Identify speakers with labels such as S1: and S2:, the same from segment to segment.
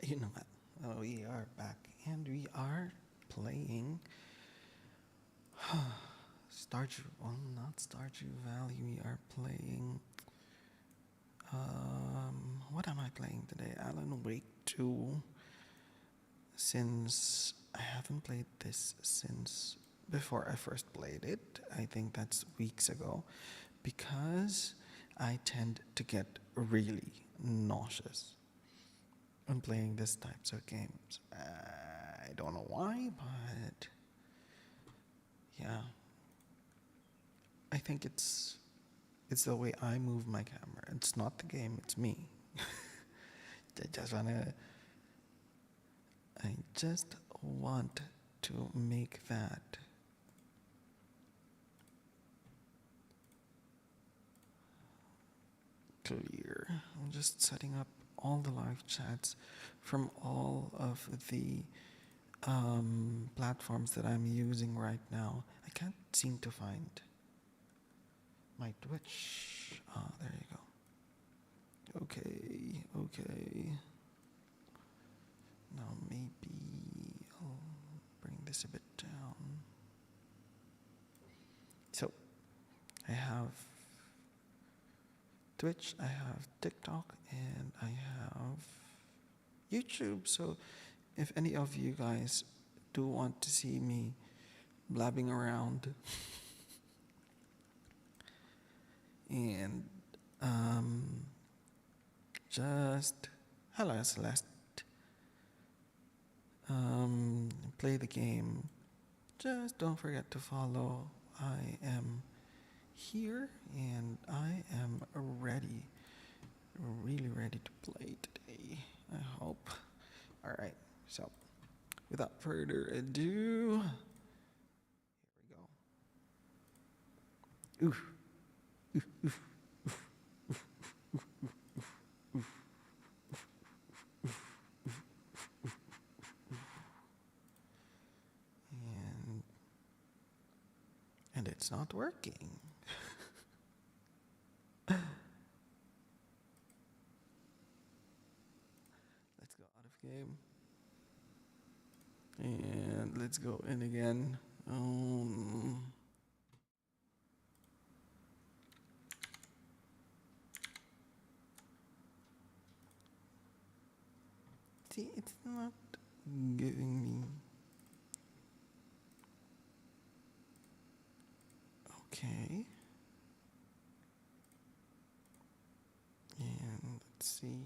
S1: You know what? We are back and we are playing Stardew. Well, not Stardew Valley. We are playing. What am I playing today? Alan Wake 2. Since I haven't played this since before I first played it, I think that's weeks ago, because I tend to get really nauseous when playing these types of games. I don't know why, but yeah, I think it's the way I move my camera. It's not the game, it's me. I just wanna I just want to make that clear. I'm just setting up all the live chats from all of the platforms that I'm using right now. I can't seem to find my Twitch. Ah, there you go. Okay. Now maybe I'll bring this a bit down. So I have Twitch, I have TikTok, and I have YouTube. So if any of you guys do want to see me blabbing around and just hello Celeste, play the game, just don't forget to follow. I am here and I am ready, really ready to play today, I hope. Alright, so without further ado, here we go. Oof. And it's not working. Let's go out of game. And let's go in again. See, it's not giving me. Okay. And let's see.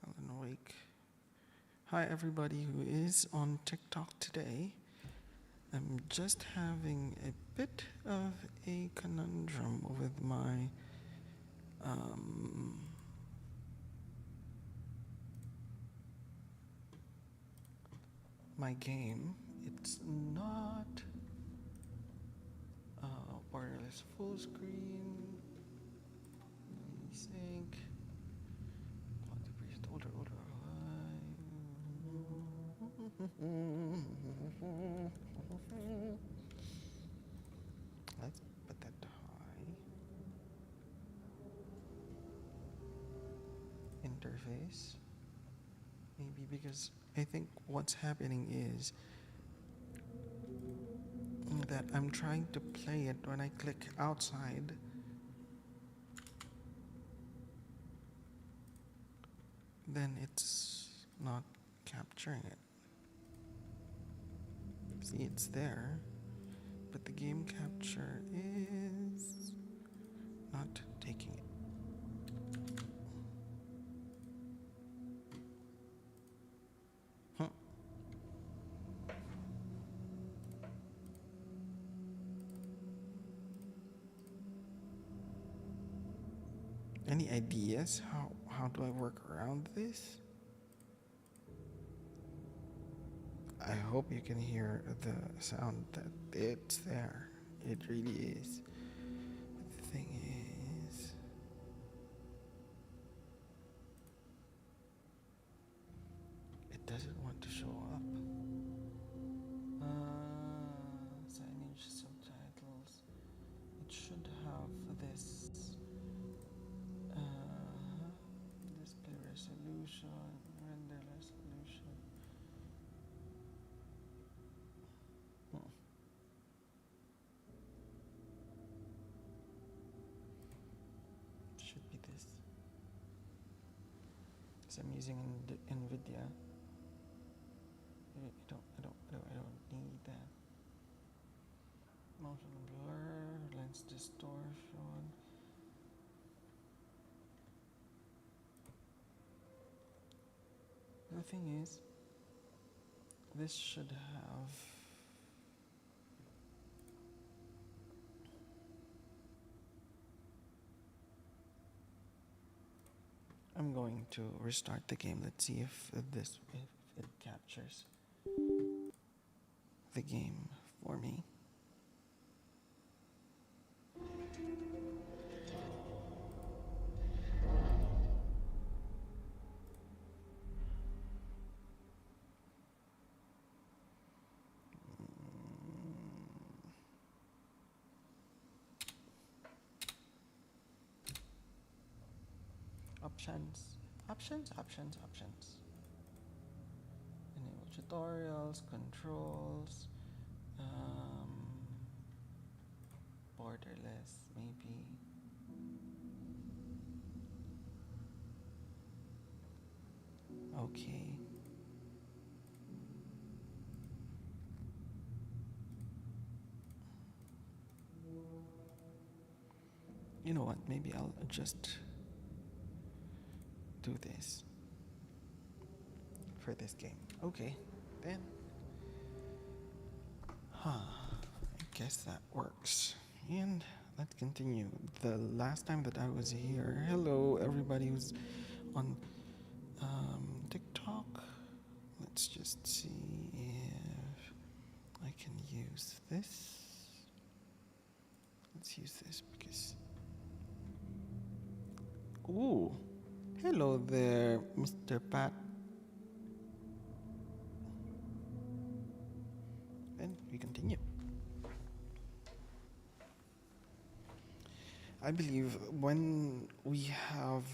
S1: Alan Wake. Hi, everybody who is on TikTok today. I'm just having a bit of a conundrum with my my game. It's not wireless full screen. Sync. Let's put that to high. Interface. Maybe because I think what's happening is that I'm trying to play it when I click outside. Then it's not capturing it. See, it's there, but the game capture is not taking it. Any ideas? How do I work around this? I hope you can hear the sound that it's there. It really is. The thing doesn't want to show up. Signage, subtitles. It should have this display resolution, render resolution. Should be this. Because I'm using NVIDIA. I don't need that. Motion blur, lens distortion. The thing is, this should have I'm going to restart the game. Let's see if it captures the game for me. Options. Enable tutorials, controls, borderless, maybe. Okay. You know what? Maybe I'll just do this for this game. Okay, then. I guess that works. And let's continue. The last time that I was here, hello everybody who's on TikTok. Let's just see if I can use this. Let's use this because... Ooh, hello there, Mr. Pat. Then we continue. I believe when we have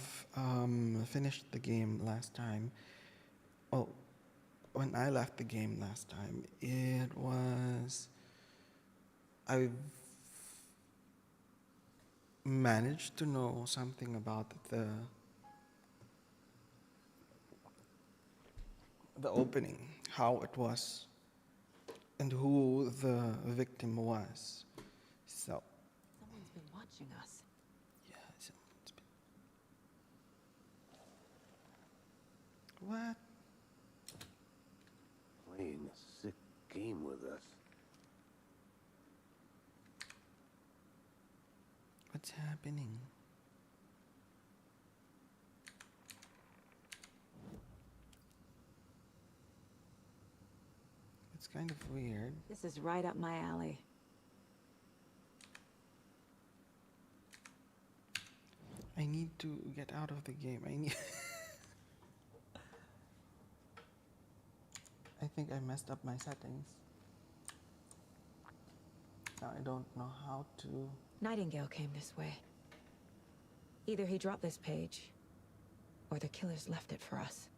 S1: finished the game last time, well, when I left the game last time, it was... I've managed to know something about the opening, how it was, and who the victim was. So...
S2: Someone's been watching us.
S1: Yeah, someone's been... What?
S3: Playing a sick game with us.
S1: What's happening? It's kind of weird.
S2: This is right up my alley.
S1: I need to get out of the game. I think I messed up my settings. Now I don't know how to...
S2: Nightingale came this way. Either he dropped this page, or the killers left it for us.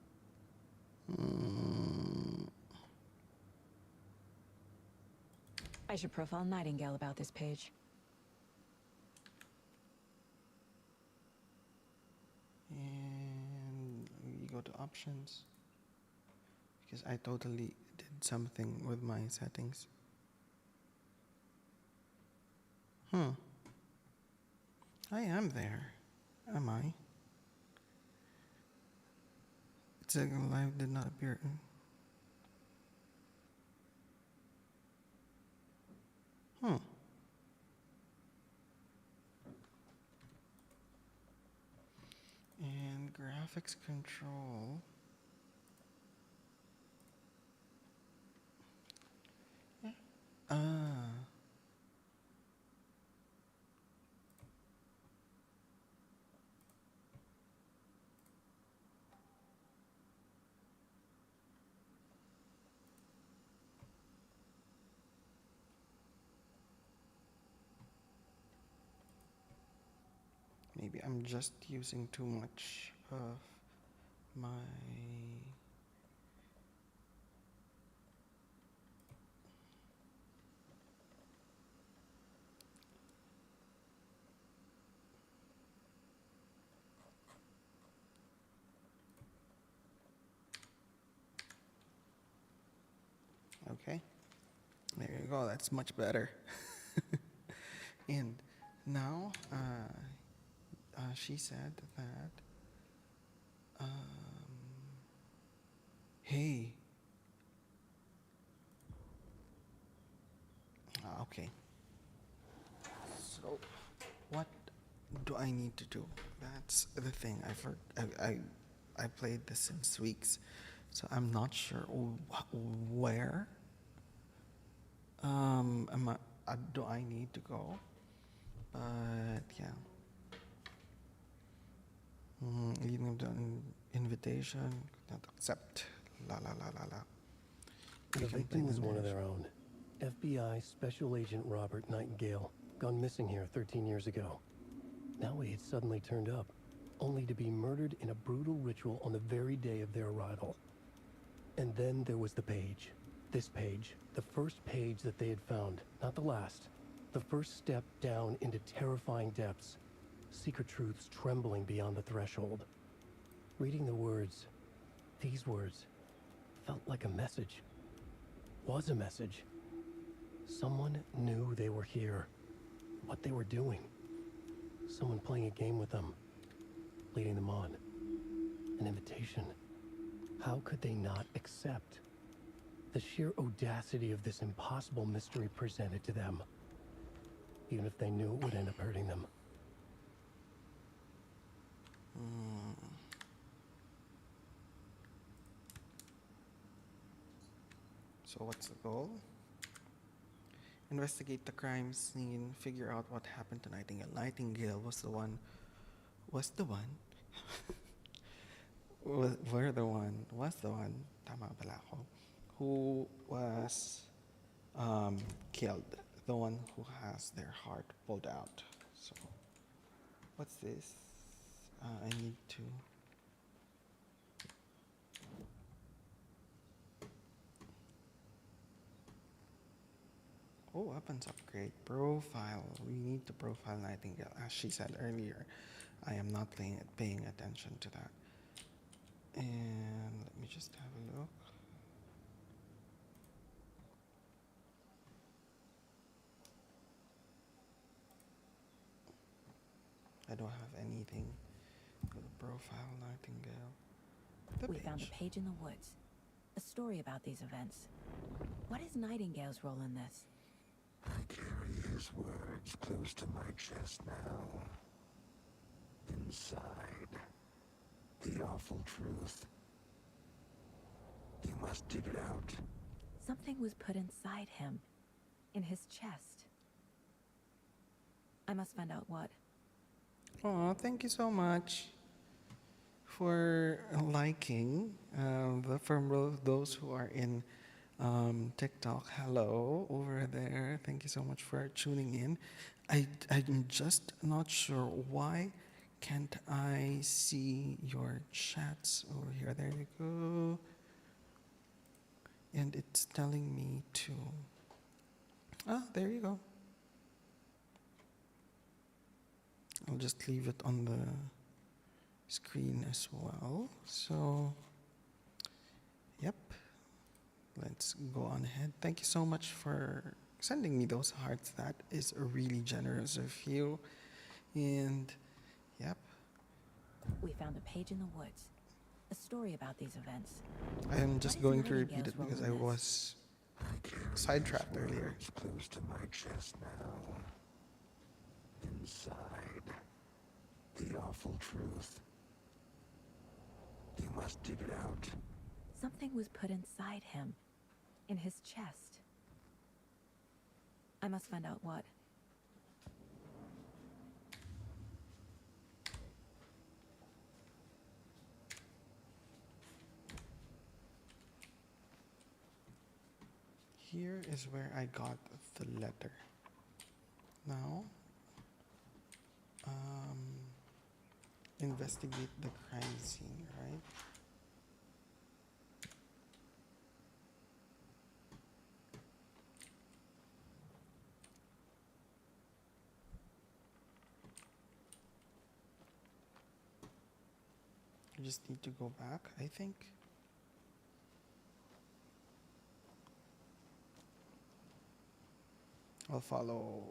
S2: I should profile Nightingale about this page.
S1: And we go to options. Because I totally did something with my settings. I am there. Am I? It's like live did not appear. And graphics control. Maybe I'm just using too much of my... Okay, there you go. That's much better. And now she said that, hey, okay. So, what do I need to do? That's the thing. I played this since weeks, so I'm not sure where do I need to go. But yeah, leading of the invitation, not accept. La la la la la.
S4: The victim was one of their own. FBI Special Agent Robert Nightingale, gone missing here 13 years ago. Now he had suddenly turned up, only to be murdered in a brutal ritual on the very day of their arrival. And then there was the page. This page, the first page that they had found, not the last. The first step down into terrifying depths. Secret truths trembling beyond the threshold. Reading the words, these words, felt like a message. Was a message. Someone knew they were here. What they were doing. Someone playing a game with them. Leading them on. An invitation. How could they not accept? The sheer audacity of this impossible mystery presented to them. Even if they knew it would end up hurting them.
S1: So what's the goal? Investigate the crime scene, figure out what happened to Nightingale. Nightingale was the one. Was the one? Tama pala ako. Who was killed. The one who has their heart pulled out. So, what's this? I need to... Oh, weapons upgrade. Profile. We need to profile Nightingale. As she said earlier, I am not paying attention to that. And let me just have a look. I don't have anything for the profile Nightingale.
S2: We found a page in the woods. A story about these events. What is Nightingale's role in this?
S5: I carry his words close to my chest now. Inside, the awful truth. You must dig it out.
S2: Something was put inside him. In his chest. I must find out what.
S1: Oh, thank you so much for liking. For those who are in TikTok, hello over there. Thank you so much for tuning in. I'm just not sure why can't I see your chats over here. There you go. And it's telling me to... Ah, there you go. I'll just leave it on the screen as well. So, yep. Let's go on ahead. Thank you so much for sending me those hearts. That is really generous of you. And, yep.
S2: We found a page in the woods. A story about these events.
S1: I am just
S2: What is
S1: going to repeat
S2: Nightingale's
S1: it because
S2: role
S1: I
S2: in
S1: was sidetracked earlier.
S5: It's close to my chest now. Inside, the awful truth. You must dig it out.
S2: Something was put inside him. In his chest. I must find out what.
S1: Here is where I got the letter. Now, investigate the crime scene, right? You just need to go back, I think. I'll follow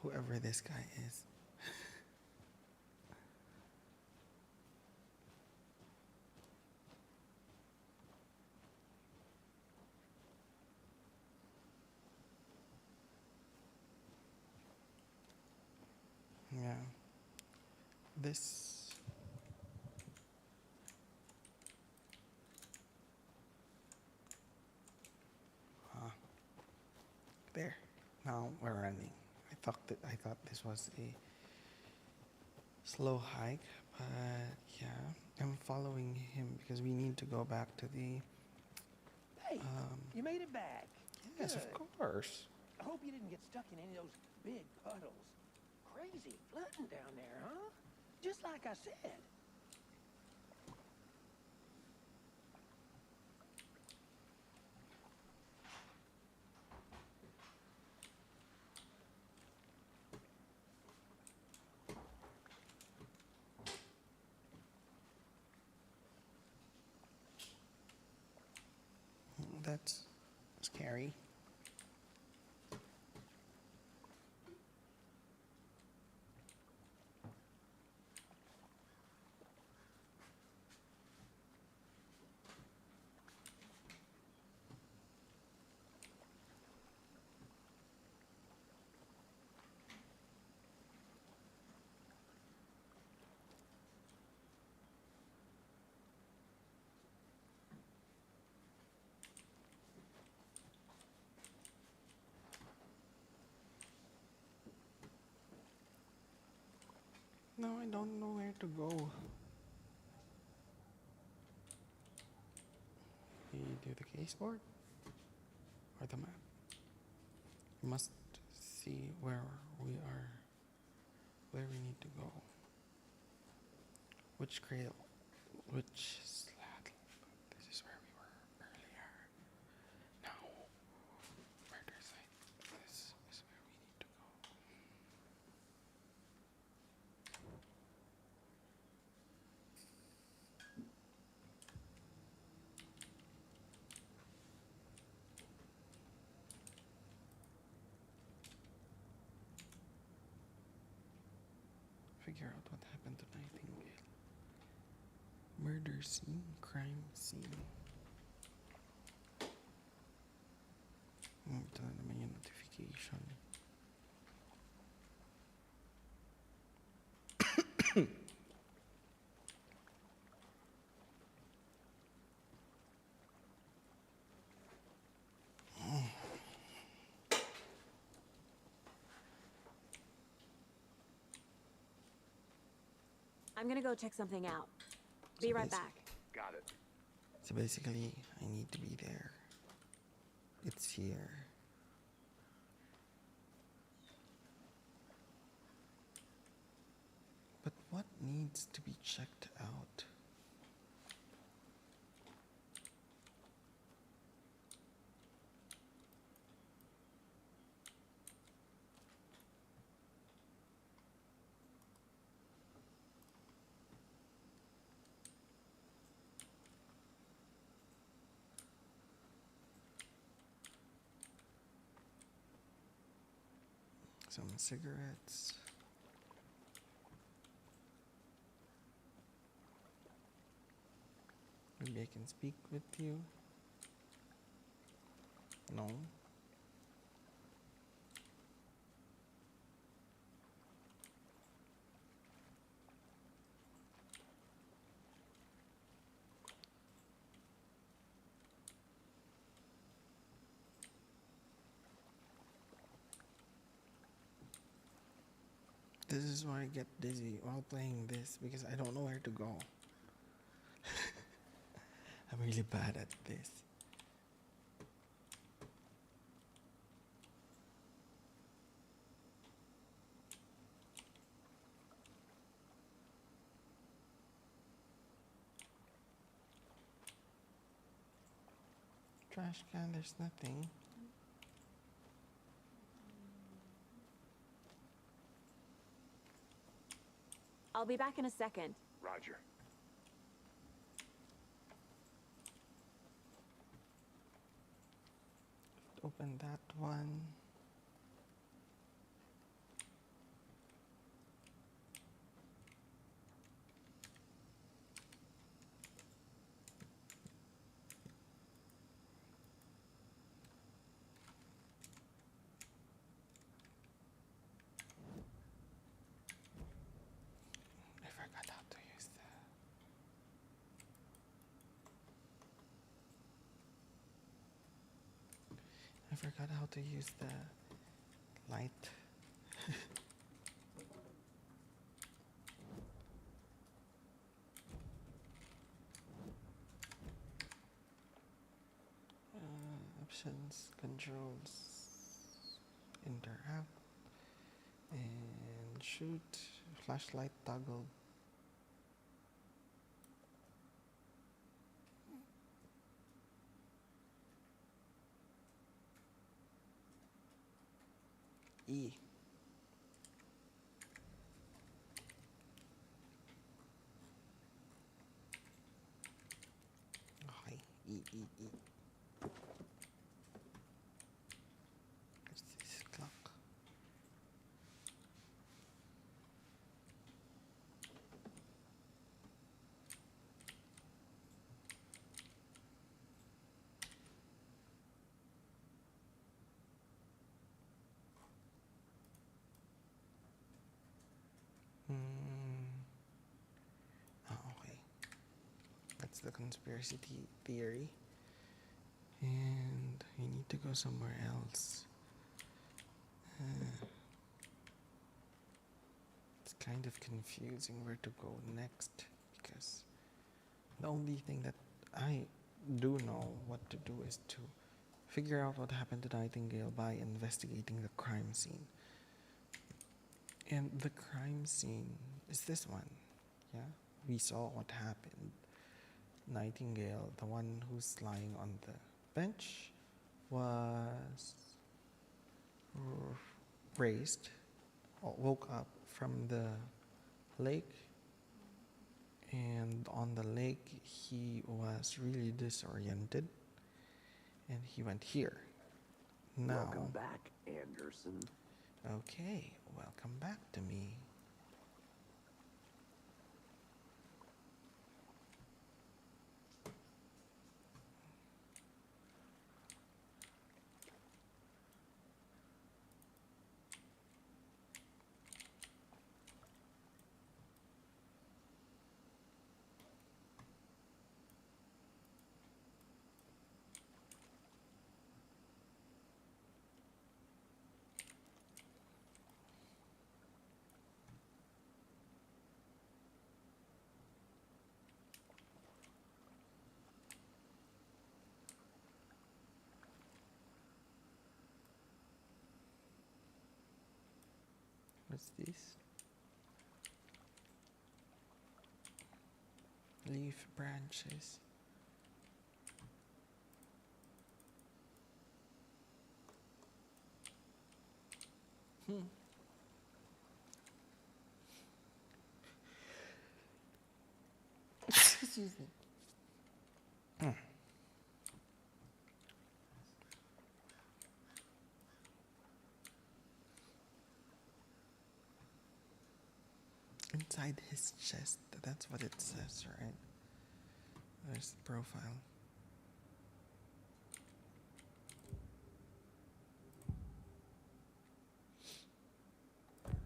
S1: whoever this guy is. Yeah. This. There. Now we're running. I thought this was a slow hike, but yeah, I'm following him because we need to go back to the.
S6: Hey, you made it back.
S1: Yes,
S6: Good.
S1: of course.
S6: I hope you didn't get stuck in any of those big puddles. Crazy flooding down there, huh? Just like I said.
S1: That's scary. No, I don't know where to go. We do the case board or the map. We must see where we are, where we need to go. Which cradle, which slat. This is where we were earlier. Now, murder site. This is where we need to go. Figure out what happened to Nightingale. Murder scene, crime scene. Ito na naman yung notification.
S2: I'm gonna go check something out. Be right back.
S3: Got it.
S1: So basically, I need to be there. It's here. But what needs to be checked out? Some cigarettes. Maybe I can speak with you. No. This is why I get dizzy while playing this because I don't know where to go. I'm really bad at this. Trash can, there's nothing.
S2: I'll be back in a second.
S3: Roger.
S1: Open that one. I forgot how to use that. I forgot how to use the light. Options, controls, interact, and shoot, flashlight toggle. E. Okay, E. What's this clock? Okay. That's the conspiracy theory. And we need to go somewhere else. It's kind of confusing where to go next because the only thing that I do know what to do is to figure out what happened to Nightingale by investigating the crime scene. And the crime scene is this one. Yeah, we saw what happened. Nightingale, the one who's lying on the bench, was woke up from the lake, and on the lake he was really disoriented, and he went here. Now,
S3: Welcome back, Anderson.
S1: okay, welcome back to me. What's this? Leaf branches. Excuse me. Inside his chest, that's what it says, right? There's the profile.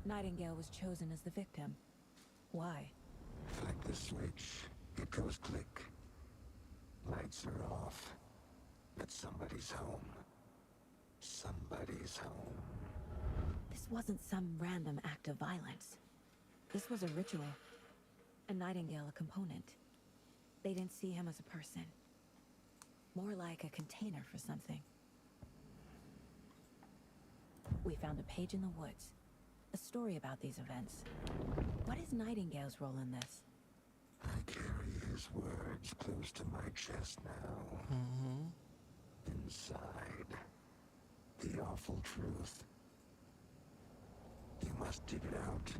S2: Nightingale was chosen as the victim. Why?
S5: Flick the switch, it goes click. Lights are off. But somebody's home. Somebody's home.
S2: This wasn't some random act of violence. This was a ritual. And Nightingale a component. They didn't see him as a person. More like a container for something. We found a page in the woods. A story about these events. What is Nightingale's role in this?
S5: I carry his words close to my chest now. inside. The awful truth. You must dig it out.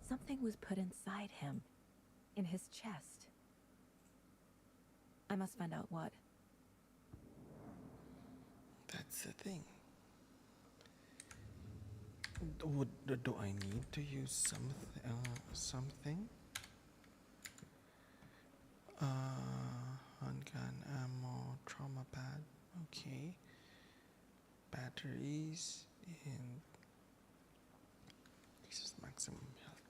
S2: Something was put inside him, in his chest. I must find out what.
S1: That's the thing. Do I need to use something? Handgun ammo, trauma pad. Okay. Batteries and this is maximum health.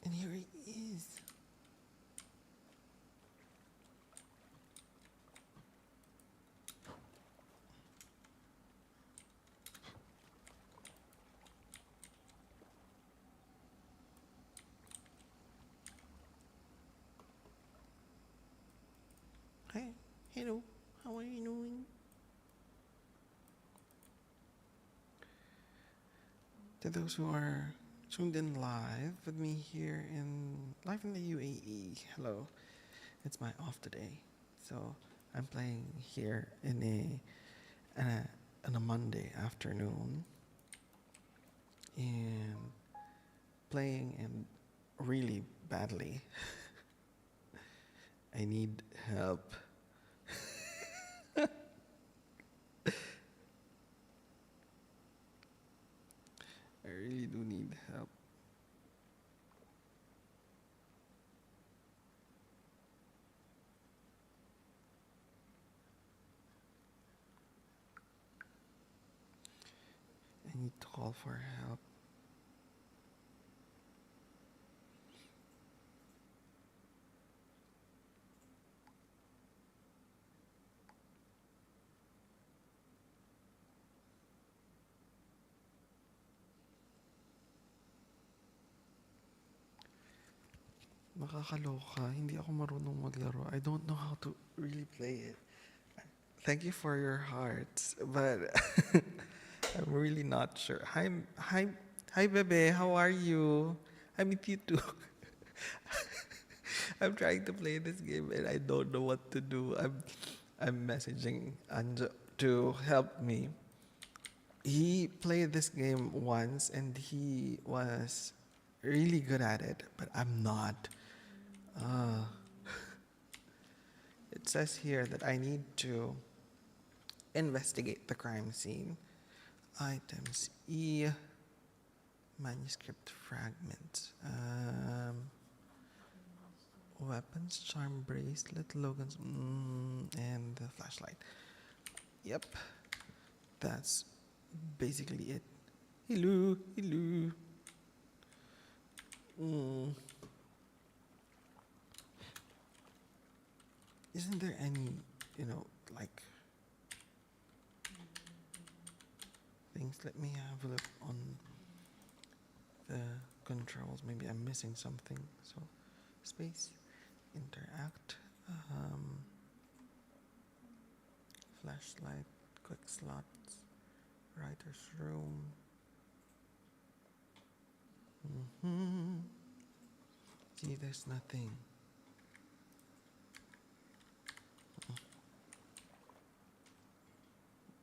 S1: And here he is. Hey, hello, how are you doing? To those who are tuned in live with me here live in the UAE, hello. It's my off today, so I'm playing here on a Monday afternoon, and playing and really badly. I need help. I really do need help. I need to call for help. Nakakaloka, hindi ako marunong maglaro. I don't know how to really play it. Thank you for your hearts, but I'm really not sure. Hi, Bebe. How are you? I miss you too. I'm trying to play this game and I don't know what to do. I'm messaging Anjo to help me. He played this game once and he was really good at it, but I'm not. It says here that I need to investigate the crime scene. Items E. Manuscript fragments. Weapons, charm bracelet, Logan's, and the flashlight. Yep, that's basically it. Hello, hello. Isn't there any, like things? Let me have a look on the controls. Maybe I'm missing something. So, space, interact, flashlight, quick slots, writer's room. See, there's nothing.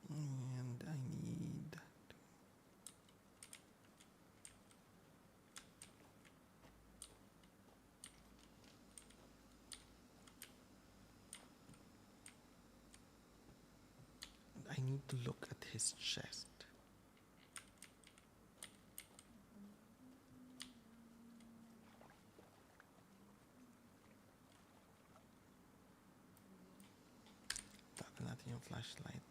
S1: And I need to look at his chest. Tago natin yung flashlight.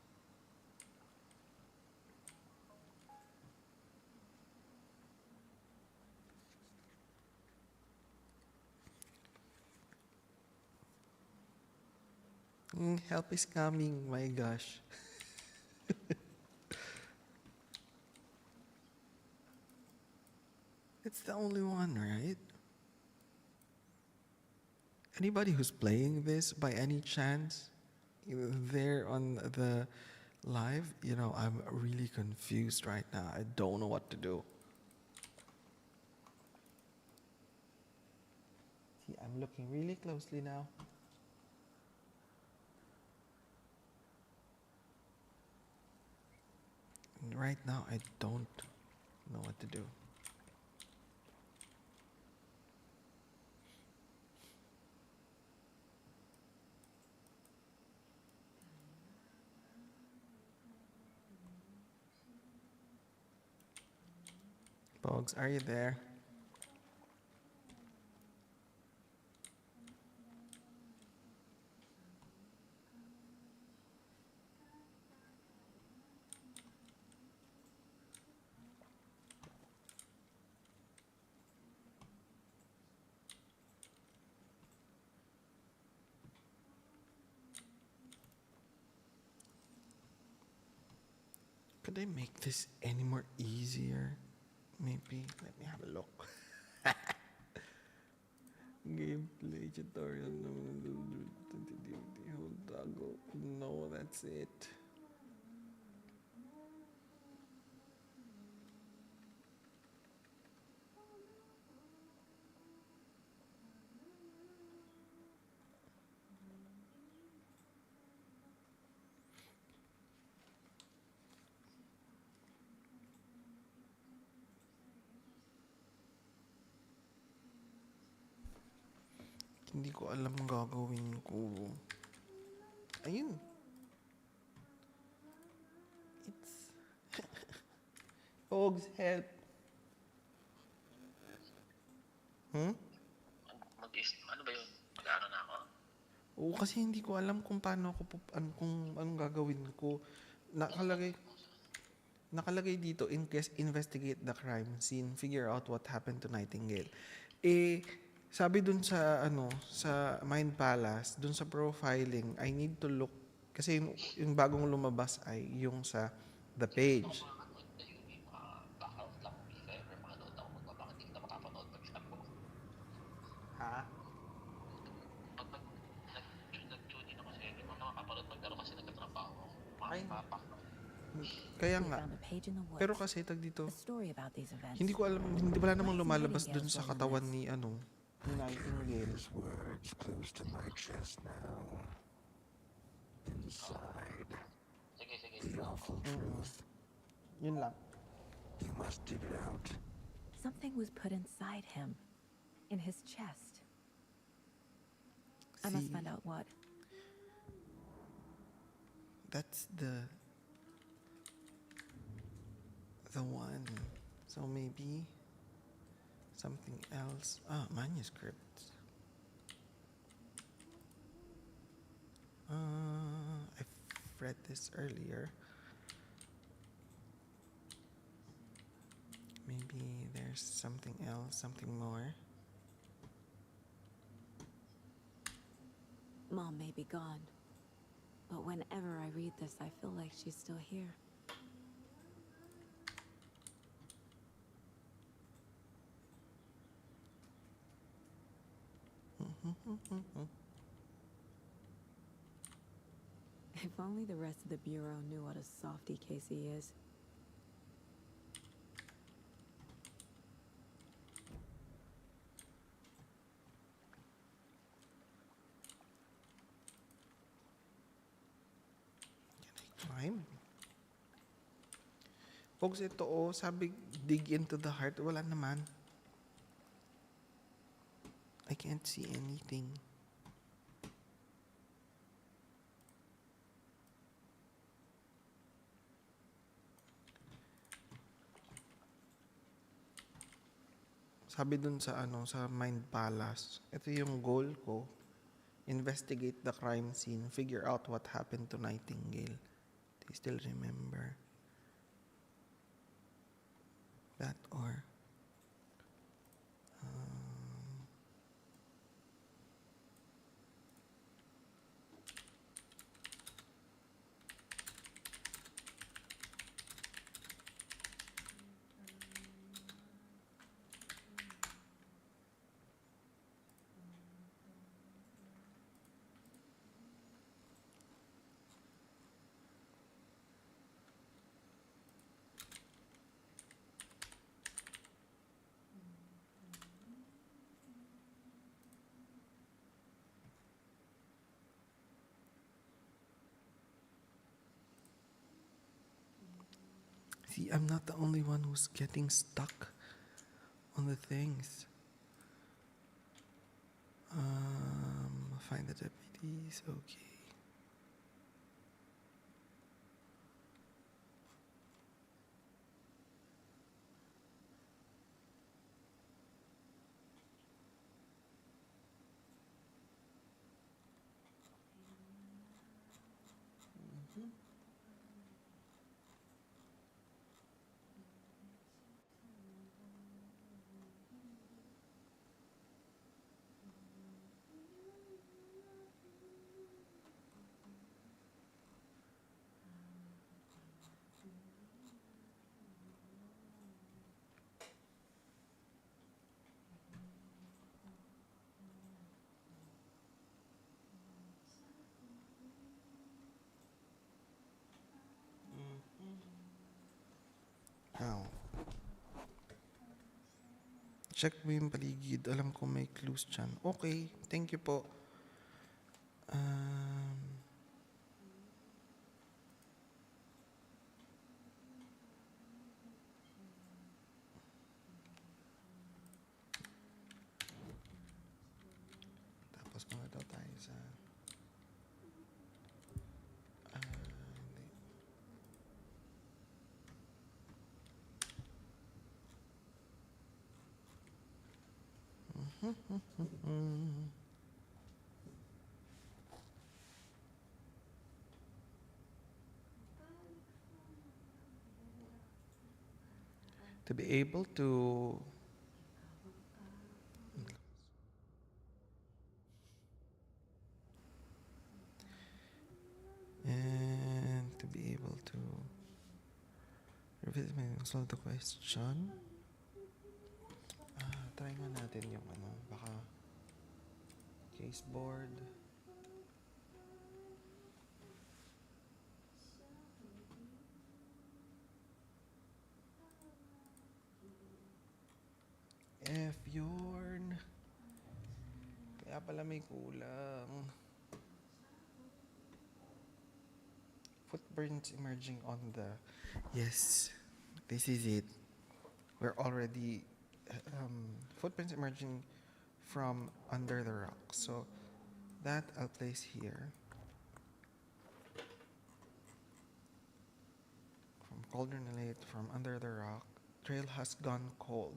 S1: Help is coming, my gosh. It's the only one, right? Anybody who's playing this by any chance, there on the live, I'm really confused right now. I don't know what to do. See, I'm looking really closely now. right now I don't know what to do. Bogs, are you there? Could I make this any more easier? Maybe. Let me have a look. Gameplay tutorial. No, that's it. Hindi ko alam ang gagawin ko. Ayun. It's... Pogs, help. Hmm?
S7: Ano ba yun? Mag-ano na ako?
S1: Oo, kasi hindi ko alam kung paano ako, kung anong gagawin ko. Nakalagay dito, investigate the crime scene, figure out what happened to Nightingale. Sabi dun sa, sa Mind Palace, dun sa profiling, I need to look, kasi yung bagong lumabas ay yung sa the page.
S7: Background lang kung if ever makanood ako magbabakit, hindi kita makapanood pag-stop ko.
S1: Ha?
S7: Pag nag-tune in ako sa hindi mo makapanood pag-laro kasi nagtatrabaho ako.
S1: Ay.
S7: Papak.
S1: Kaya
S2: We
S1: nga.
S2: found a page in the woods.
S1: Pero kasi tag dito,
S2: A story about these events.
S1: hindi ko alam, wala namang
S2: Why is
S1: lumalabas
S2: Nightingale
S1: dun sa
S2: still in
S1: katawan
S2: this?
S1: ni Nightingale.
S5: His words close to my chest now. Inside,
S7: Sige.
S5: the awful truth.
S1: Yun lang.
S5: You must dig it out.
S2: Something was put inside him. In his chest. I must
S1: See?
S2: find out what.
S1: That's the one. So maybe something else. Manuscripts. I've read this earlier. Maybe there's something else, something more.
S2: Mom may be gone. But whenever I read this, I feel like she's still here. If only the rest of the Bureau knew what a softy Casey is.
S1: Climb. Folks, ito sabi dig into the heart. Wala naman. I can't see anything. Sabi dun sa sa Mind Palace, ito yung goal ko. Investigate the crime scene, figure out what happened to Nightingale. Do you still remember? That or See, I'm not the only one who's getting stuck on the things. Find the deputies, okay. Now, check mo yung paligid. Alam ko may clues dyan. Okay, thank you po. Tapos mga daw tayo sa... hindi. To be able to and to be able to revisit my solve the question. Try nga natin yung baka case board. Yorn. Kaya pala may kulang. Footprints emerging on the... Yes, this is it. We're already... footprints emerging from under the rock. So that I'll place here. From Cauldron Elite, from under the rock. Trail has gone cold.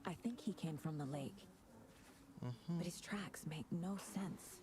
S2: I think he came from the lake. But his tracks make no sense.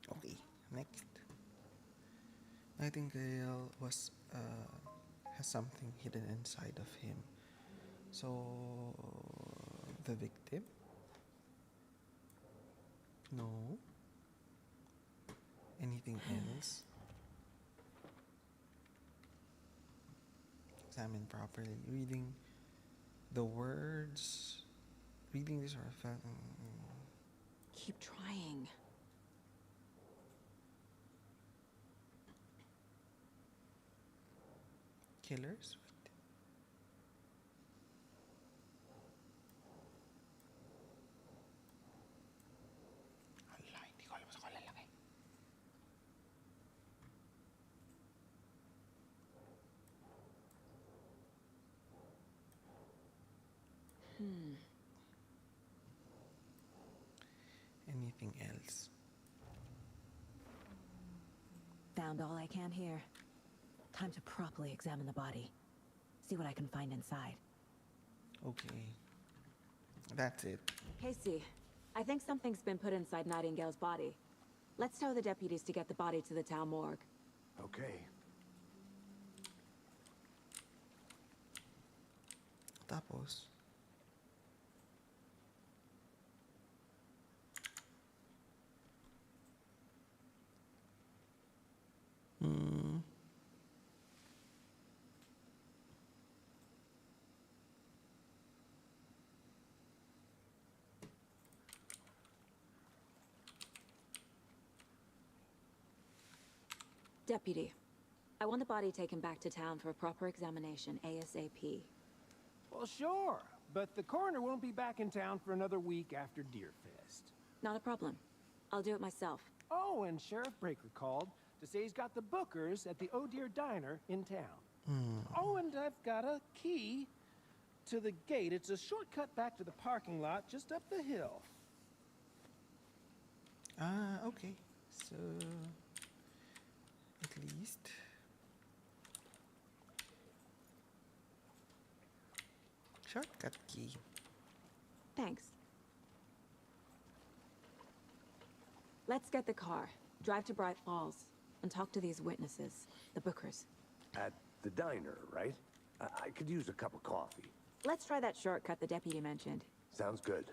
S1: Okay, next. Nightingale was has something hidden inside of him. So the victim? No. Anything else? Examine properly. Reading the words. Reading this or
S2: Keep trying.
S1: Killers? Hala, hindi ko alam sa kalalaki. Anything else?
S2: Found all I can here. Time to properly examine the body. See what I can find inside.
S1: Okay. That's it.
S2: Casey, I think something's been put inside Nightingale's body. Let's tell the deputies to get the body to the town morgue.
S3: Okay.
S1: Tapos. Hmm.
S2: Deputy, I want the body taken back to town for a proper examination ASAP.
S6: Well, sure, but the coroner won't be back in town for another week after Deerfest.
S2: Not a problem. I'll do it myself.
S6: Oh, and Sheriff Breaker called to say he's got the bookers at the Oh Dear Diner in town. Oh, and I've got a key to the gate. It's a shortcut back to the parking lot just up the hill.
S1: Okay. So, at least. Shortcut key.
S2: Thanks. Let's get the car, drive to Bright Falls, and talk to these witnesses, the bookers.
S3: At the diner, right? I could use a cup of coffee.
S2: Let's try that shortcut the deputy mentioned.
S3: Sounds good.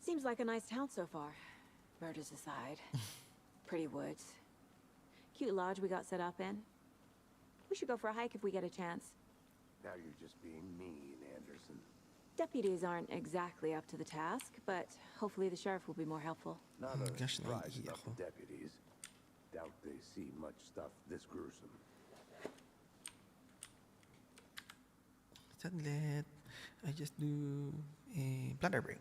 S2: Seems like a nice town so far. Murders aside. Pretty woods. Cute lodge we got set up in. We should go for a hike if we get a chance.
S3: Now you're just being mean, Anderson.
S2: Deputies aren't exactly up to the task, but hopefully the sheriff will be more helpful.
S3: Not a
S1: Gosh,
S3: surprise
S1: naiiyak
S3: about
S1: ako.
S3: the deputies. Doubt they see much stuff this gruesome.
S1: Saglit. I just do a bladder break.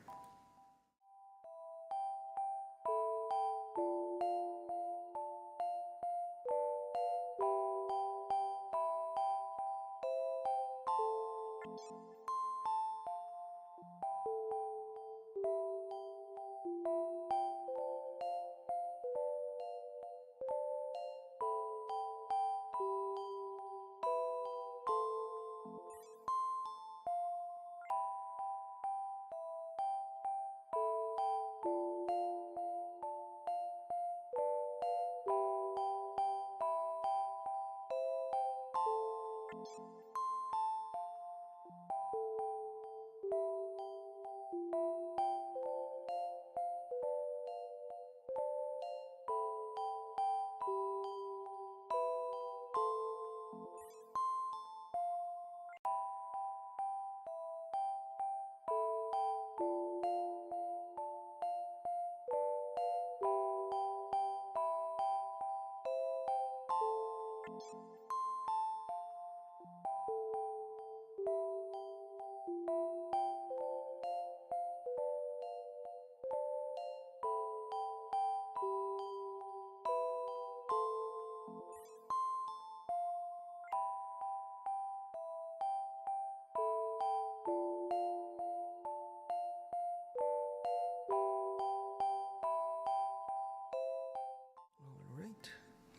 S1: Alright,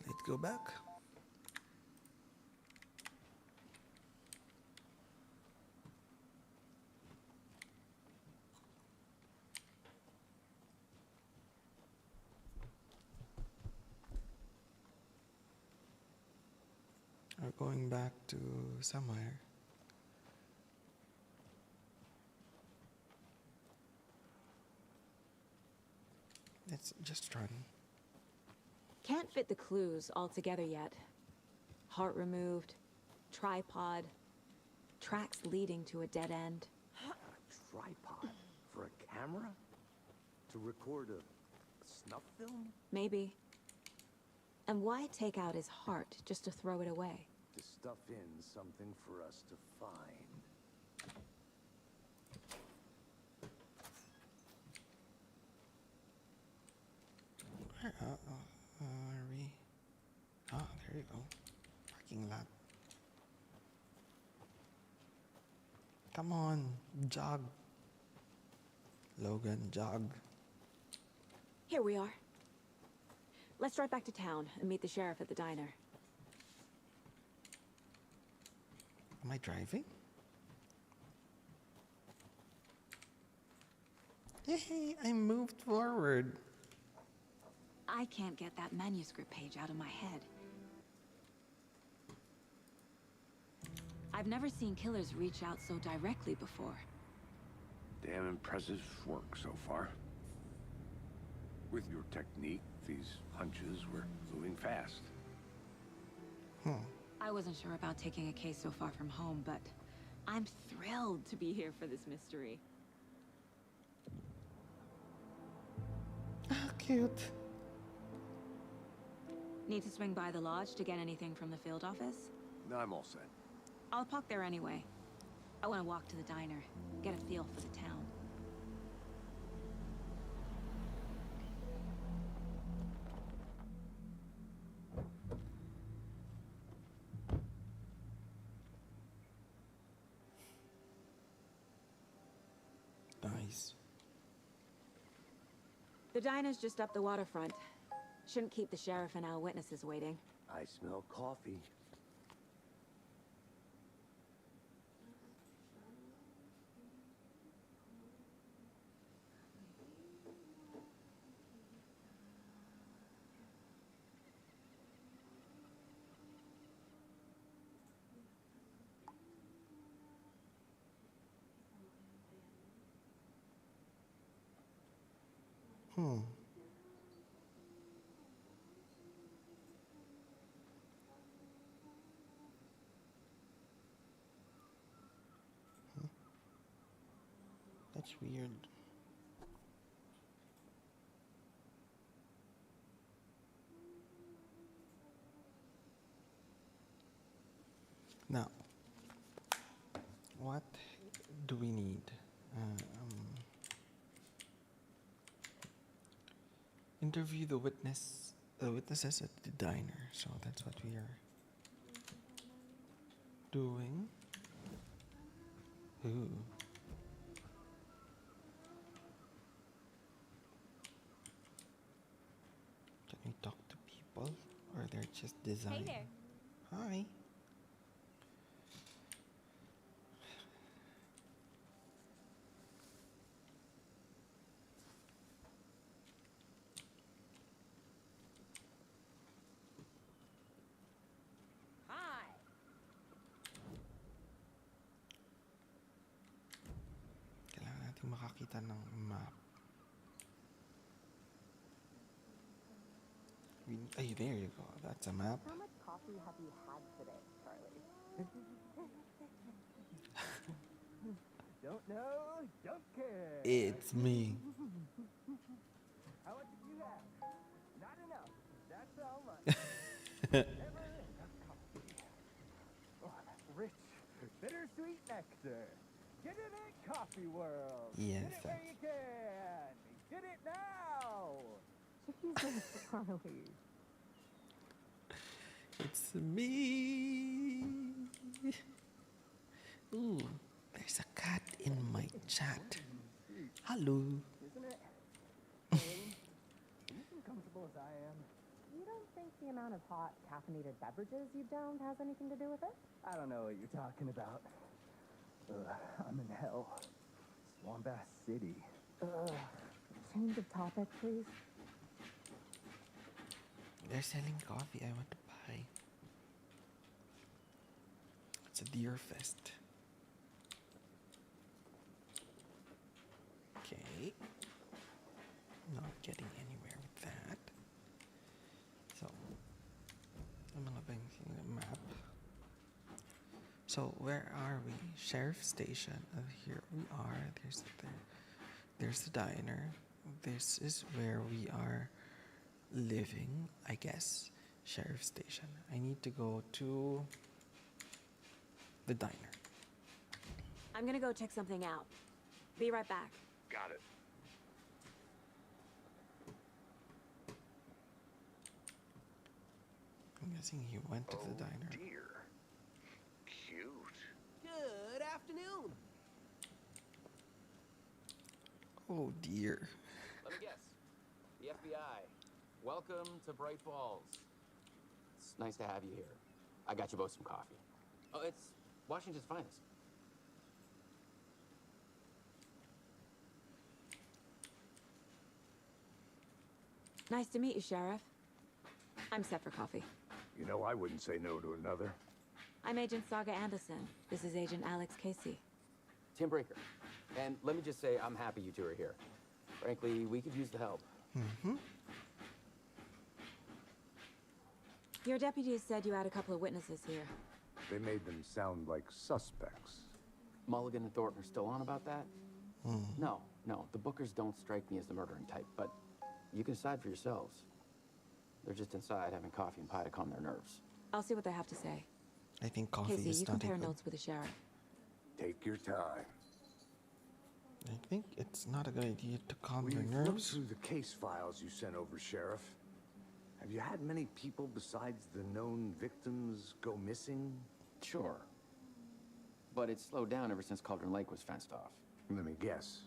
S1: let's go back. We're going back to somewhere. Let's just run.
S2: Can't fit the clues all together yet. Heart removed, tripod, tracks leading to a dead end.
S3: A tripod? For a camera? To record a snuff film?
S2: Maybe. And why take out his heart just to throw it away?
S3: To stuff in something for us to find.
S1: Where are we? Ah, there you go. Parking lot. Come on, jog. Logan, jog.
S2: Here we are. Let's drive back to town and meet the sheriff at the diner.
S1: Am I driving? Yay, I moved forward.
S2: I can't get that manuscript page out of my head. I've never seen killers reach out so directly before.
S3: Damn impressive work so far. With your technique, these hunches were moving fast.
S2: I wasn't sure about taking a case so far from home, but I'm thrilled to be here for this mystery.
S1: Ah, cute.
S2: Need to swing by the lodge to get anything from the field office?
S3: No, I'm all set.
S2: I'll park there anyway. I want to walk to the diner, get a feel for the town.
S1: Nice.
S2: The diner's just up the waterfront. Shouldn't keep the sheriff and our witnesses waiting.
S3: I smell coffee.
S1: That's weird. Now, what do we need? Interview the witnesses at the diner. So that's what we are doing. Ooh. Can we talk to people, or they're just designed?
S2: Hey there.
S1: Hi.
S2: Hi.
S1: Kailangan natin makakita ng map. Ay, there you go. That's a map.
S8: How much coffee have you had today, Charlie?
S6: Don't know, don't care.
S1: It's me.
S6: How much did you have? Not enough. That's how much. Never enough coffee. Oh, rich, bittersweet nectar. Get it in Coffee World.
S1: Yes,
S6: Get it where you can. Get it now.
S8: Charlie.
S1: It's me. Ooh, there's a cat in my chat. Hello.
S6: Isn't it? Are you as comfortable as I am?
S8: You don't think the amount of hot caffeinated beverages you've downed has anything to do with it?
S6: I don't know what you're talking about. I'm in hell. Swambass City.
S8: Change of topic, please.
S1: They're selling coffee. I want to buy. It's a deer fest. Okay. Not getting anywhere with that. So, I'm gonna bring the map. So, where are we? Sheriff Station. Here we are. There's the diner. This is where we are living, I guess. Sheriff Station. I need to go to the diner.
S2: I'm gonna go check something out. Be right back.
S3: Got it.
S1: I'm guessing he went to the diner.
S3: Dear. Cute.
S9: Good afternoon.
S1: Oh dear.
S9: Let me guess. The FBI. Welcome to Bright Falls. It's nice to have you here. I got you both some coffee. Oh, it's Washington's finest.
S2: Nice to meet you, Sheriff. I'm set for coffee.
S3: You know, I wouldn't say no to another.
S2: I'm Agent Saga Anderson. This is Agent Alex Casey.
S9: Tim Breaker. And let me just say, I'm happy you two are here. Frankly, we could use the help.
S2: Your deputies said you had a couple of witnesses here.
S3: They made them sound like suspects.
S9: Mulligan and Thornton are still on about that? No, the Bookers don't strike me as the murdering type, but you can decide for yourselves. They're just inside having coffee and pie to calm their nerves.
S2: I'll see what they have to say.
S1: I think coffee
S2: Casey,
S1: is
S2: you
S1: not
S2: compare
S1: good.
S2: notes with the sheriff.
S3: Take your time.
S1: I think it's not a good idea to calm your
S3: We've looked
S1: nerves.
S3: through the case files you sent over, Sheriff. Have you had many people besides the known victims go missing?
S9: Sure. But it's slowed down ever since Cauldron Lake was fenced off.
S3: Let me guess.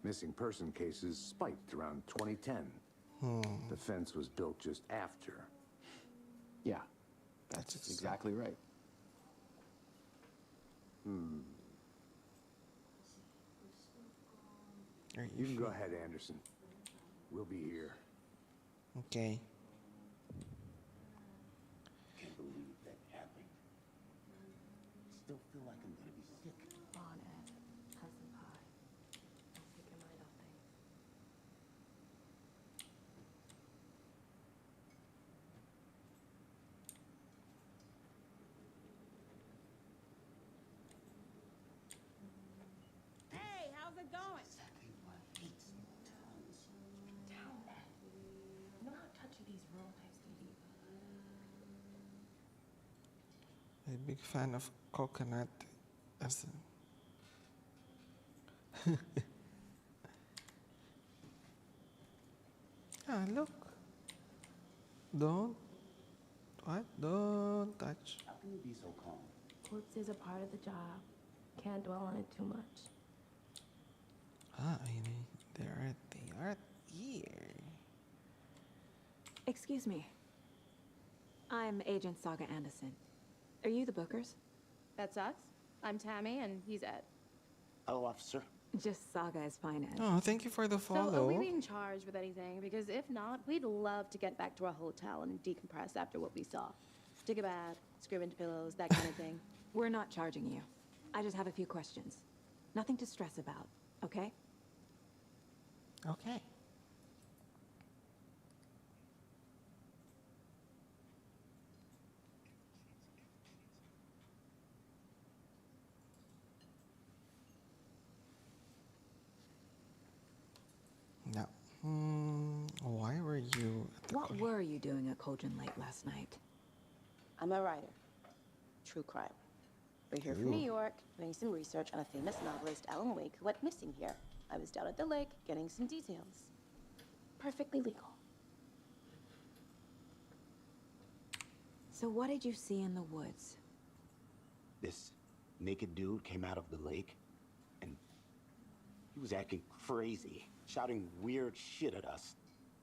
S3: Missing person cases spiked around 2010. The fence was built just after.
S9: Yeah, that's exactly right.
S1: Are
S3: You can go
S1: sure?
S3: ahead, Anderson. We'll be here.
S1: Okay.
S5: Can't believe that happened. Still feel like I'm gonna be sick.
S8: Come on, Ed. Have some pie. Take your mind off things.
S10: Hey, how's it going?
S5: Exactly what hates tons.
S8: Down, Ed. You know how touchy these real types can be.
S1: I'm a big fan of coconut as Ah, look. Don't. What? Don't touch.
S5: How can you be so calm?
S8: Corpse is a part of the job. Can't dwell on it too much.
S1: Ah, they are here.
S2: Excuse me. I'm Agent Saga Anderson. Are you the Bookers?
S10: That's us. I'm Tammy, and he's Ed.
S5: Hello, officer.
S2: Just Saga is fine, Ed.
S1: Oh, thank you for the
S10: So, are
S1: follow.
S10: we being charged with anything? Because if not, we'd love to get back to our hotel and decompress after what we saw. Take a bath, scream into pillows, that kind of thing.
S2: We're not charging you. I just have a few questions. Nothing to stress about, okay?
S1: Okay. Now, why were you at the
S2: What were you doing at Cauldron Lake last night?
S11: I'm a writer. True crime. We're here from New York, doing some research on a famous novelist, Alan Wake, who went missing here. I was down at the lake, getting some details. Perfectly legal.
S2: So what did you see in the woods?
S5: This naked dude came out of the lake, and he was acting crazy, shouting weird shit at us.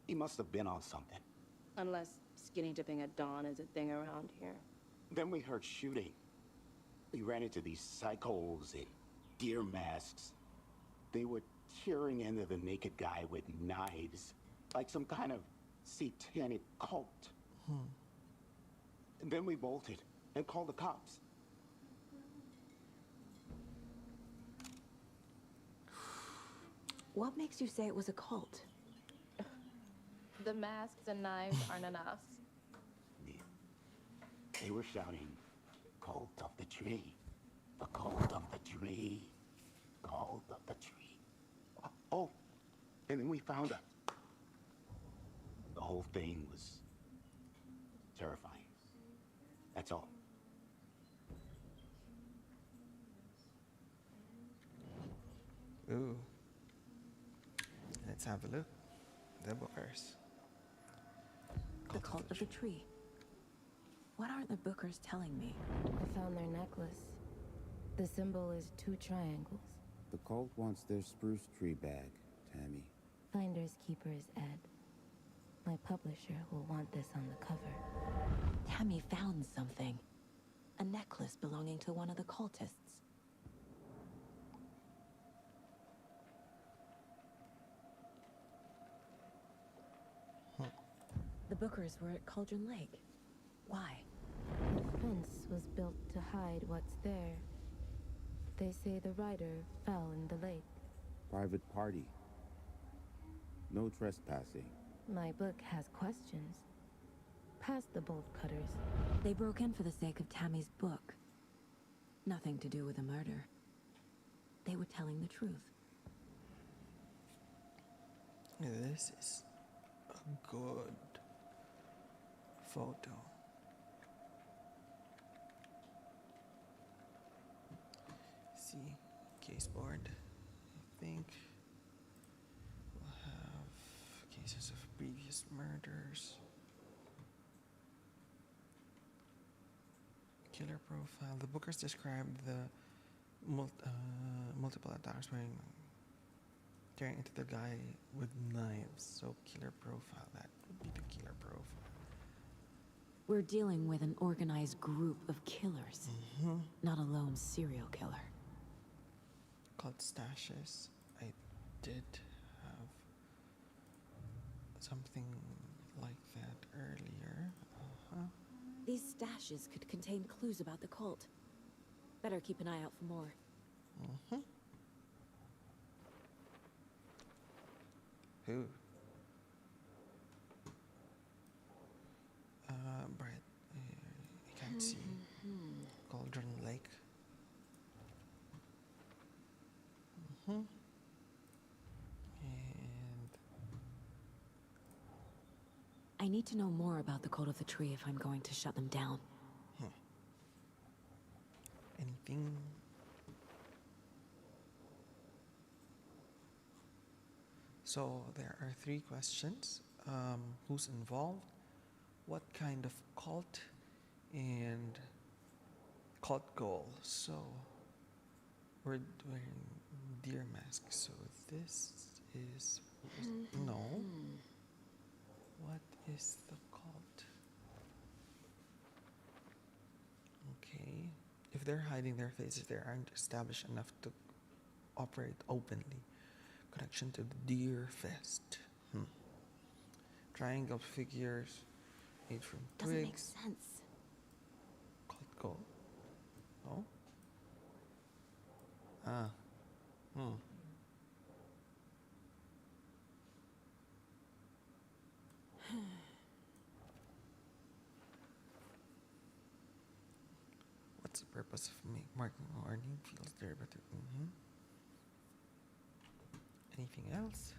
S5: He must have been on something.
S11: Unless skinny dipping at dawn is a thing around here.
S5: Then we heard shooting. We ran into these psychos in deer masks. They were tearing into the naked guy with knives, like some kind of satanic cult. And then we bolted and called the cops.
S2: What makes you say it was a cult?
S8: The masks and knives aren't enough.
S5: They were shouting, "Cult of the tree, the cult of the tree, cult of the tree." Oh, and then we found her. The whole thing was terrifying. That's all.
S1: Ooh. Let's have a look. The Bookers.
S2: The cult of the tree. What aren't the Bookers telling me?
S8: I found their necklace. The symbol is 2 triangles.
S12: The cult wants their spruce tree back Tammy.
S2: Finders keepers, Ed. My publisher will want this on the cover. Tammy found something. A necklace belonging to one of the cultists. The Bookers were at Cauldron Lake. Why? The fence was built to hide what's there. They say the rider fell in the lake.
S12: Private party. No trespassing.
S2: My book has questions. Past the bolt cutters. They broke in for the sake of Tammy's book. Nothing to do with a murder. They were telling the truth.
S1: This is a good photo. See, case board. I think we'll have cases of previous murders. Killer profile. The Bookers described the multiple attacks wearing tearing into the guy with knives. So killer profile. That would be the killer profile.
S2: We're dealing with an organized group of killers, not a lone serial killer.
S1: Called stashes. I did have something like that earlier.
S2: These stashes could contain clues about the cult. Better keep an eye out for more.
S1: Who? Brett. I can't see. Cauldron Lake. And
S2: I need to know more about the cult of the tree if I'm going to shut them down.
S1: Anything? So there are 3 questions. Who's involved? What kind of cult? And cult goal. So we're wearing deer masks. So this is no. What is the cult? Okay. If they're hiding their faces, they aren't established enough to operate openly. Connection to the Deer Fest. Triangle figures made from twigs.
S2: Doesn't make sense.
S1: Cult goal. Oh. What's the purpose of marking warning fields derivative? Anything else?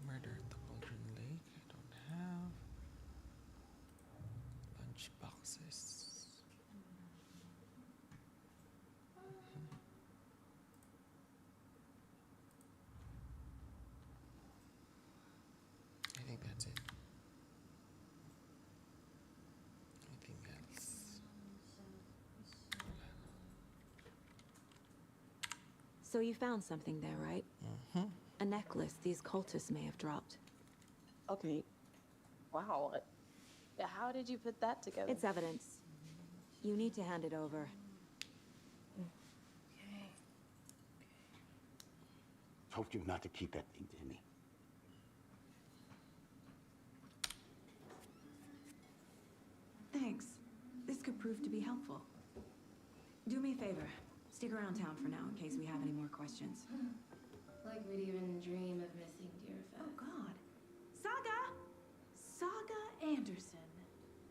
S1: Murder at the Cauldron Lake. I don't have. Lunch boxes. I think that's it. Anything else?
S2: So you found something there, right? A necklace these cultists may have dropped.
S11: Okay. Wow. How did you put that together?
S2: It's evidence. You need to hand it over.
S5: Told you not to keep that thing, Timmy.
S2: Thanks. This could prove to be helpful. Do me a favor. Stick around town for now in case we have any more questions.
S10: Like we'd even dream of missing deer fat.
S2: Oh, God. Saga Anderson.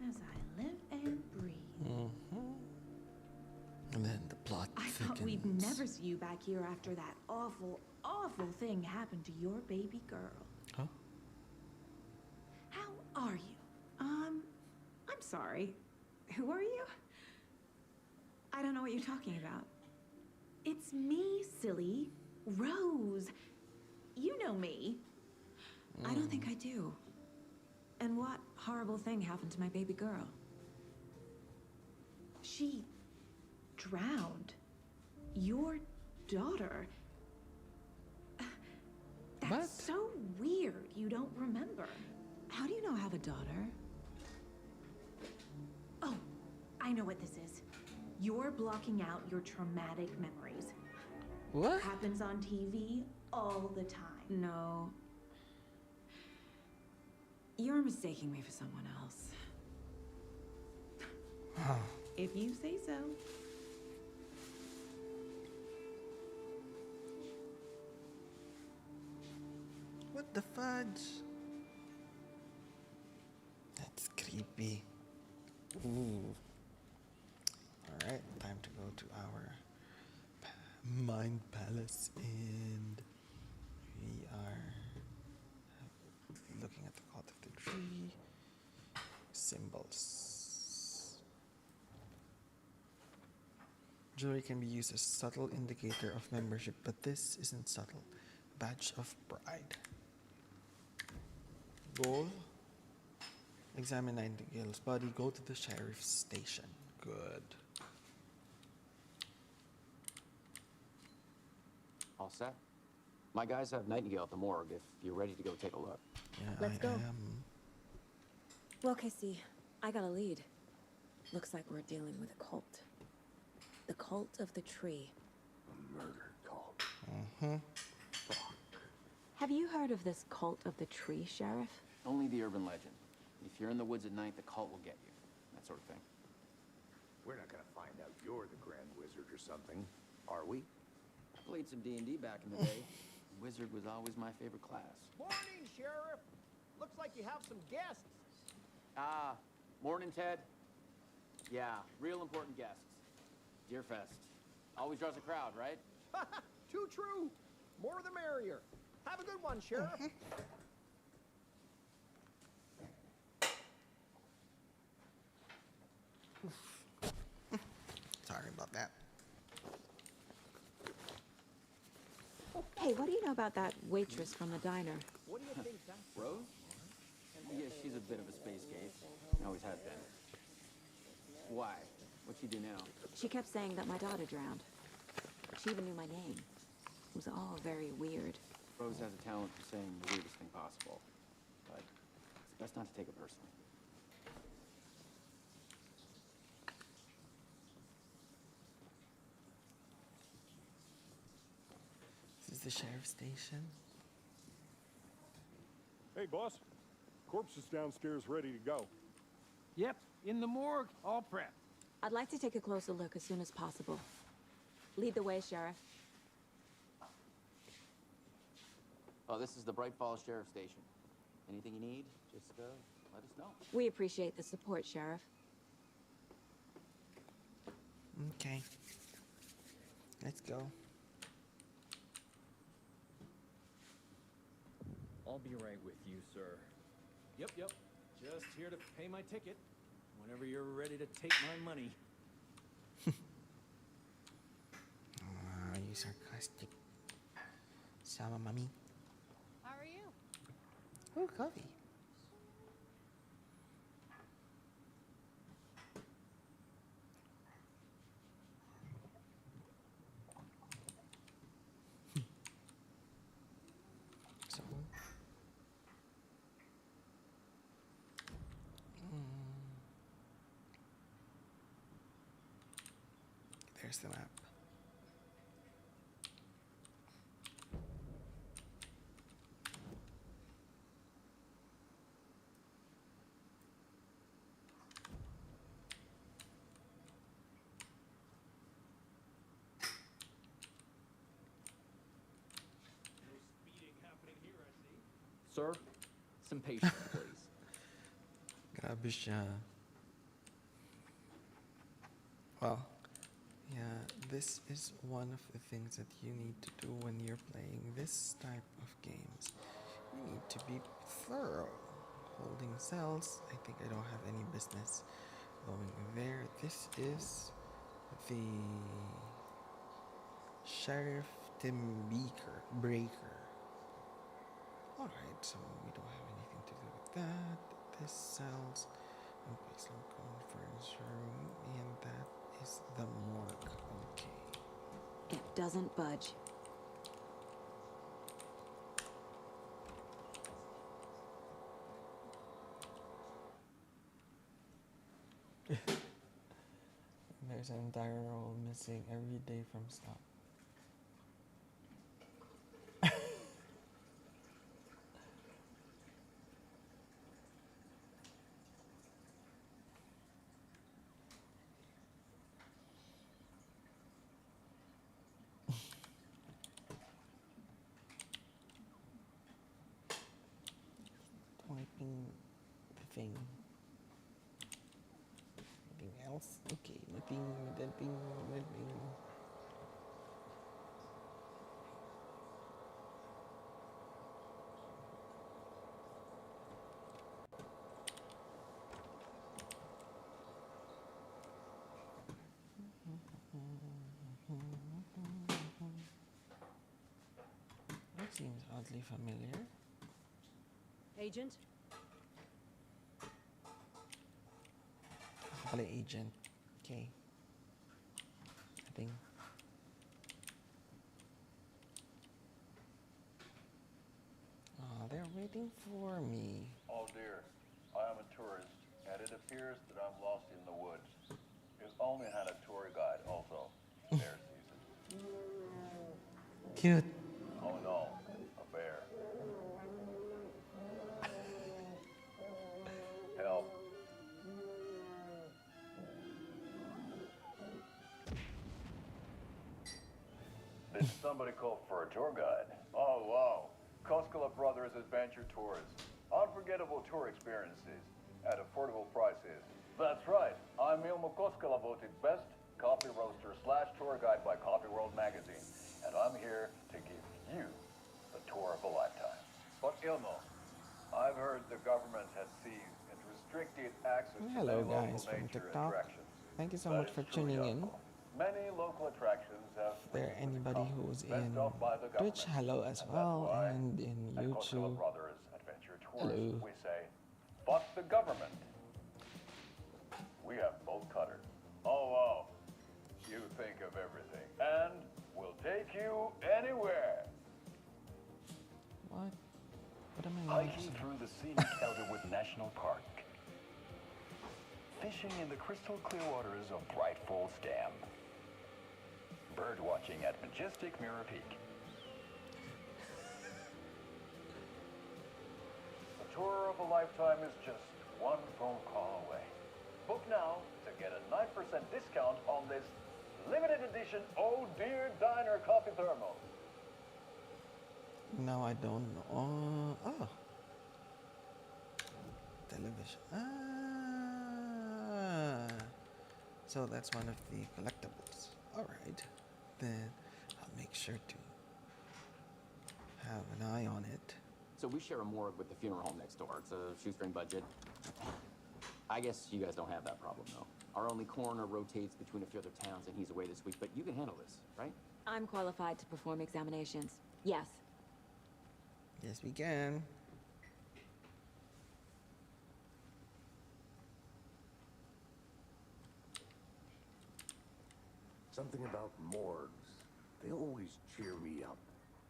S2: As I live and breathe.
S1: And then the plot
S2: I thought we'd never see you back here after that awful
S13: awful thing happened to your baby girl.
S1: Huh?
S13: How are you? I'm sorry. Who are you? I don't know what you're talking about. It's me, silly. Rose. You know me. I don't think I do. And what horrible thing happened to my baby girl? She drowned. Your daughter. That's
S1: What?
S13: so weird you don't remember. How do you know I have a daughter? Oh, I know what this is. You're blocking out your traumatic memories.
S1: What?
S13: Happens on TV all the time. No. You're mistaking me for someone else. If you say so.
S1: What the fudge? That's creepy. Ooh. Alright, time to go to our mind palace, and we are looking at the cult of the tree. Symbols. Jewelry can be used as a subtle indicator of membership, but this isn't subtle. Badge of pride. Goal. Examine Nightingale's body. Go to the sheriff's station. Good.
S9: All set? My guys have Nightingale at the morgue if you're ready to go take a look.
S1: Yeah,
S2: Let's
S1: I
S2: go.
S1: am.
S2: Well, Casey, I got a lead. Looks like we're dealing with a cult. The cult of the tree.
S3: A murder cult.
S1: Mm-hmm.
S2: Have you heard of this cult of the tree, Sheriff?
S9: Only the urban legend. If you're in the woods at night, the cult will get you. That sort of thing.
S3: We're not gonna find out you're the Grand Wizard or something, are we?
S9: I played some D&D back in the day. Wizard was always my favorite class.
S6: Morning, Sheriff. Looks like you have some guests.
S9: Ah, morning, Ted. Yeah, real important guests. Deerfest. Always draws a crowd, right?
S6: Too true. More the merrier. Have a good one, Sheriff.
S1: Sorry about that.
S2: Hey, what do you know about that waitress from the diner?
S6: What do you think that's
S9: Rose? Yeah, she's a bit of a space case. Always has been. Why? What'd she do now?
S2: She kept saying that my daughter drowned. She even knew my name. It was all very weird.
S9: Rose has a talent for saying the weirdest thing possible. But it's best not to take it personally.
S1: This is the sheriff's station.
S14: Hey, boss. Corpse is downstairs ready to go.
S6: Yep, in the morgue, all prepped.
S2: I'd like to take a closer look as soon as possible. Lead the way, Sheriff.
S9: Oh, this is the Bright Falls Sheriff Station. Anything you need, just let us know.
S2: We appreciate the support, Sheriff.
S1: Okay. Let's go.
S15: I'll be right with you, sir.
S6: Yep. Just here to pay my ticket. Whenever you're ready to take my money.
S1: Are you sarcastic? Sama mommy.
S16: How are you?
S1: Oh, coffee. So. There's the map.
S15: Sir, some patience, please.
S1: Grabe siya. Well, Yeah, this is one of the things that you need to do when you're playing this type of games. You need to be thorough. Holding cells, I think I don't have any business going there. This is the Sheriff Tim Breaker. Alright, so we don't have anything to do with that. This cells. Okay, so conference room, and that is the morgue. Okay.
S2: It doesn't budge.
S1: There's an entire roll missing every day from stock. Typing the thing. Anything else? Okay, nothing. That seems oddly familiar.
S16: Agent?
S1: Play agent. Okay. I think. They're waiting for me.
S17: Oh dear, I am a tourist, and it appears that I'm lost in the woods. If only had a tour guide also. Bear season.
S1: Cute.
S17: Oh no, a bear. Help. Did somebody call for a tour guide? Oh wow. Koskela Brothers Adventure Tours. Unforgettable tour experiences at affordable prices. That's right. I'm Ilmo Koskela, voted best coffee roaster / tour guide by Coffee World magazine. And I'm here to give you the tour of a lifetime. But Ilmo, I've heard the government has seized and restricted access to
S1: Hello
S17: many local
S1: guys from
S17: nature
S1: TikTok.
S17: attractions.
S1: Thank you so
S17: That
S1: much
S17: is
S1: for
S17: true,
S1: tuning in.
S17: Ilmo. Many local attractions have
S1: Is there anybody who's in
S17: fenced off by the
S1: Twitch?
S17: government.
S1: Hello as
S17: And
S1: well,
S17: that's why
S1: and in
S17: at Koskela
S1: YouTube.
S17: Brothers Adventure Tours,
S1: Hello.
S17: we say, fuck the government. We have both cutters. Oh, wow. You think of everything. And we'll take you anywhere.
S1: What? What am I
S17: Hiking through the scenic Elderwood National Park. Fishing in the crystal clear waters of Bright Falls Dam. Bird watching at majestic Mirror Peak. A tour of a lifetime is just one phone call away. Book now to get a 9% discount on this limited edition Oh Dear Diner coffee thermos.
S1: Now I don't know. Oh. Television. So that's one of the collectibles. Alright. Then I'll make sure to have an eye on it.
S9: So we share a morgue with the funeral home next door. It's a shoestring budget. I guess you guys don't have that problem, though. Our only coroner rotates between a few other towns, and he's away this week. But you can handle this, right?
S2: I'm qualified to perform examinations. Yes.
S1: Yes, we can.
S3: Something about morgues. They always cheer me up.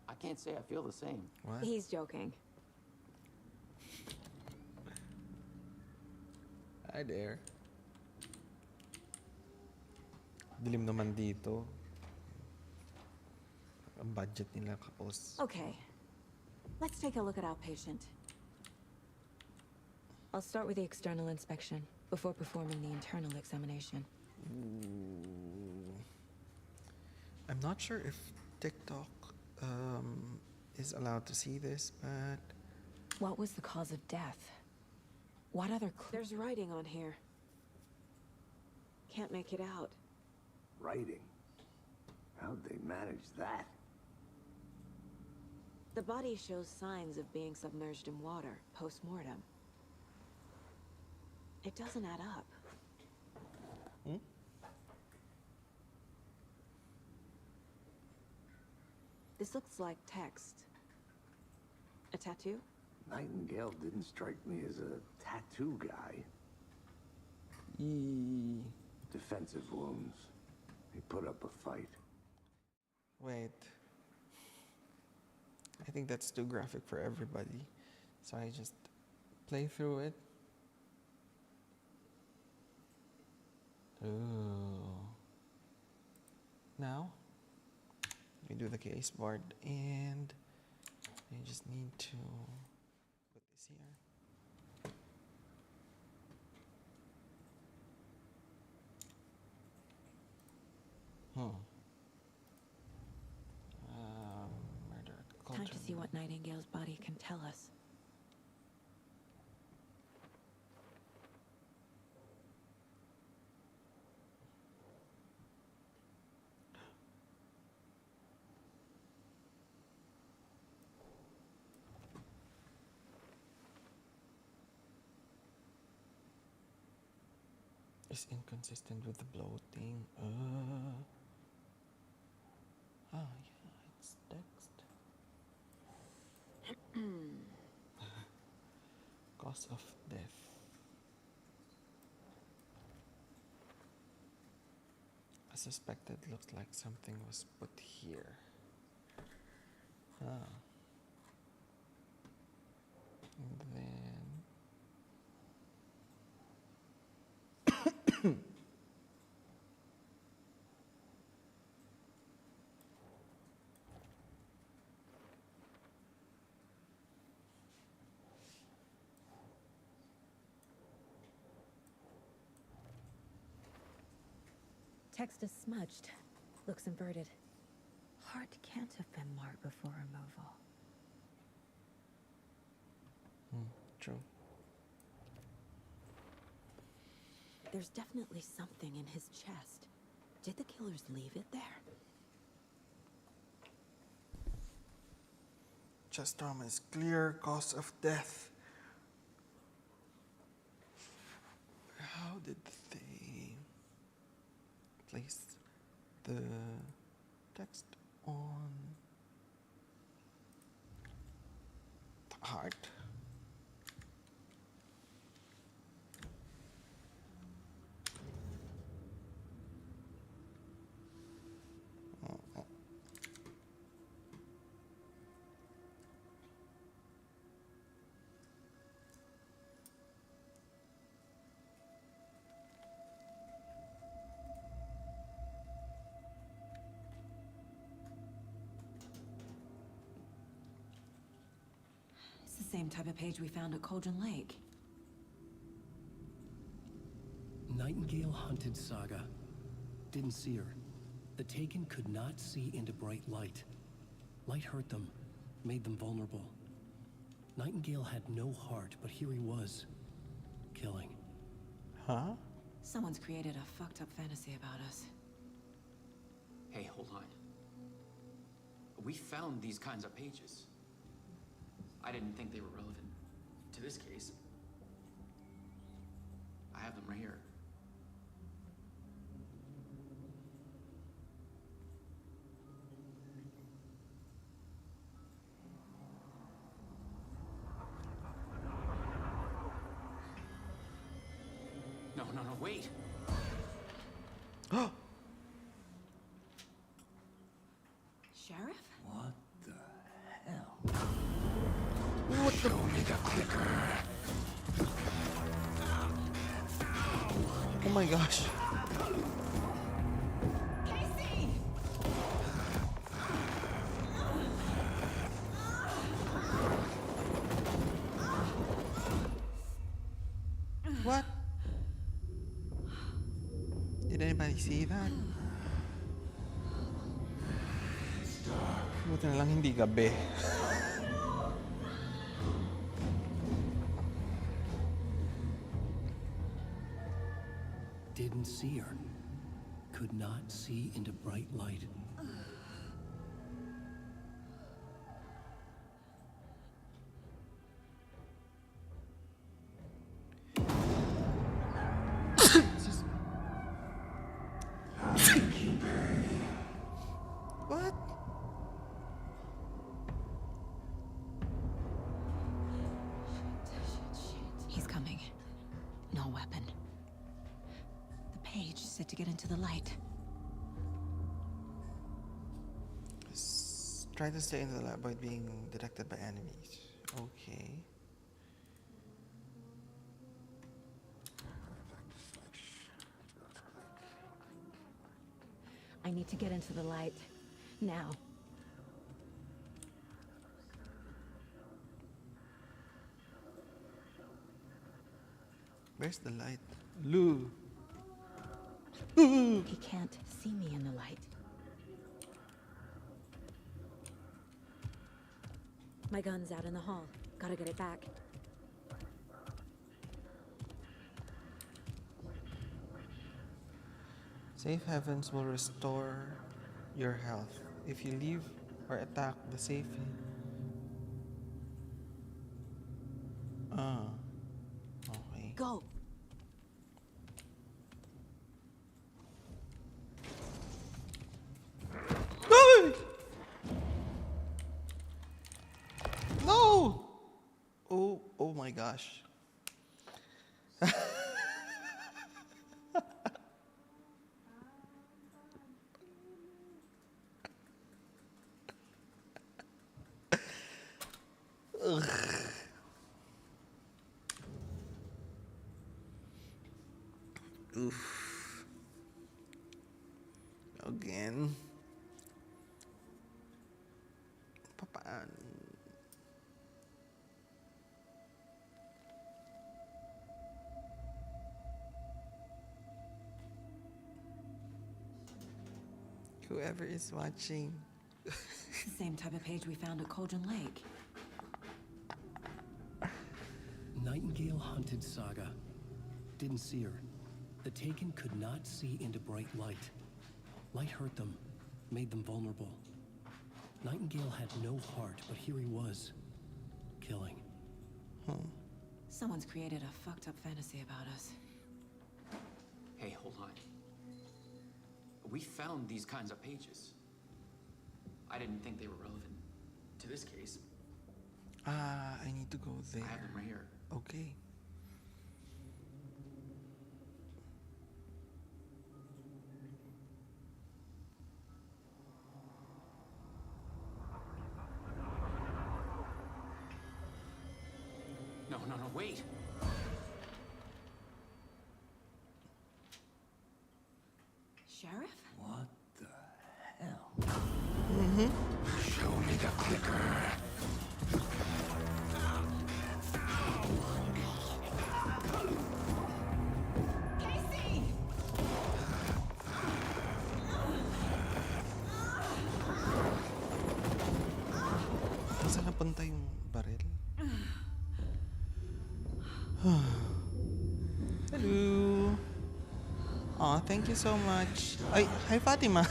S9: I can't say I feel the same.
S1: What?
S2: He's joking.
S1: Hi there. Dilim naman dito. Ang budget nila kapos.
S2: Okay. Let's take a look at our patient. I'll start with the external inspection before performing the internal examination.
S1: Ooh. I'm not sure if TikTok is allowed to see this, but...
S2: What was the cause of death? What other There's writing on here. Can't make it out.
S3: Writing? How'd they manage that?
S2: The body shows signs of being submerged in water post-mortem. It doesn't add up. This looks like text. A tattoo?
S3: Nightingale didn't strike me as a tattoo guy. Defensive wounds. He put up a fight.
S1: Wait. I think that's too graphic for everybody. So I just play through it. Ooh. Now, we do the case board and I just need to put this here. Murder
S2: Time to see what Nightingale's body can tell us.
S1: Is inconsistent with the bloating. Oh yeah, it's text. Cause of death. I suspect it looks like something was put here. And then
S2: Text is smudged. Looks inverted. Heart can't have been marked before removal.
S1: True.
S2: There's definitely something in his chest. Did the killers leave it there?
S1: Chest trauma is clear cause of death. How did they place the text on the heart?
S2: It's the same type of page we found at Cauldron Lake.
S4: Nightingale hunted Saga. Didn't see her. The Taken could not see into bright light. Light hurt them, made them vulnerable. Nightingale had no heart, but here he was, killing.
S1: Huh?
S2: Someone's created a fucked up fantasy about us.
S9: Hey, hold on. We found these kinds of pages. I didn't think they were relevant to this case. I have them right here. No, wait.
S2: Sheriff?
S3: What the hell?
S1: What the?
S3: Show me the clicker.
S1: Oh my gosh.
S13: Casey!
S1: What? Did anybody see that? Buti na lang hindi gabi.
S4: Didn't see her. Could not see into bright light.
S2: page said to get into the light.
S1: Try to stay in the lab avoid being detected by enemies. Okay.
S2: I need to get into the light. Now.
S1: Where's the light? Lou.
S2: He can't see me in the light. My gun's out in the hall. Gotta get it back.
S1: Safe Heavens will restore your health. If you leave or attack the safe... Okay.
S2: Go!
S1: No! Oh my gosh. Ugh. Oof. Again. Papaan. Whoever is watching.
S2: Same type of page we found at Cauldron Lake.
S4: Nightingale hunted Saga. Didn't see her. The Taken could not see into bright light. Light hurt them, made them vulnerable. Nightingale had no heart, but here he was, killing.
S2: Someone's created a fucked up fantasy about us.
S9: Hey, hold on. We found these kinds of pages. I didn't think they were relevant to this case.
S1: I need to go there.
S9: I have them right here.
S1: Okay.
S9: No, wait.
S2: Sheriff?
S5: What the hell?
S3: Show me the clicker.
S1: Saan napunta yung baril? Hello. Aw, thank you so much. Ay, hi Fatima.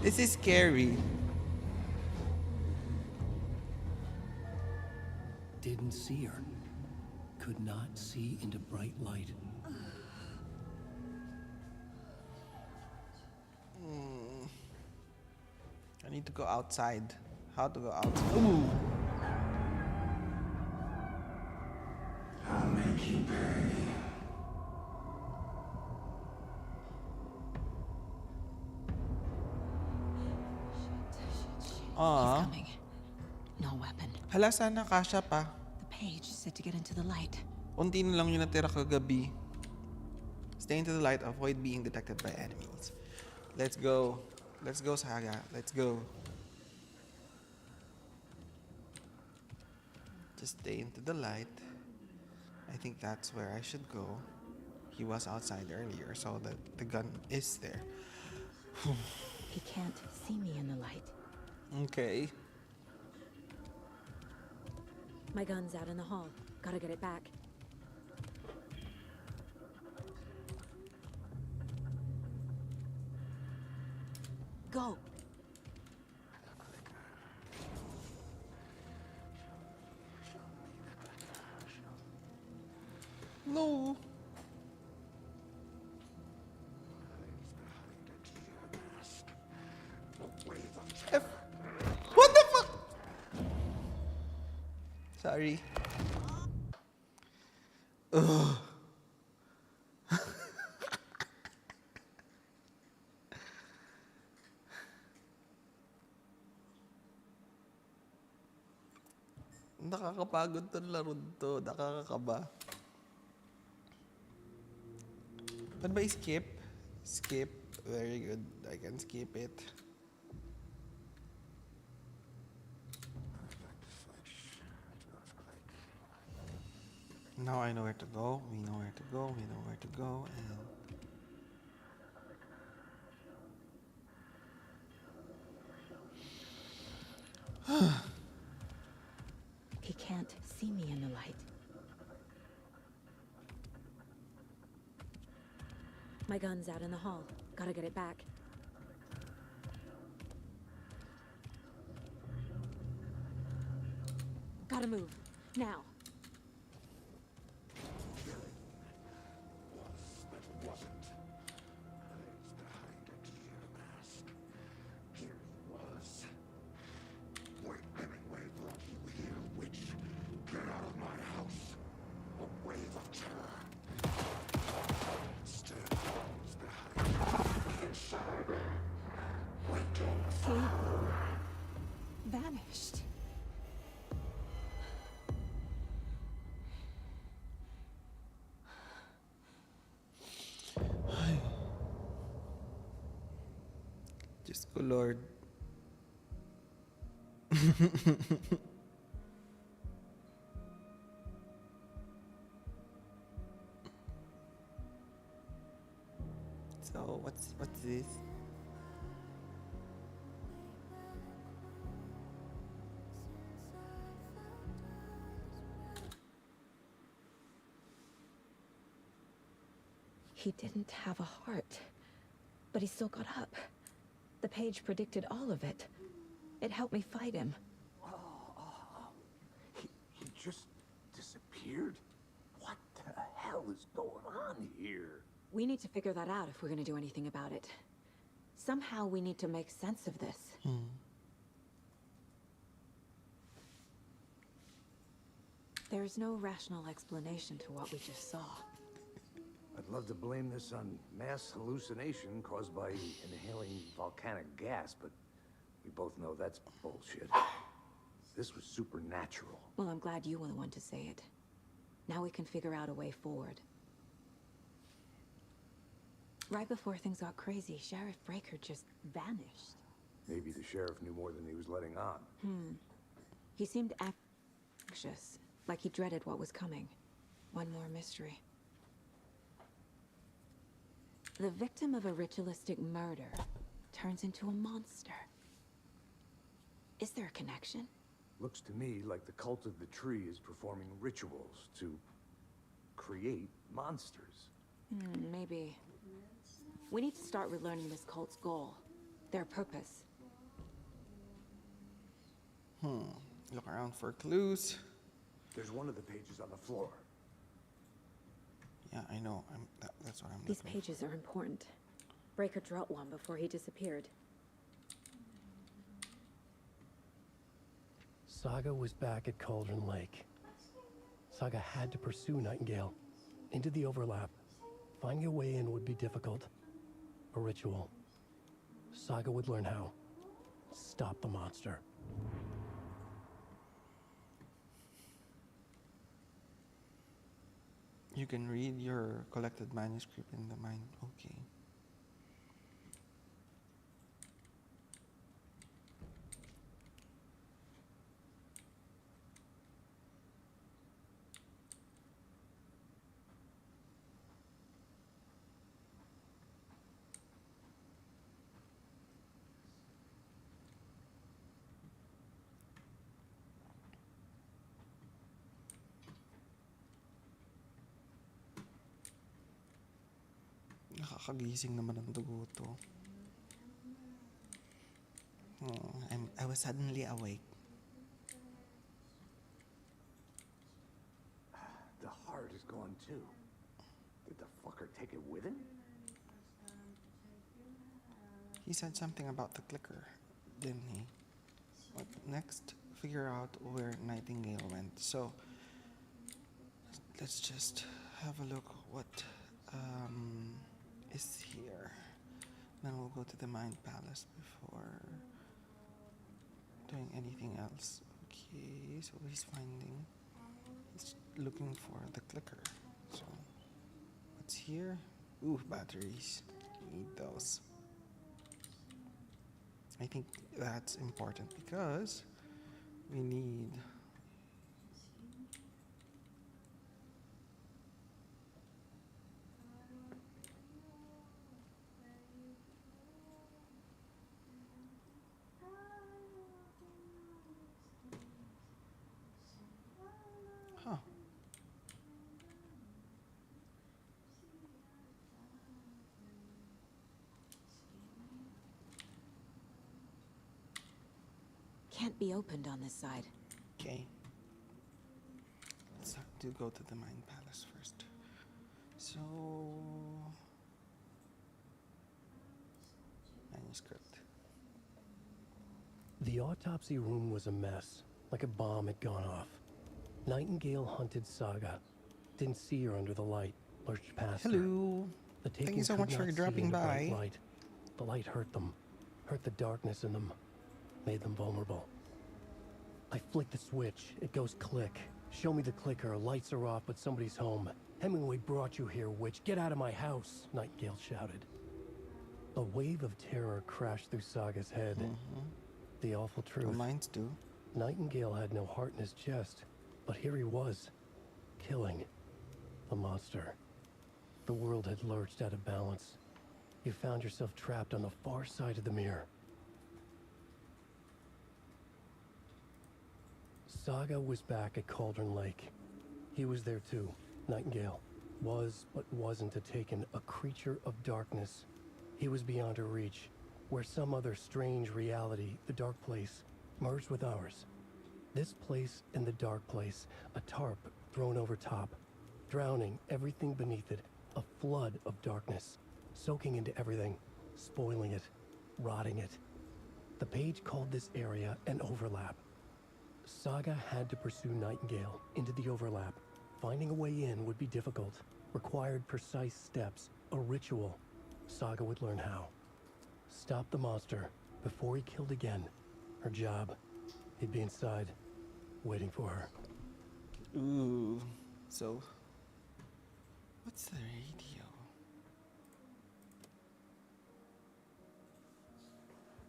S1: This is scary.
S4: Didn't see her. Could not see into bright light.
S1: I need to go outside. How to go outside? Ooh.
S3: I'll make you pay.
S1: Aww.
S2: Coming. No weapon.
S1: Hala, sana kasha pa.
S2: The page said to get into the light.
S1: Unti na lang yung natira kagabi. Stay into the light, avoid being detected by enemies. Let's go. Let's go, Saga. Let's go. Just stay into the light. I think that's where I should go. He was outside earlier, so the gun is there.
S2: He can't see me in the light.
S1: Okay.
S2: My gun's out in the hall. Gotta get it back. Go.
S1: No. What the fuck? Sorry. Ugh. nakakapagod tong laro to. Nakakakaba. But by skip? Skip. Very good. I can skip it. Now I know where to go. We know where to go. We know where to go. And
S2: He can't see me in the light. My gun's out in the hall. Gotta get it back. Gotta move. Now. He vanished.
S1: just go, Lord. So what's this?
S2: He didn't have a heart, but he still got up. The page predicted all of it. It helped me fight him.
S3: He just disappeared? What the hell is going on here?
S2: We need to figure that out if we're gonna do anything about it. Somehow we need to make sense of this. There's no rational explanation to what we just saw.
S3: I'd love to blame this on mass hallucination caused by inhaling volcanic gas, but we both know that's bullshit. This was supernatural.
S2: Well, I'm glad you were the one to say it. Now we can figure out a way forward. Right before things got crazy, Sheriff Breaker just vanished.
S3: Maybe the sheriff knew more than he was letting on.
S2: He seemed anxious, like he dreaded what was coming. One more mystery. The victim of a ritualistic murder turns into a monster. Is there a connection?
S3: Looks to me like the cult of the tree is performing rituals to create monsters.
S2: Maybe. We need to start relearning this cult's goal. Their purpose.
S1: Look around for clues.
S3: There's one of the pages on the floor.
S1: Yeah, I know. That's what I'm
S2: These
S1: looking
S2: pages are important. Breaker dropped one before he disappeared.
S4: Saga was back at Cauldron Lake. Saga had to pursue Nightingale. Into the overlap. Finding a way in would be difficult. A ritual. Saga would learn how. Stop the monster.
S1: You can read your collected manuscript in the mine. Okay. Nakakagising naman ang dugo to. I was suddenly awake.
S3: The heart is gone too. Did the fucker take it with him?
S1: He said something about the clicker, didn't he? But next, figure out where Nightingale went. So, let's just have a look what is here. Then we'll go to the Mind Palace before doing anything else. Okay, so he's looking for the clicker. So what's here? Ooh, batteries. Need those. I think that's important because we need huh.
S2: Can't be opened on this side.
S1: Okay. Let's have to go to the Mind Palace first. So manuscript.
S4: The autopsy room was a mess, like a bomb had gone off. Nightingale hunted Saga. Didn't see her under the light, lurched past her.
S1: Hello.
S4: The
S1: Thank you
S4: Taken
S1: so
S4: could
S1: much for
S4: not see
S1: dropping
S4: in the bright
S1: by.
S4: light. The light hurt them, hurt the darkness in them, made them vulnerable. I flick the switch, it goes click. Show me the clicker, lights are off, but somebody's home. Hemingway brought you here, witch. Get out of my house, Nightingale shouted. A wave of terror crashed through Saga's head. The awful truth.
S1: Well, mine's do.
S4: Nightingale had no heart in his chest, but here he was, killing the monster. The world had lurched out of balance. You found yourself trapped on the far side of the mirror. Saga was back at Cauldron Lake. He was there too, Nightingale. Was, but wasn't a Taken, a creature of darkness. He was beyond her reach, where some other strange reality, the dark place, merged with ours. This place and the dark place, a tarp thrown over top, drowning everything beneath it, a flood of darkness, soaking into everything, spoiling it, rotting it. The page called this area an overlap. Saga had to pursue Nightingale into the overlap. Finding a way in would be difficult, required precise steps, a ritual. Saga would learn how. Stop the monster before he killed again. Her job. He'd be inside, waiting for her.
S1: Ooh. So what's the radio?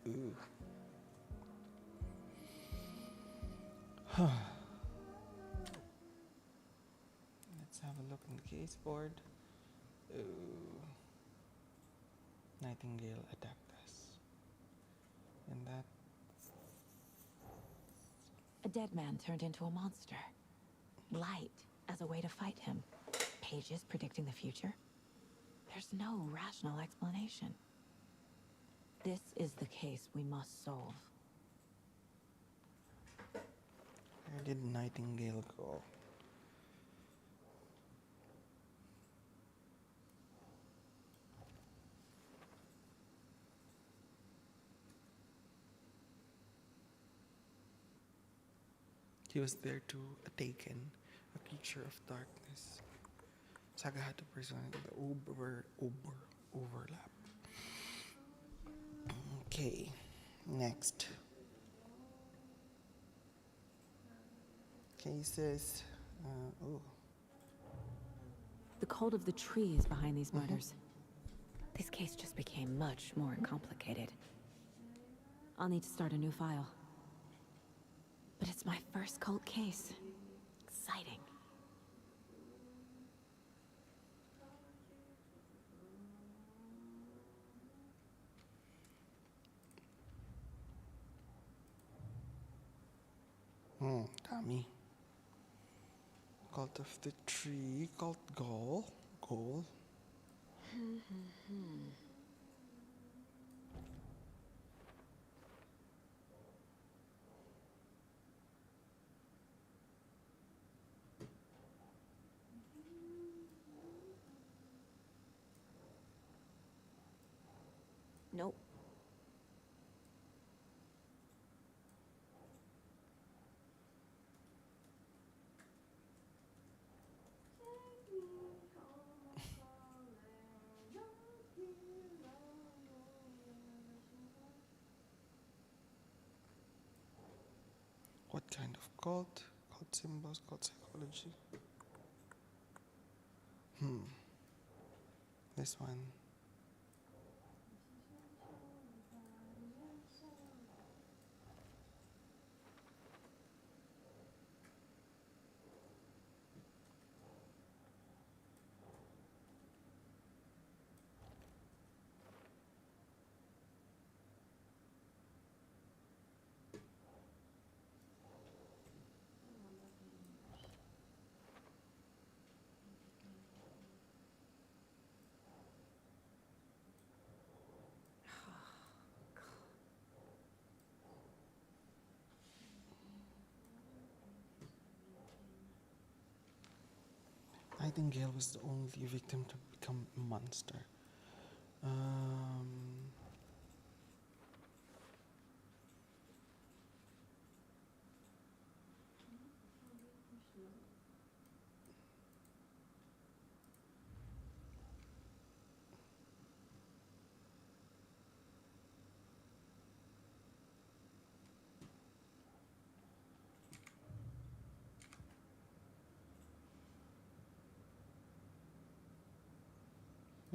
S1: Ooh. Let's have a look in the case board. Ooh. Nightingale attacked us. And that...
S2: A dead man turned into a monster. Light as a way to fight him. Pages predicting the future. There's no rational explanation. This is the case we must solve.
S1: Where did Nightingale go? He was there to Taken, a creature of darkness. Saga had to present the overlap. Okay, next. Cases. Oh.
S2: The cult of the tree is behind these murders. This case just became much more complicated. I'll need to start a new file. But it's my first cult case. Exciting.
S1: Tommy. Cult of the tree, cult goal.
S2: Nope.
S1: What kind of cult? Cult symbols, cult psychology. This one. Nightingale was the only victim to become a monster.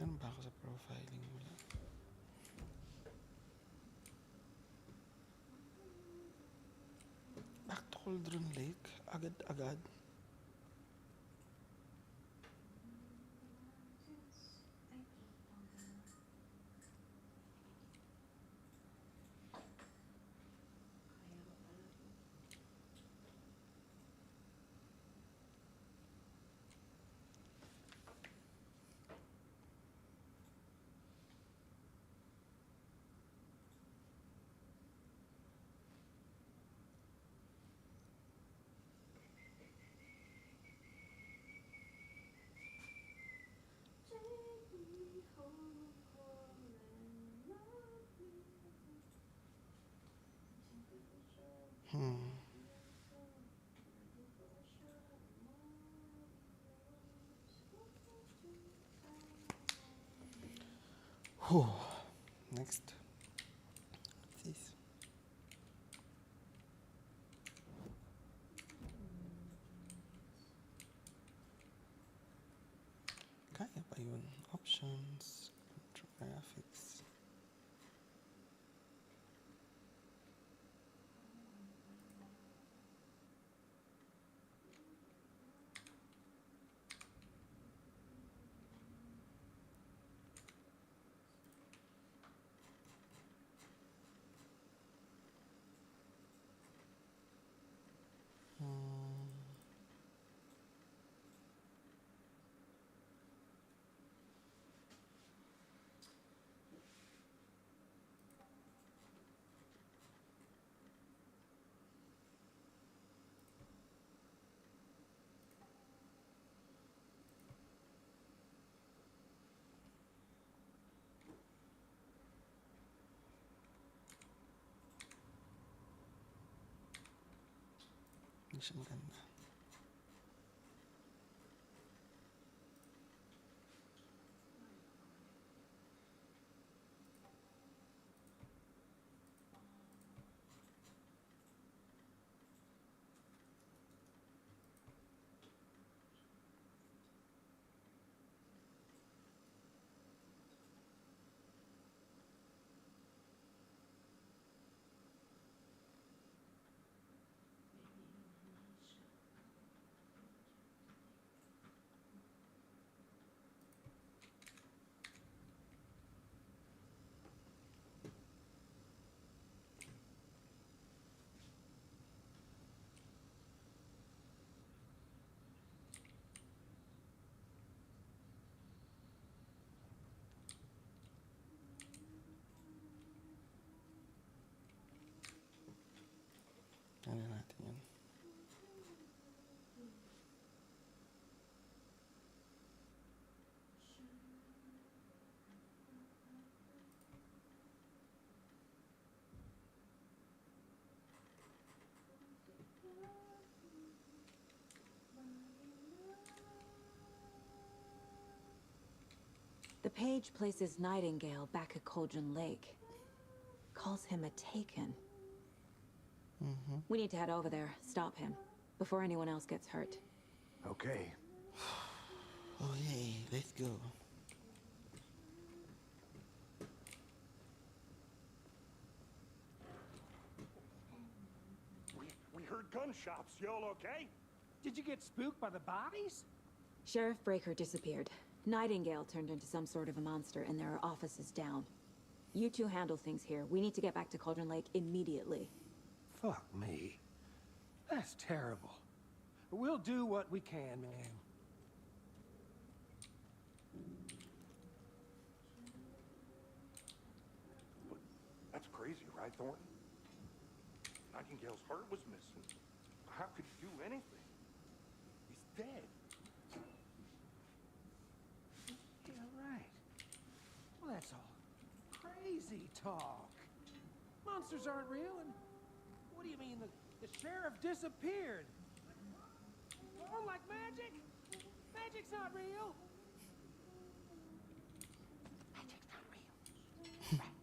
S1: Meron ba ako sa profiling? Wala. Back to Cauldron Lake? Agad-agad? Whew. Next. What's this? Kaya pa yun. Options. Control graphics. Hindi siya maganda. Ano natin yun?
S2: The page places Nightingale back at Cauldron Lake. Calls him a taken. We need to head over there, stop him, before anyone else gets hurt.
S3: Okay.
S1: Oh yay, let's go.
S14: We heard gunshots. Y'all okay?
S6: Did you get spooked by the bodies?
S2: Sheriff Breaker disappeared. Nightingale turned into some sort of a monster, and there are offices down. You two handle things here. We need to get back to Cauldron Lake immediately.
S6: Fuck me. That's terrible. We'll do what we can, man.
S14: But that's crazy, right, Thornton? Nightingale's heart was missing. How could he do anything? He's dead.
S6: Yeah, right. Well, that's all crazy talk. Monsters aren't real, and what do you mean the sheriff disappeared? Oh, like magic? Magic's not real. Magic's not real. Right.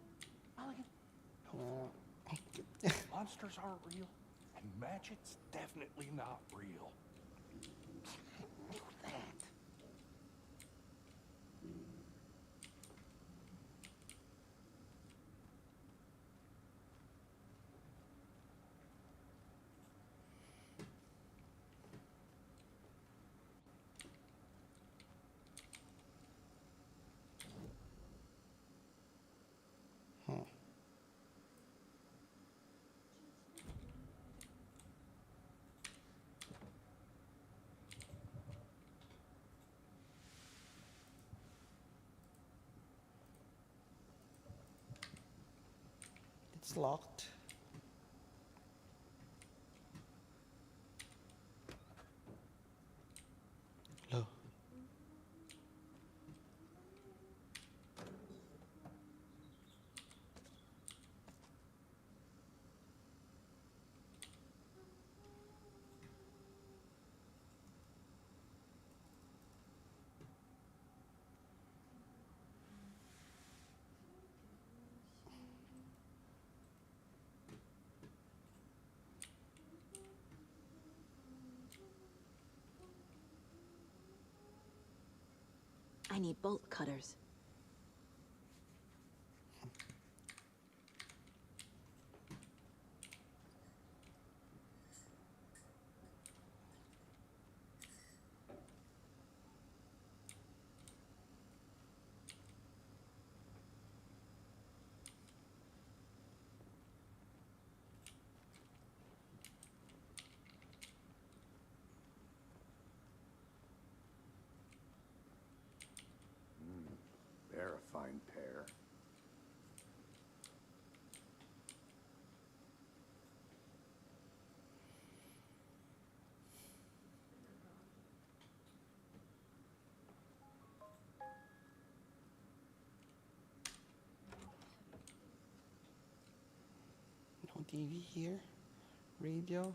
S6: Mulligan?
S14: Monsters aren't real, and magic's definitely not real.
S6: I knew that.
S1: It's locked. Hello.
S2: I need bolt cutters.
S3: They're a fine pair.
S1: No TV here. Radio.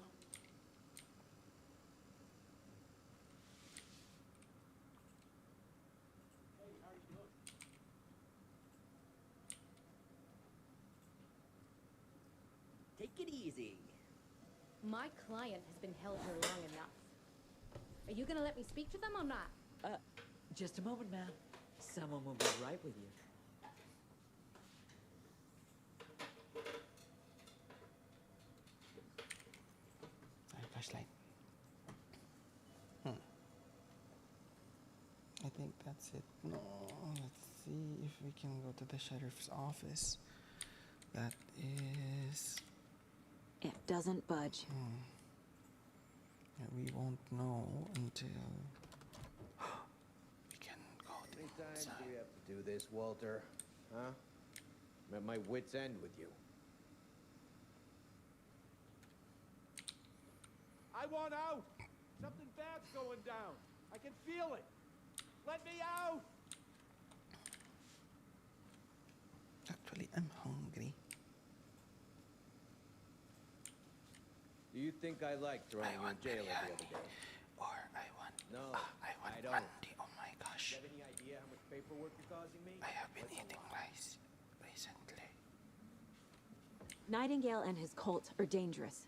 S18: Take it easy.
S10: My client has been held here long enough. Are you gonna let me speak to them or not?
S18: Just a moment, ma'am. Someone will be right with you.
S1: Flashlight. I think that's it. No, let's see if we can go to the sheriff's office. That is...
S2: It doesn't budge.
S1: Yeah, we won't know until we can go
S19: How many times do we have to do this, Walter? Huh? I'm at my wit's end with you.
S6: I want out! Something bad's going down. I can feel it. Let me out!
S1: Actually, I'm hungry.
S19: Do you think I like throwing you in jail every other day?
S1: Or I want...
S19: No,
S1: I want
S19: don't.
S1: candy. Oh my gosh.
S19: Do you have any idea how much paperwork you're causing me?
S1: I have been eating rice recently.
S2: Nightingale and his cult are dangerous.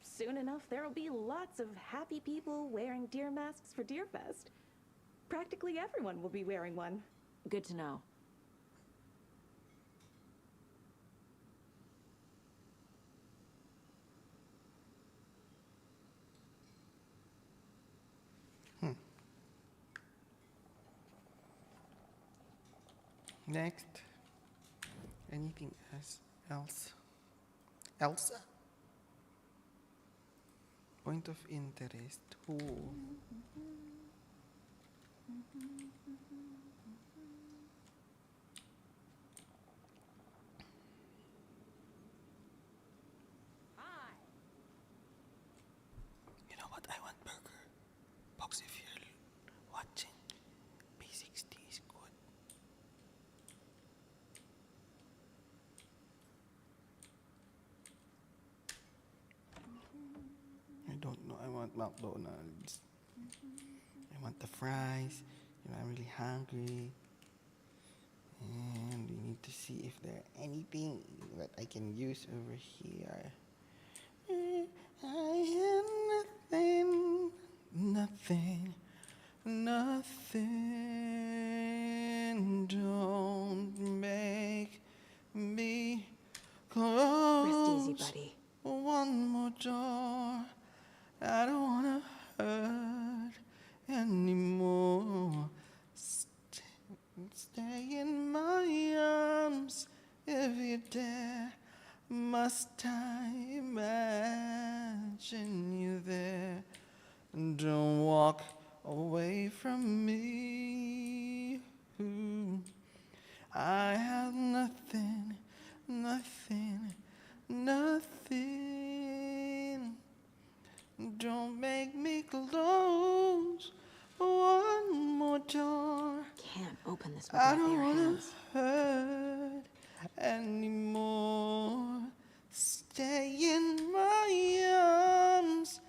S10: soon enough there'll be lots of happy people wearing deer masks for Deerfest. Practically everyone will be wearing one.
S2: Good to know.
S1: Next. Anything else? Elsa? Point of interest. Who? You know what? I want burger. Box, if you're watching, P60 is good. I don't know. I want McDonald's. I want the fries. You know, I'm really hungry. And we need to see if there anything that I can use over here. I have nothing, nothing, nothing. Don't make me close.
S2: Rest easy, buddy.
S1: One more door. I don't wanna hurt anymore. Stay in my arms if you dare. Must I imagine you there? Don't walk away from me. I have nothing, nothing, nothing. Don't make me close one more door.
S2: Can't open this with
S1: I
S2: my
S1: don't
S2: bare
S1: wanna
S2: hands.
S1: hurt anymore. Stay in my arms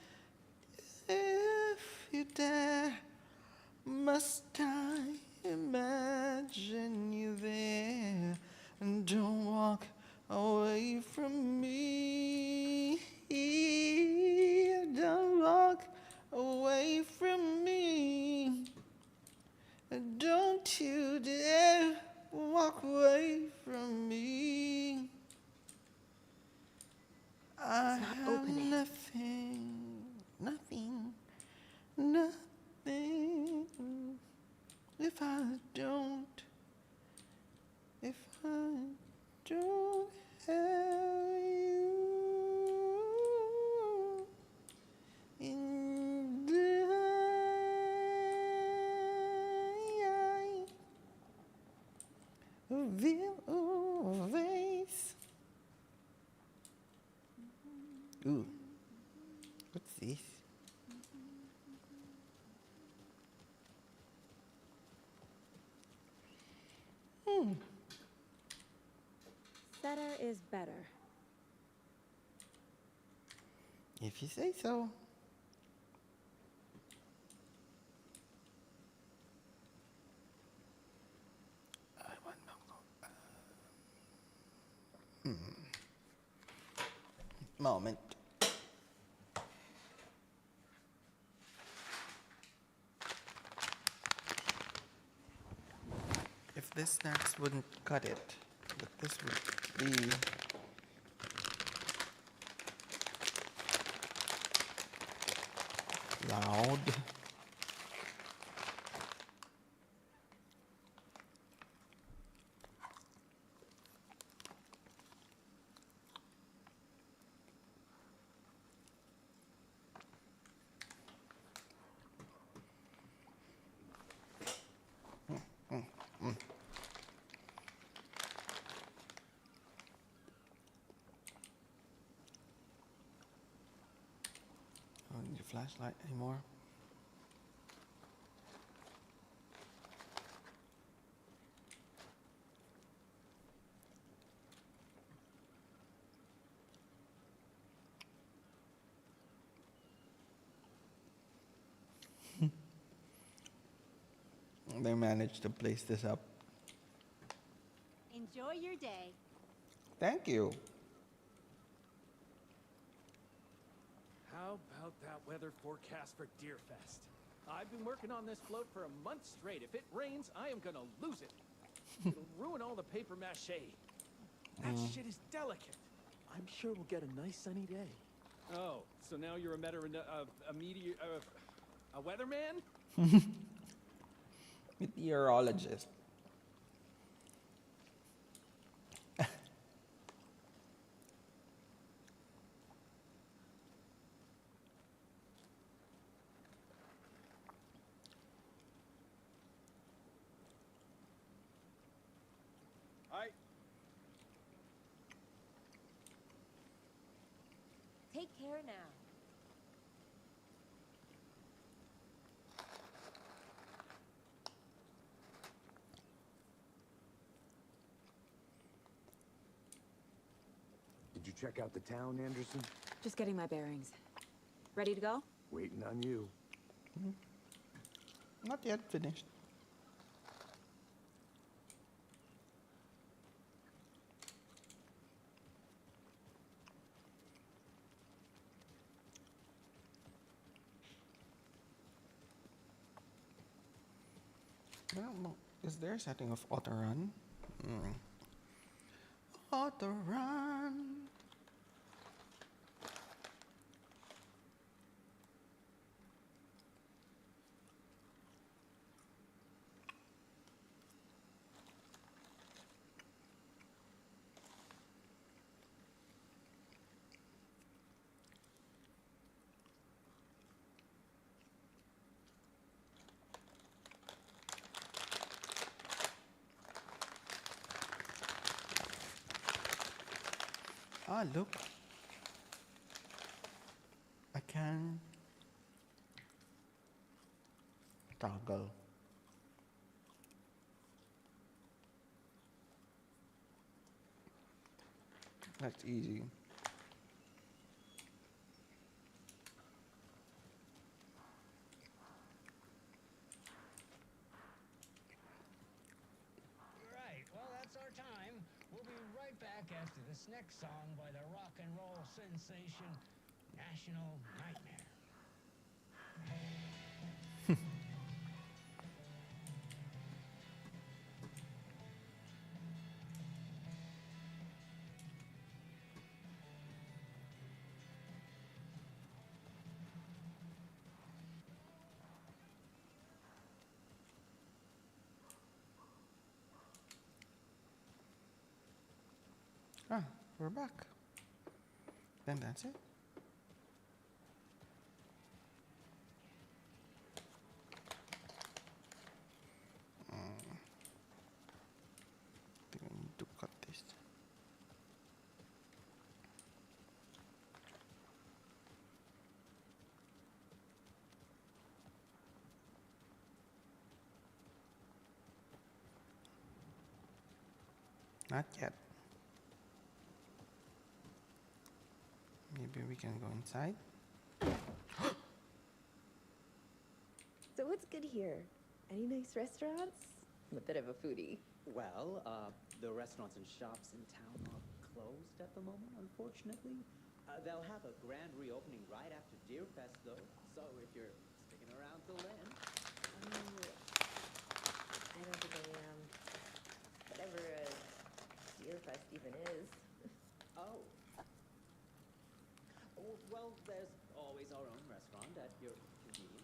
S1: if you dare. Must I imagine you there? And don't walk away from me. Don't walk away from me. Don't you dare walk away from me. I have nothing, nothing, nothing. If I don't have you in the view always. Ooh, what's this?
S2: Better is better.
S1: If you say so. I want moment. If this snacks wouldn't cut it, but this would be loud. I don't need a flashlight anymore. They managed to place this up.
S7: Enjoy your day.
S1: Thank you.
S6: How about that weather forecast for Deerfest? I've been working on this float for a month straight. If it rains, I am gonna lose it. It'll ruin all the paper mache. That shit is delicate. I'm sure we'll get a nice sunny day. Oh, so now you're a weatherman?
S1: Meteorologist.
S2: Take care now.
S3: Did you check out the town, Anderson?
S2: Just getting my bearings. Ready to go?
S3: Waiting on you.
S1: Not yet finished. I don't know. Is there a setting of auto run? Auto run. Ah, look. I can toggle. That's easy.
S20: Right, well, that's our time. We'll be right back after this next song by the rock and roll sensation, National Nightmare.
S1: Ah, we're back. Then that's it. I think I need to cut this. Not yet. Maybe we can go inside.
S7: So what's good here? Any nice restaurants? I'm a bit of a foodie.
S21: Well, the restaurants and shops in town are closed at the moment, unfortunately. They'll have a grand reopening right after Deerfest, though. So if you're sticking around till then.
S7: I don't think I am. Whatever Deerfest even is.
S21: Oh. Well, there's always our own restaurant at your convenience.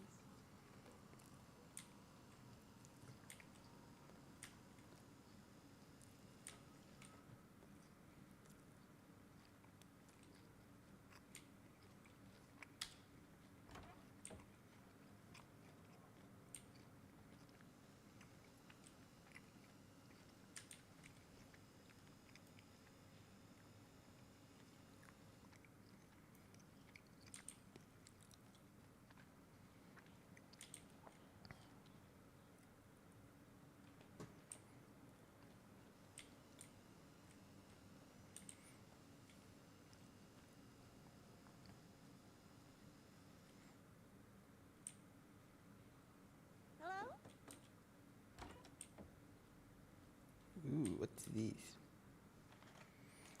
S1: Ooh, what's this?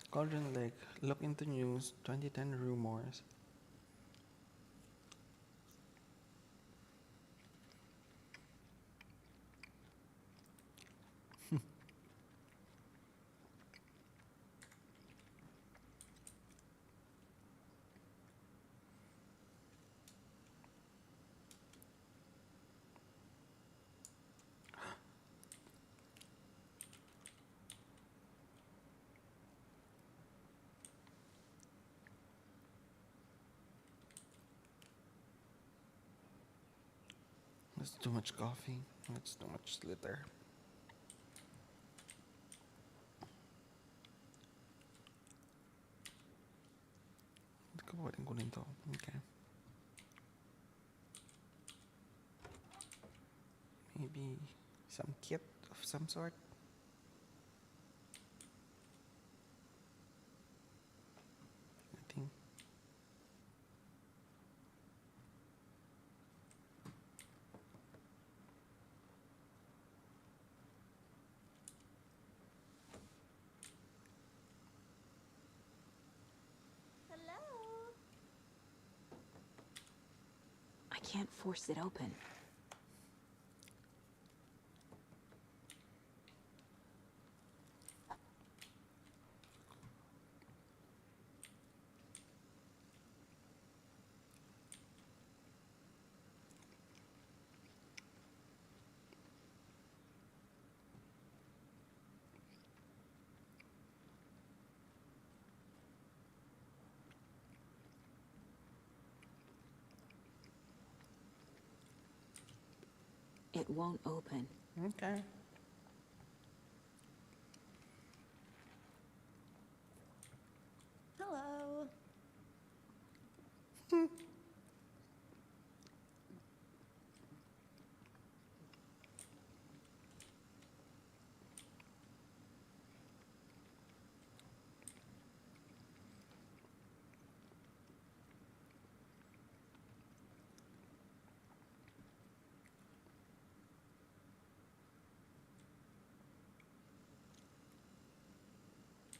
S1: Cauldron Lake. Look into news. 2010 rumors. That's too much coffee. That's too much litter. Hindi ko pwedeng kunin to. Okay. Maybe some kit of some sort. I think.
S11: Hello?
S2: I can't force it open. It won't open.
S1: Okay.
S11: Hello.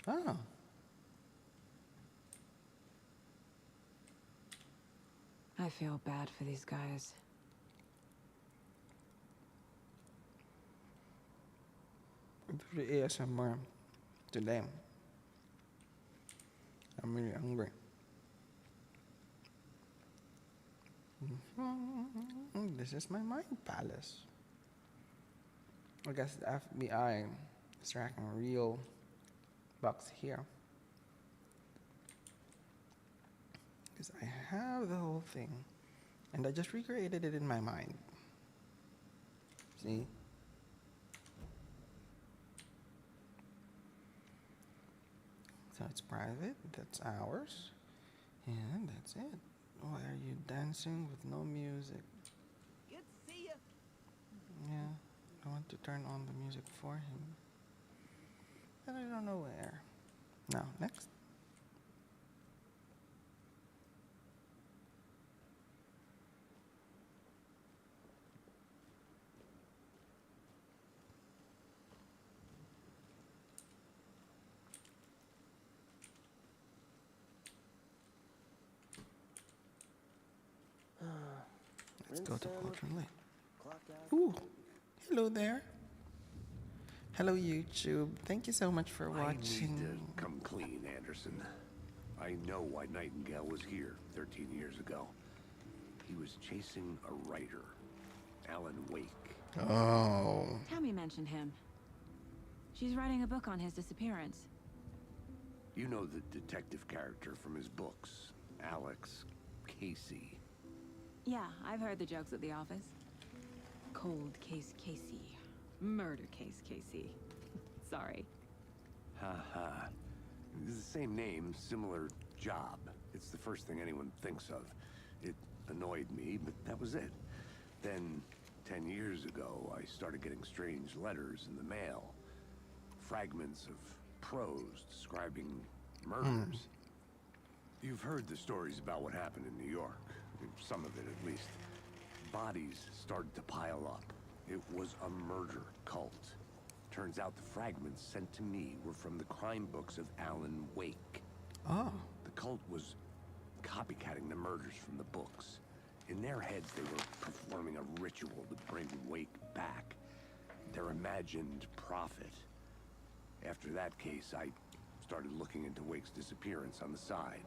S1: Oh.
S2: I feel bad for these guys.
S1: The ASMR today. I'm really hungry. This is my mind palace. I guess the FBI is tracking a real box here. Because I have the whole thing. And I just recreated it in my mind. See? So it's private, that's ours. And that's it. Why are you dancing with no music?
S6: Good to see you.
S1: Yeah, I want to turn on the music for him. But I don't know where. Now, next. Let's go to Quadrant Lane. Ooh, hello there. Hello, YouTube. Thank you so much for watching.
S3: I need to come clean, Anderson. I know why Nightingale was here 13 years ago. He was chasing a writer, Alan Wake.
S1: Oh.
S2: Tammy mentioned him. She's writing a book on his disappearance.
S3: You know the detective character from his books, Alex Casey.
S2: Yeah, I've heard the jokes at the office. Cold case Casey. Murder case Casey. Sorry.
S3: Ha ha. It's the same name, similar job. It's the first thing anyone thinks of. It annoyed me, but that was it. Then, 10 years ago, I started getting strange letters in the mail. Fragments of prose describing murders. You've heard the stories about what happened in New York. Some of it, at least. Bodies started to pile up. It was a murder cult. Turns out the fragments sent to me were from the crime books of Alan Wake.
S1: Oh.
S3: The cult was copycatting the murders from the books. In their heads, they were performing a ritual to bring Wake back. Their imagined prophet. After that case, I started looking into Wake's disappearance on the side.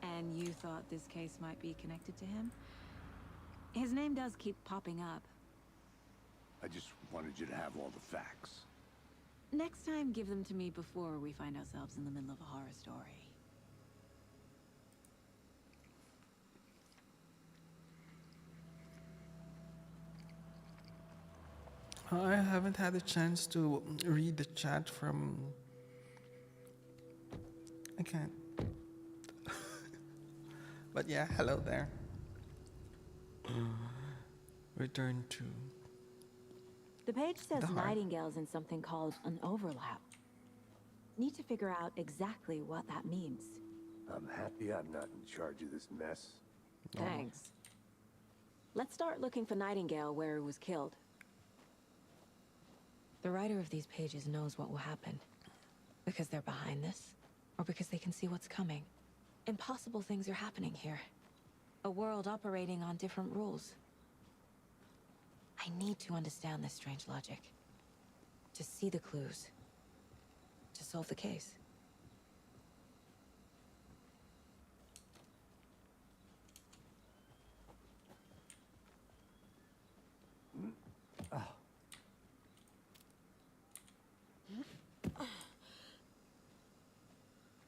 S2: And you thought this case might be connected to him? His name does keep popping up.
S3: I just wanted you to have all the facts.
S2: Next time, give them to me before we find ourselves in the middle of a horror story.
S1: I haven't had a chance to read the chat from. I can't. But yeah, hello there. Return to.
S2: The page says
S1: The heart.
S2: Nightingale's in something called an overlap. Need to figure out exactly what that means.
S3: I'm happy I'm not in charge of this mess.
S2: Thanks. Let's start looking for Nightingale where he was killed. The writer of these pages knows what will happen. Because they're behind this, or because they can see what's coming. Impossible things are happening here. A world operating on different rules. I need to understand this strange logic. To see the clues. To solve the case.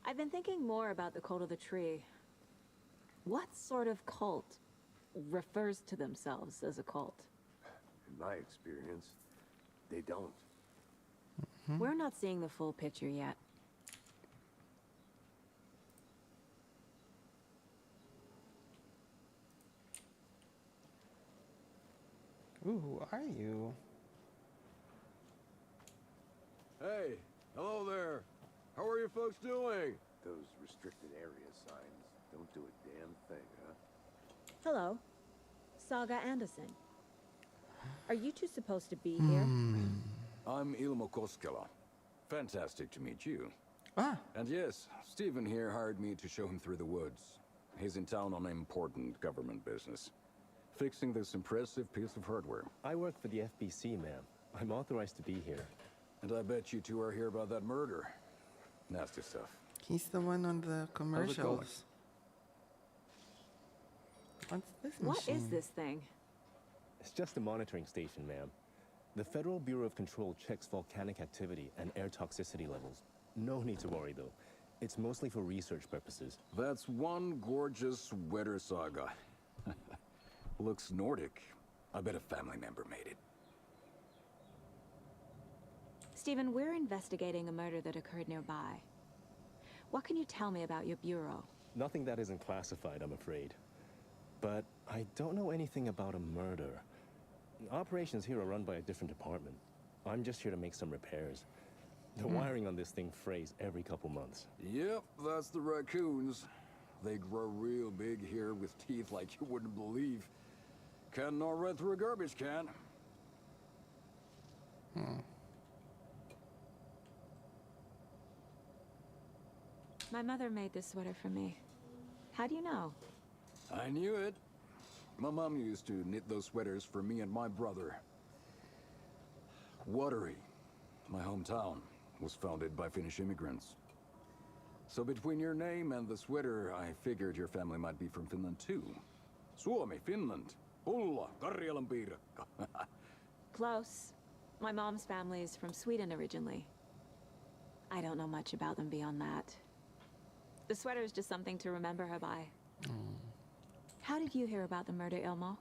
S2: I've been thinking more about the cult of the tree. What sort of cult refers to themselves as a cult?
S3: In my experience, they don't.
S2: We're not seeing the full picture yet.
S1: Ooh, who are you?
S8: Hey, hello there. How are you folks doing?
S3: Those restricted area signs don't do a damn thing, huh?
S2: Hello. Saga Anderson. Are you two supposed to be here?
S8: I'm Ilmo Koskela. Fantastic to meet you.
S1: Ah.
S8: And yes, Stephen here hired me to show him through the woods. He's in town on important government business. Fixing this impressive piece of hardware.
S12: I work for the FBC, ma'am. I'm authorized to be here.
S8: And I bet you two are here about that murder. Nasty stuff.
S1: He's the one on the commercials. What's this
S2: What is
S1: machine?
S2: this thing?
S12: It's just a monitoring station, ma'am. The Federal Bureau of Control checks volcanic activity and air toxicity levels. No need to worry, though. It's mostly for research purposes.
S8: That's one gorgeous weather saga. Looks Nordic. I bet a family member made it.
S2: Stephen, we're investigating a murder that occurred nearby. What can you tell me about your bureau?
S12: Nothing that isn't classified, I'm afraid. But I don't know anything about a murder. Operations here are run by a different department. I'm just here to make some repairs. The wiring on this thing frays every couple months.
S8: Yep, that's the raccoons. They grow real big here with teeth like you wouldn't believe. Can gnaw right through a garbage can.
S2: My mother made this sweater for me. How do you know?
S8: I knew it. My mom used to knit those sweaters for me and my brother. Watery, my hometown, was founded by Finnish immigrants. So between your name and the sweater, I figured your family might be from Finland too. Suomi, Finland. Ulla, Karjalan piirakka.
S2: Close. My mom's family is from Sweden originally. I don't know much about them beyond that. The sweater is just something to remember her by. How did you hear about the murder, Ilmo?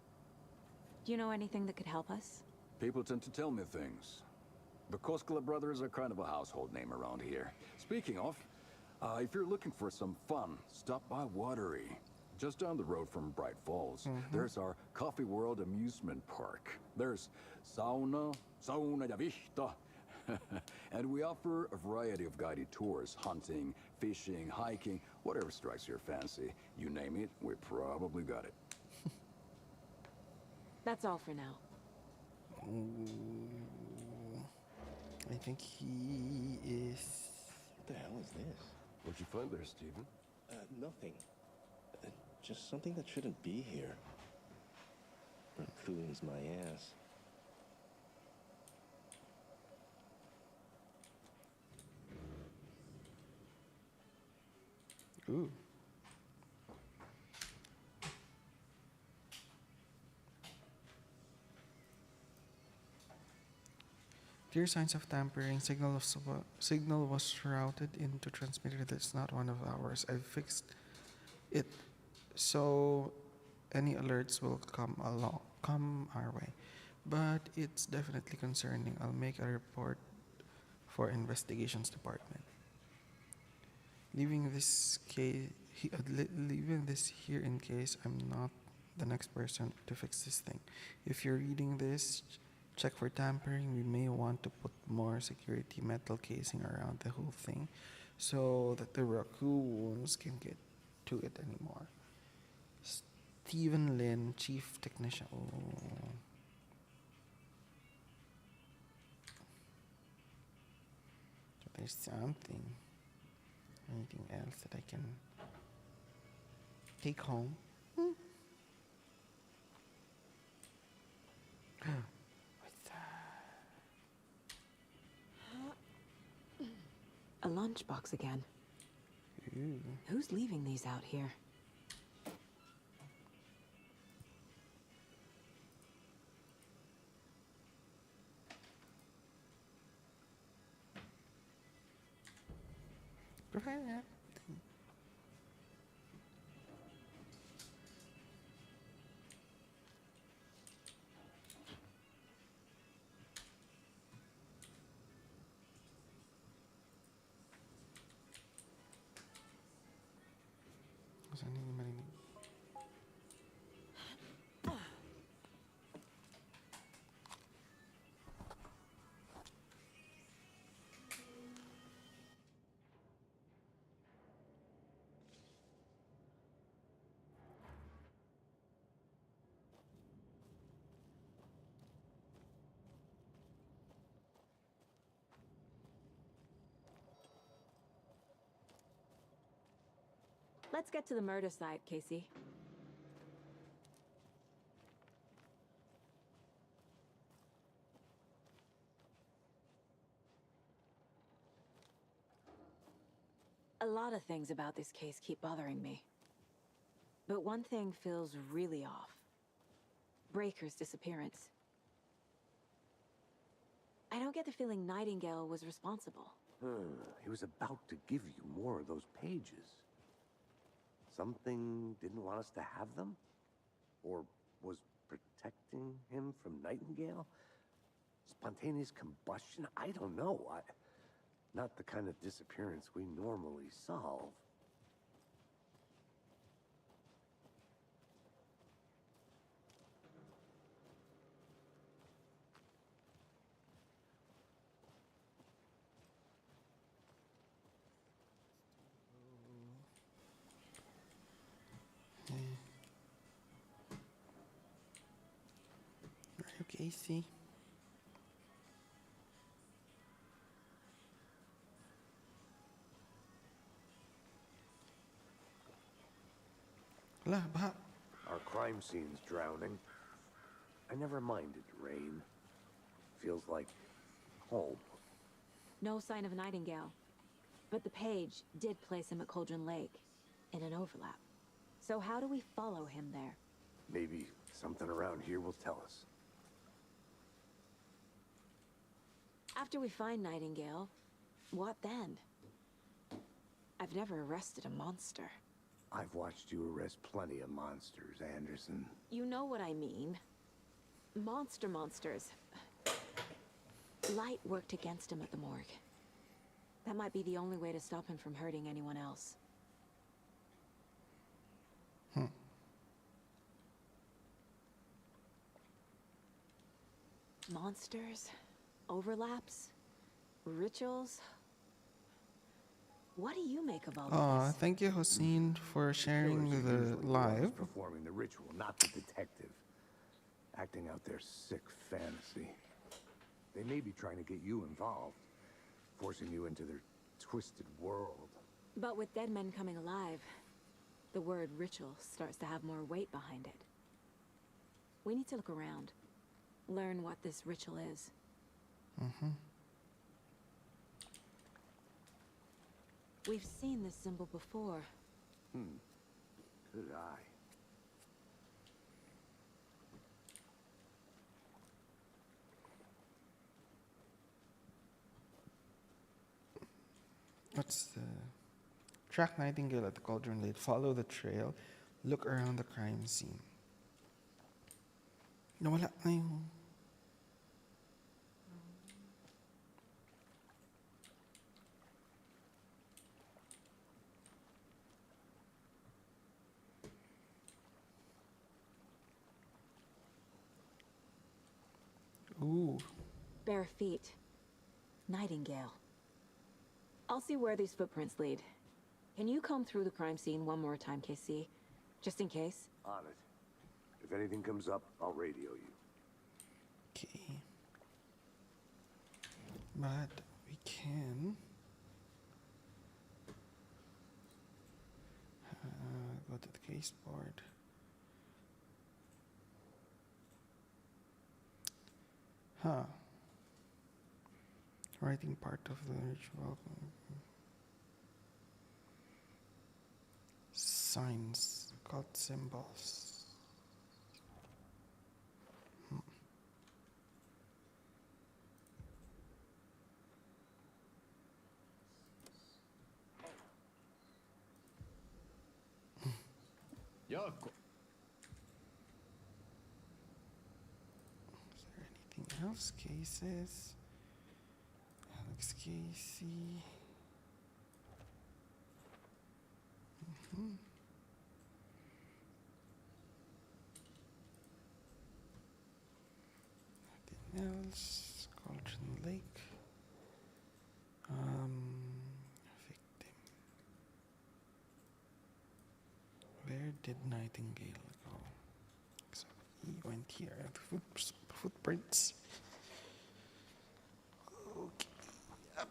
S2: Do you know anything that could help us?
S8: People tend to tell me things. The Koskela brothers are kind of a household name around here. Speaking of, if you're looking for some fun, stop by Watery. Just down the road from Bright Falls, there's our Coffee World amusement park. There's sauna ja vihta. And we offer a variety of guided tours, hunting, fishing, hiking, whatever strikes your fancy. You name it, we probably got it.
S2: That's all for now.
S1: I think he is.
S12: What the hell is this?
S8: What'd you find there, Stephen?
S12: Nothing. Just something that shouldn't be here. Raccoons, my ass.
S1: Ooh. Clear signs of tampering. Signal was routed into transmitter that's not one of ours. I fixed it so any alerts will come our way. but it's definitely concerning. I'll make a report for investigations department. Leaving this leaving this here in case I'm not the next person to fix this thing. If you're reading this, check for tampering. We may want to put more security metal casing around the whole thing so that the raccoons can get to it anymore. Stephen Lin, chief technician. Oh. So there's something. Anything else that I can take home? What's that?
S2: A lunchbox again.
S1: Ooh.
S2: Who's leaving these out here? Let's get to the murder site, Casey. A lot of things about this case keep bothering me. But one thing feels really off. Breaker's disappearance. I don't get the feeling Nightingale was responsible.
S3: He was about to give you more of those pages. Something didn't want us to have them? Or was protecting him from Nightingale? Spontaneous combustion? I don't know. Not the kind of disappearance we normally solve.
S1: Casey.
S3: Our crime scene's drowning. I never minded rain. Feels like home.
S2: No sign of Nightingale. But the page did place him at Cauldron Lake, in an overlap. So how do we follow him there?
S3: Maybe something around here will tell us.
S2: After we find Nightingale, what then? I've never arrested a monster.
S3: I've watched you arrest plenty of monsters, Anderson.
S2: You know what I mean. Monsters. Light worked against him at the morgue. That might be the only way to stop him from hurting anyone else. Monsters, overlaps, rituals. What do you make of all of this?
S1: Thank you, Hossein, for sharing the live.
S3: Performing the ritual, not the detective. Acting out their sick fantasy. They may be trying to get you involved, forcing you into their twisted world.
S2: But with dead men coming alive, the word ritual starts to have more weight behind it. We need to look around, learn what this ritual is. We've seen this symbol before.
S3: Good eye.
S1: What's the... Track Nightingale at the Cauldron Lake. Follow the trail. Look around the crime scene. Nawala na yung... Ooh.
S2: Bare feet. Nightingale. I'll see where these footprints lead. Can you comb through the crime scene one more time, KC? Just in case?
S3: On it. If anything comes up, I'll radio you.
S1: Okay. But we can go to the case board. Huh. Writing part of the ritual. Signs, called symbols.
S12: Yoko.
S1: Is there anything else? Cases. Alex Casey. Nothing else. Cauldron Lake. Victim. Where did Nightingale go? So he went here. Footprints. Okay. Yep.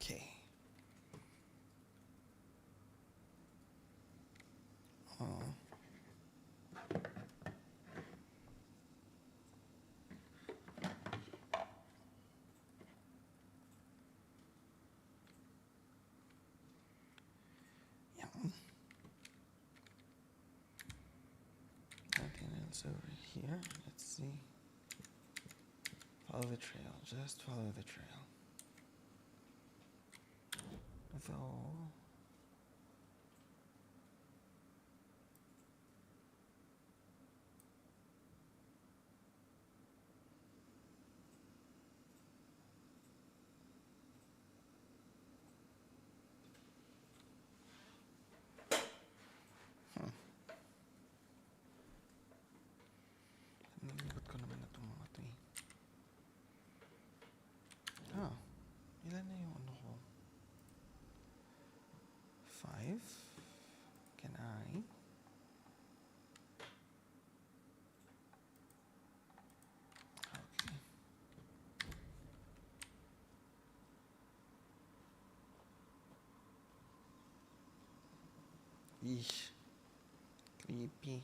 S1: Okay. Yeah. Nothing else over here. Let's see. Follow the trail. Just follow the trail. Though. Nalibot ko naman na itong mga ito eh. Ah, ilan na yung ano ko? 5? Can I? Okay. Eesh. Creepy.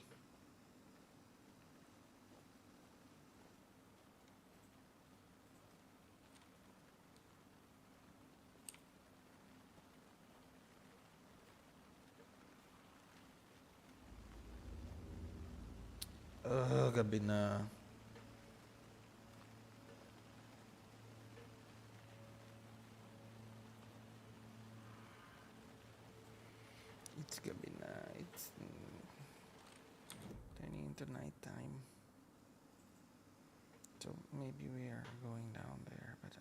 S1: Gabi na. It's gabi na. It's turning into night time. So maybe we are going down there, but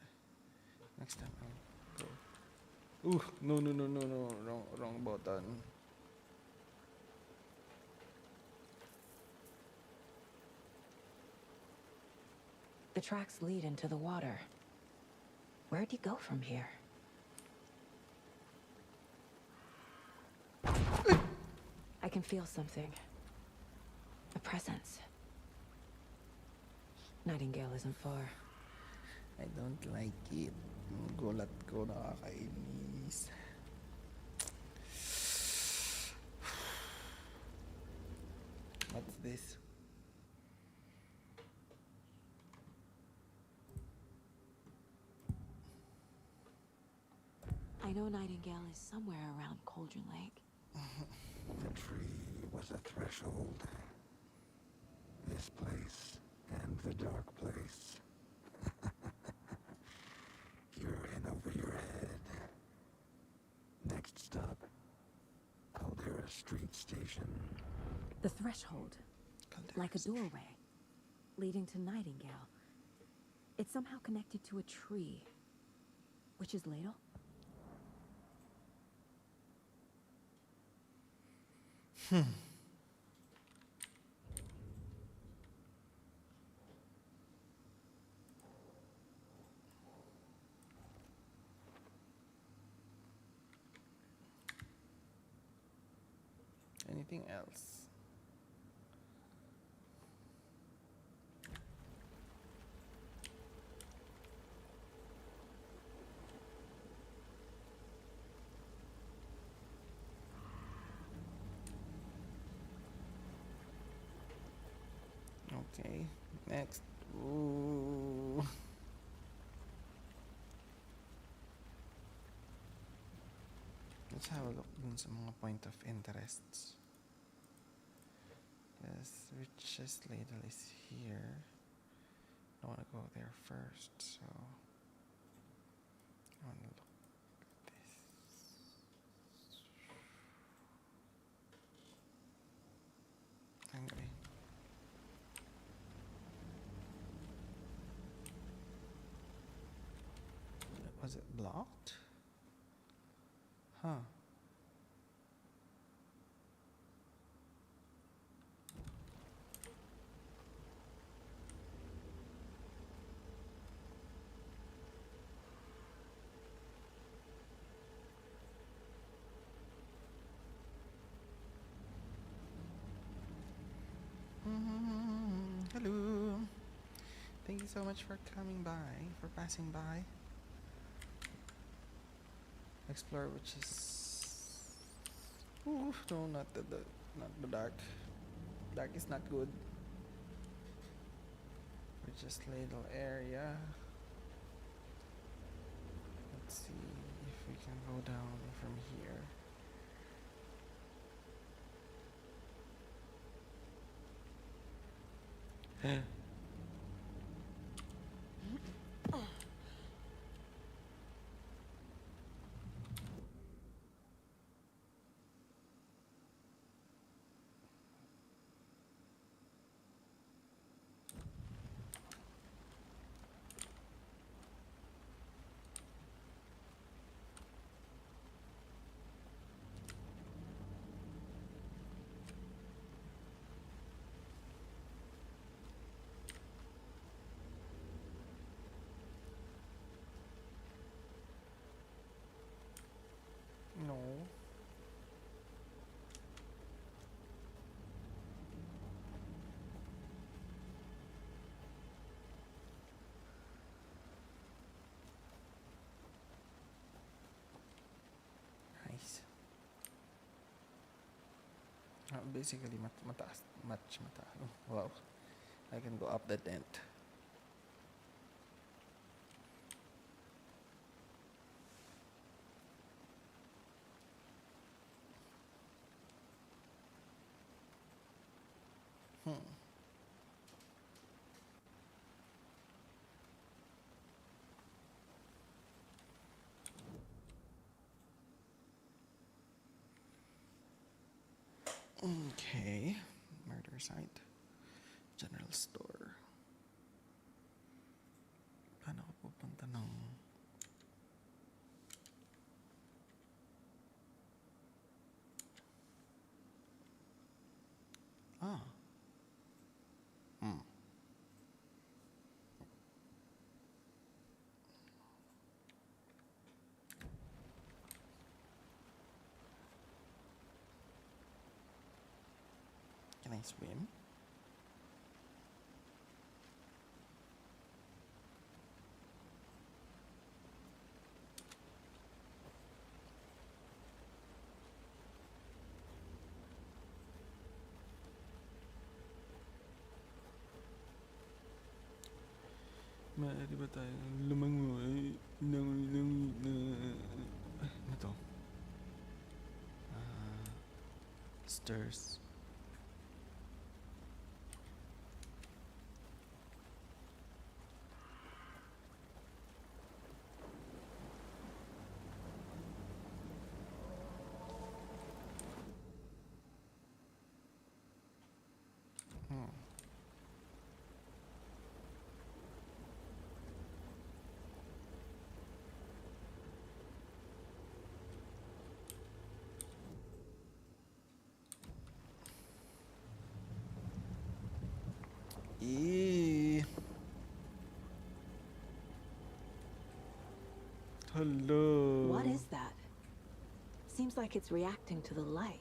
S1: next time I'll go. Ooh, no, wrong button.
S2: The tracks lead into the water. Where'd he go from here? I can feel something. A presence. Nightingale isn't far.
S1: I don't like it. Gulat ko, nakakainis. What's this?
S2: I know Nightingale is somewhere around Cauldron Lake.
S3: The tree was a threshold. This place and the dark place. You're in over your head. Next stop, Caldera Street Station.
S2: The threshold. Like a doorway. Leading to Nightingale. It's somehow connected to a tree. Witch's Ladle?
S1: Anything else? Okay, next. Ooh. Let's have a look dun sa mga point of interests. Yes, richest ladle is here. I want to go there first, so I want to look at this. Anyway. Was it blocked? Huh. Hello. Thank you so much for coming by, for passing by. Explore, which is... Ooh, no, not the dark. Dark is not good. Richest ladle area. Let's see if we can go down from here. No. Nice. Basically, mataas. Much mataas. Oh, wow. I can go up the tent. Okay. Murder site. General store. Paano ako pupunta ng... Ah. Can I swim? Maaari ba tayong lumangoy ano to? Stairs. Eee. Hello.
S2: What is that? Seems like it's reacting to the light.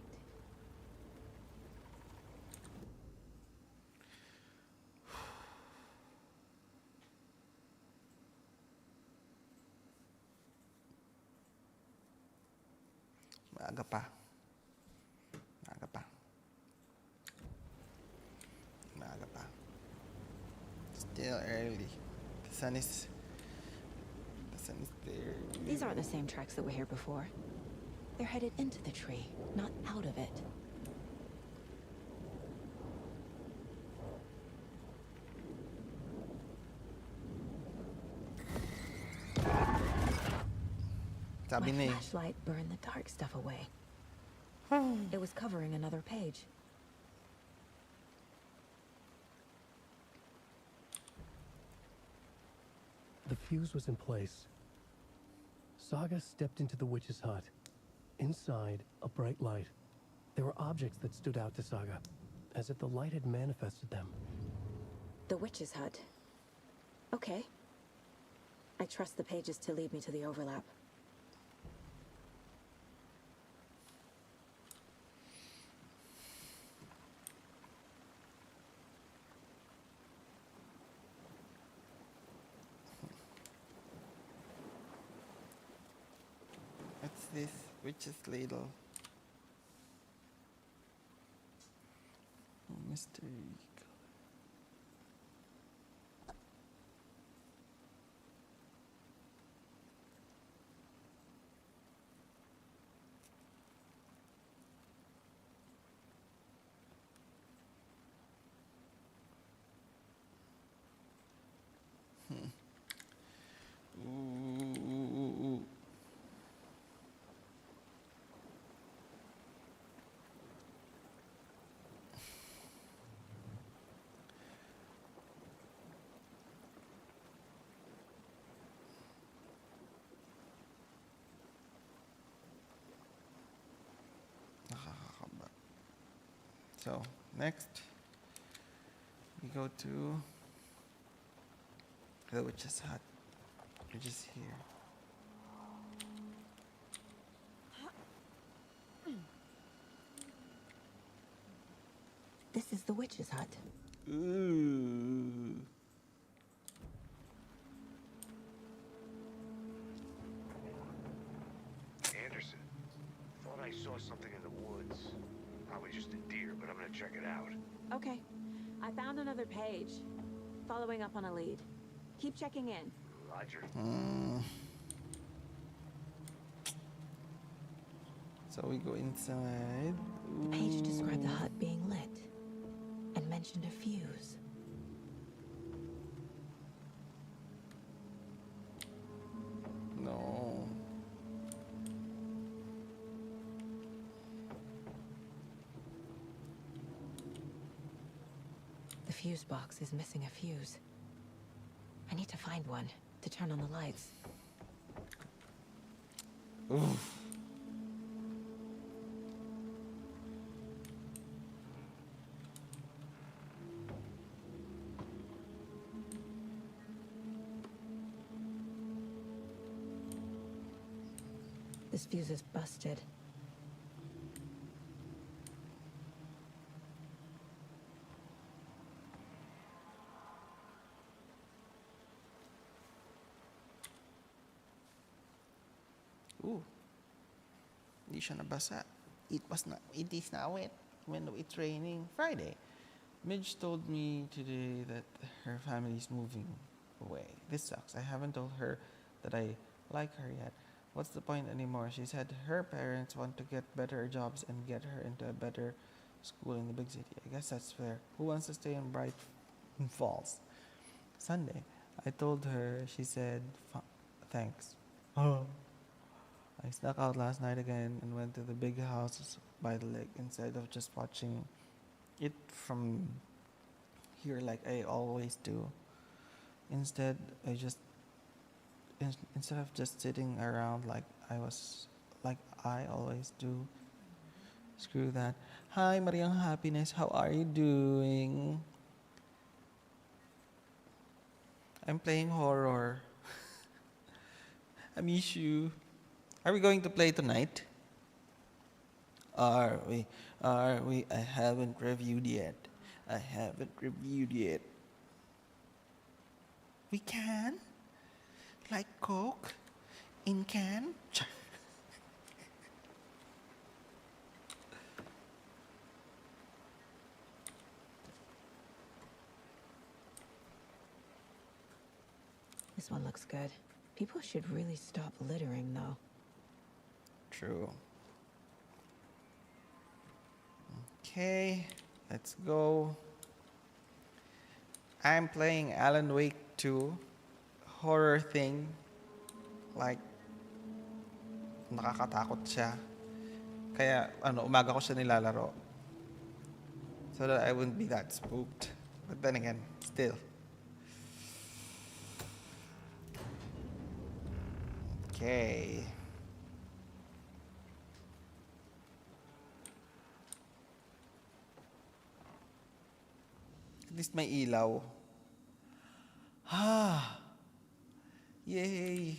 S1: Maaga pa. Maaga pa. Maaga pa. Still early. The sun is there.
S2: These aren't the same tracks that were here before. They're headed into the tree, not out of it.
S1: Sabi
S2: My
S1: na eh.
S2: flashlight burned the dark stuff away. It was covering another page.
S4: The fuse was in place. Saga stepped into the witch's hut. Inside, a bright light. There were objects that stood out to Saga, as if the light had manifested them.
S2: The witch's hut. Okay. I trust the pages to lead me to the overlap.
S1: What's this? Witch's ladle. Oh, mystery. Ooh. Nakakakaba. So, next, we go to the witch's hut, which is here.
S2: This is the witch's hut.
S1: Ooh.
S3: Anderson, thought I saw something in the woods. Probably just a deer, but I'm gonna check it out.
S2: Okay. I found another page. Following up on a lead. Keep checking in.
S3: Roger.
S1: So we go inside.
S2: The page described the hut being lit and mentioned a fuse.
S1: No.
S2: The fuse box is missing a fuse. I need to find one to turn on the lights.
S1: Oof.
S2: This fuse is busted.
S1: Ooh. Hindi siya nabasa. It is now wet when it's raining. Friday. Midge told me today that her family is moving away. This sucks. I haven't told her that I like her yet. What's the point anymore? She said her parents want to get better jobs and get her into a better school in the big city. I guess that's fair. Who wants to stay in Bright Falls? Sunday. I told her. She said, thanks. Oh. I snuck out last night again and went to the big house by the lake instead of just watching it from here like I always do. Instead of just sitting around like I always do. Screw that. Hi, Mariang Happiness. How are you doing? I'm playing horror. I miss you. Are we going to play tonight? Are we? Are we? I haven't reviewed yet. I haven't reviewed yet. We can? Like Coke? In can?
S2: This one looks good. People should really stop littering, though.
S1: True. Okay, let's go. I'm playing Alan Wake 2. Horror thing. Like, nakakatakot siya. Kaya, umaga ko siya nilalaro. So that I wouldn't be that spooked. But then again, still. Okay. At least may ilaw. Ah! Yay!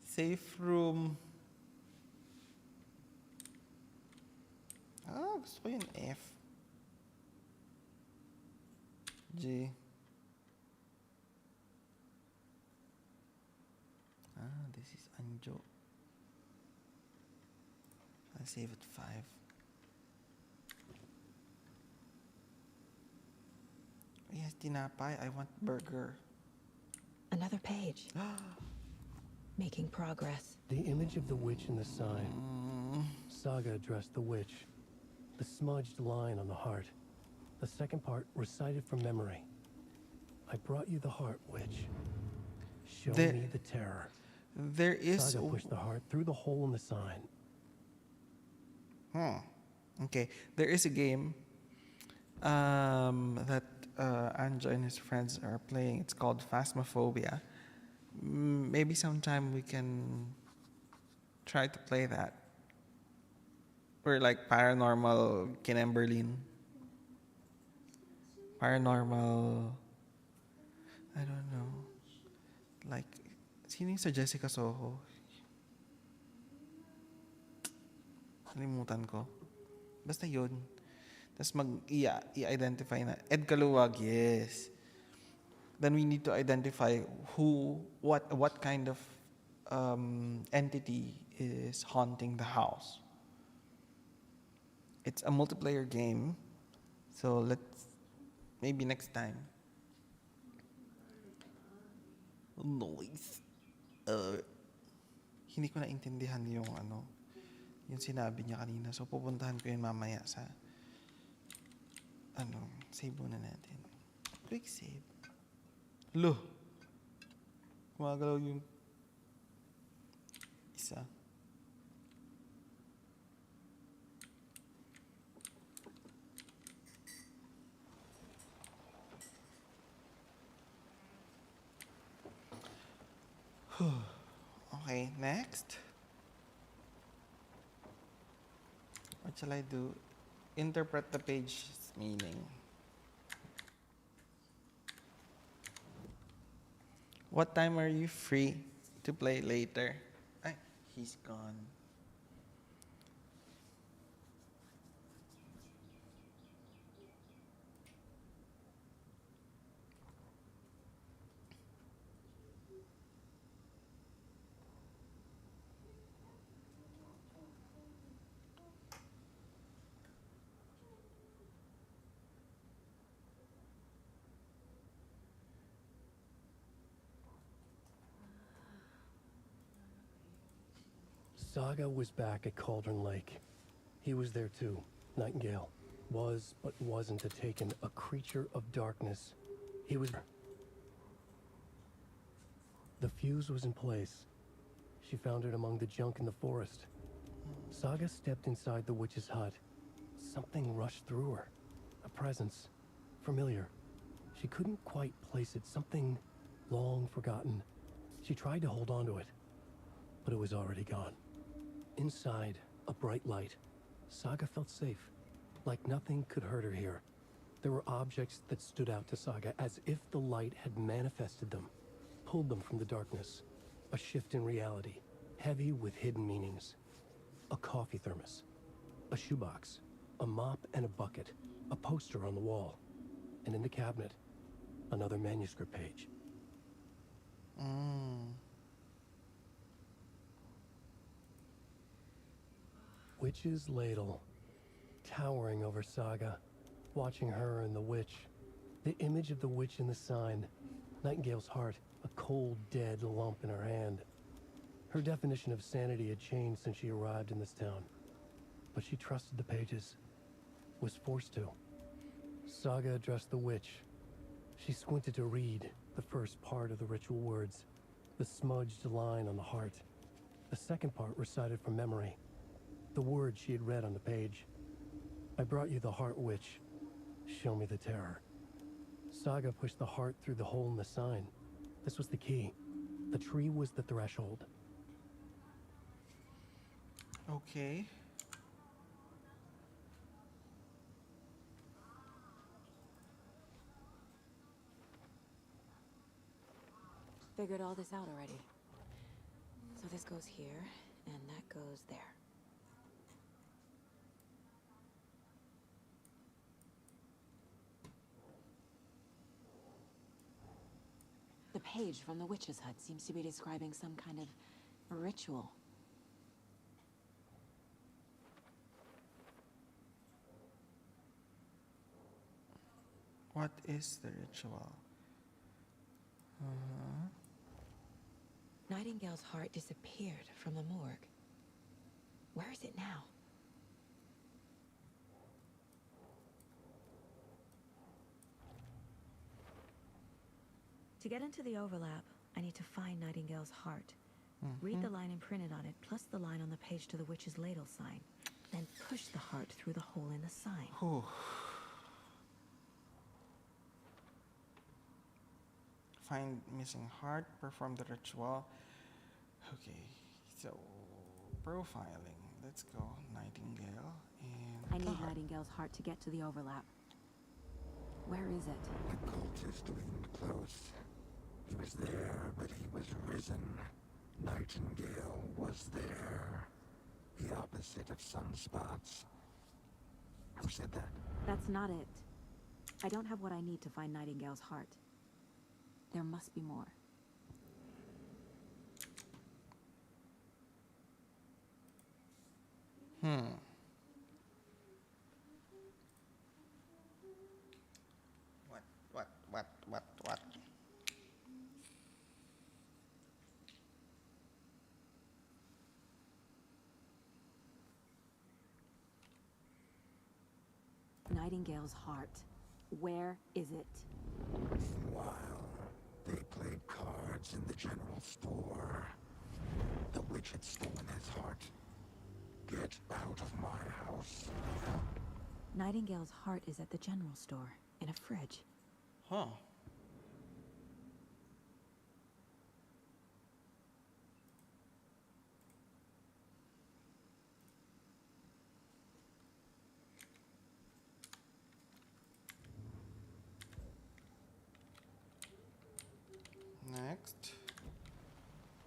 S1: Safe room. Gusto ko yung F. G. This is Anjo. I'll save it 5. Yes, tinapay. I want burger.
S2: Another page. Making progress.
S4: The image of the witch in the sign. Saga addressed the witch. The smudged line on the heart. The second part recited from memory. I brought you the heart, witch. Show me the terror.
S1: There is...
S4: Saga pushed the heart through the hole in the sign.
S1: Okay. There is a game that Anjo and his friends are playing. It's called Phasmophobia. Maybe sometime we can try to play that. Or like Paranormal Kinemberlin. Paranormal... I don't know. Like, sino yung sa Jessica Soho? Kalimutan ko. Basta yun. Tapos i-identify na. Ed Kaluwag, yes. Then we need to identify what kind of entity is haunting the house. It's a multiplayer game. So let's, maybe next time. Noise. Hindi ko naintindihan yung yung sinabi niya kanina. So pupuntahan ko yun mamaya sa save muna natin. Quick save. Lo. Gumagalaw yung isa. Okay, next. What shall I do? Interpret the page's meaning. What time are you free to play later? Ay, he's gone.
S4: Saga was back at Cauldron Lake. He was there too. Nightingale was, but wasn't a taken, a creature of darkness. He was... The fuse was in place. She found it among the junk in the forest. Saga stepped inside the witch's hut. Something rushed through her. A presence. Familiar. She couldn't quite place it. Something long forgotten. She tried to hold on to it, but it was already gone. Inside, a bright light. Saga felt safe, like nothing could hurt her here. There were objects that stood out to Saga as if the light had manifested them. pulled them from the darkness. A shift in reality, heavy with hidden meanings. A coffee thermos, a shoebox, a mop and a bucket, a poster on the wall, and in the cabinet, another manuscript page. Witch's ladle, towering over Saga, watching her and the witch. The image of the witch in the sign, Nightingale's heart, a cold, dead lump in her hand. Her definition of sanity had changed since she arrived in this town, but she trusted the pages, was forced to. Saga addressed the witch. She squinted to read the first part of the ritual words, the smudged line on the heart. The second part recited from memory, the words she had read on the page. I brought you the heart, witch. Show me the terror. Saga pushed the heart through the hole in the sign. This was the key. The tree was the threshold.
S1: Okay.
S2: Figured all this out already. So this goes here, and that goes there. The page from the witch's hut seems to be describing some kind of ritual.
S1: What is the ritual?
S2: Nightingale's heart disappeared from the morgue. Where is it now? To get into the overlap, I need to find Nightingale's heart. Read the line imprinted on it, plus the line on the page to the witch's ladle sign. Then push the heart through the hole in the sign.
S1: Find missing heart, perform the ritual. Okay, so profiling. Let's go Nightingale and
S2: I need Nightingale's heart to get to the overlap. Where is it?
S15: The cultist leaned close. He was there, but he was risen. Nightingale was there. The opposite of sunspots. Who said that?
S2: That's not it. I don't have what I need to find Nightingale's heart. There must be more.
S1: What?
S2: Nightingale's heart. Where is it?
S15: Meanwhile, they played cards in the general store. The witch had stolen his heart. Get out of my house.
S2: Nightingale's heart is at the general store, in a fridge.
S1: Huh. Next.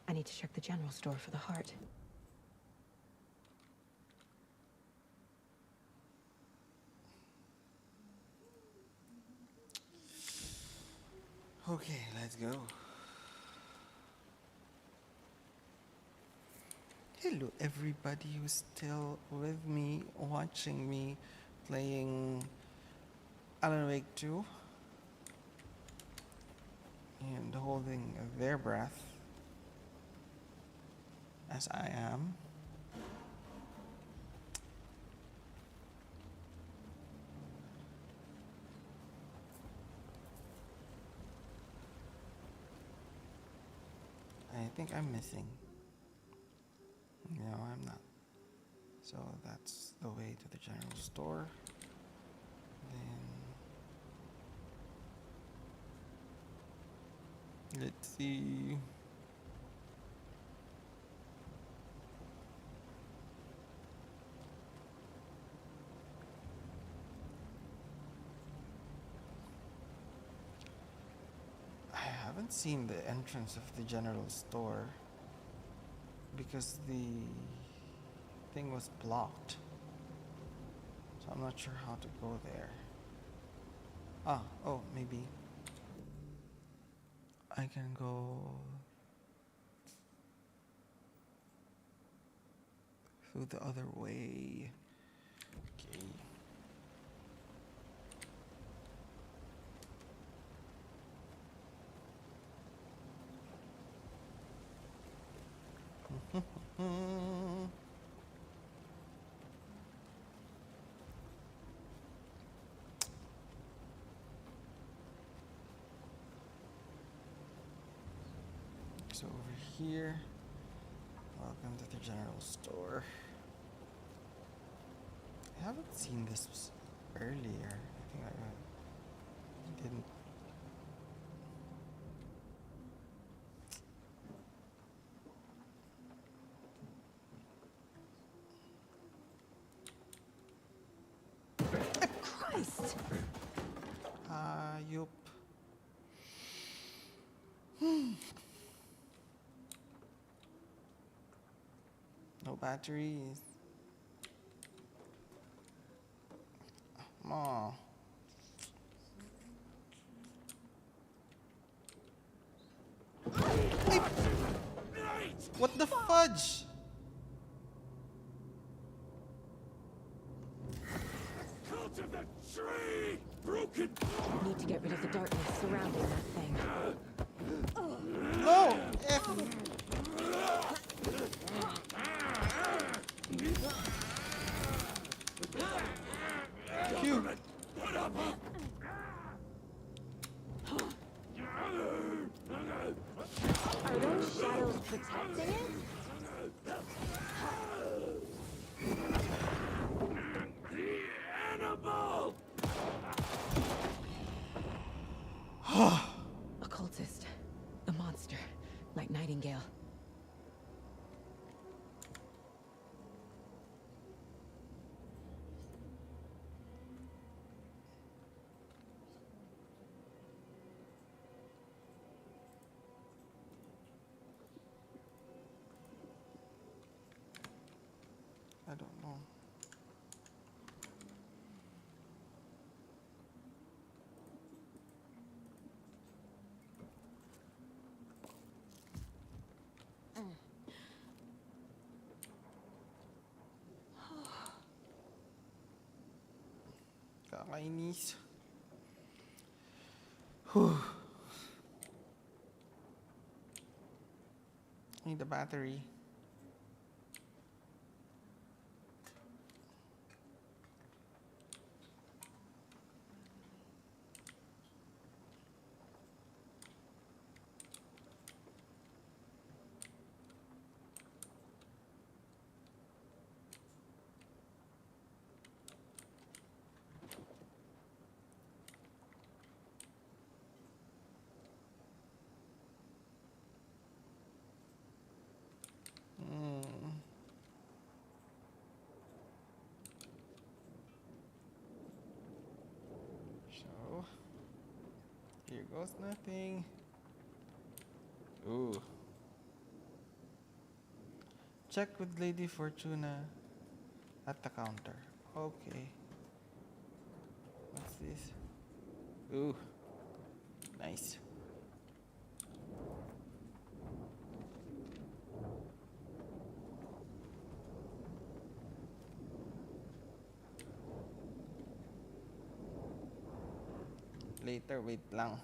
S2: I need to check the general store for the heart.
S1: Okay, let's go. Hello everybody who's still with me, watching me playing Alan Wake 2 and holding their breath as I am. I think I'm missing. No, I'm not. So that's the way to the general store. Then let's see. I have haven't seen the entrance of the general store because the thing was blocked. So I'm not sure how to go there. Oh, maybe I can go through the other way. Okay. So over here, welcome to the general store. I haven't seen this earlier. I think I didn't.
S2: Christ!
S1: Yup. No batteries. Aw. What the fudge?
S15: Cult of the tree! Broken!
S2: Need to get rid of the darkness surrounding that thing.
S1: No! F. Q.
S15: Put up!
S11: Are those shadows protecting it?
S15: Animal!
S2: A cultist. A monster. Like Nightingale.
S1: I don't know. Kakainis. Whew. Need the battery. So, here goes nothing. Ooh. Check with Lady Fortuna at the counter. Okay. What's this? Ooh. Nice. Later, wait lang.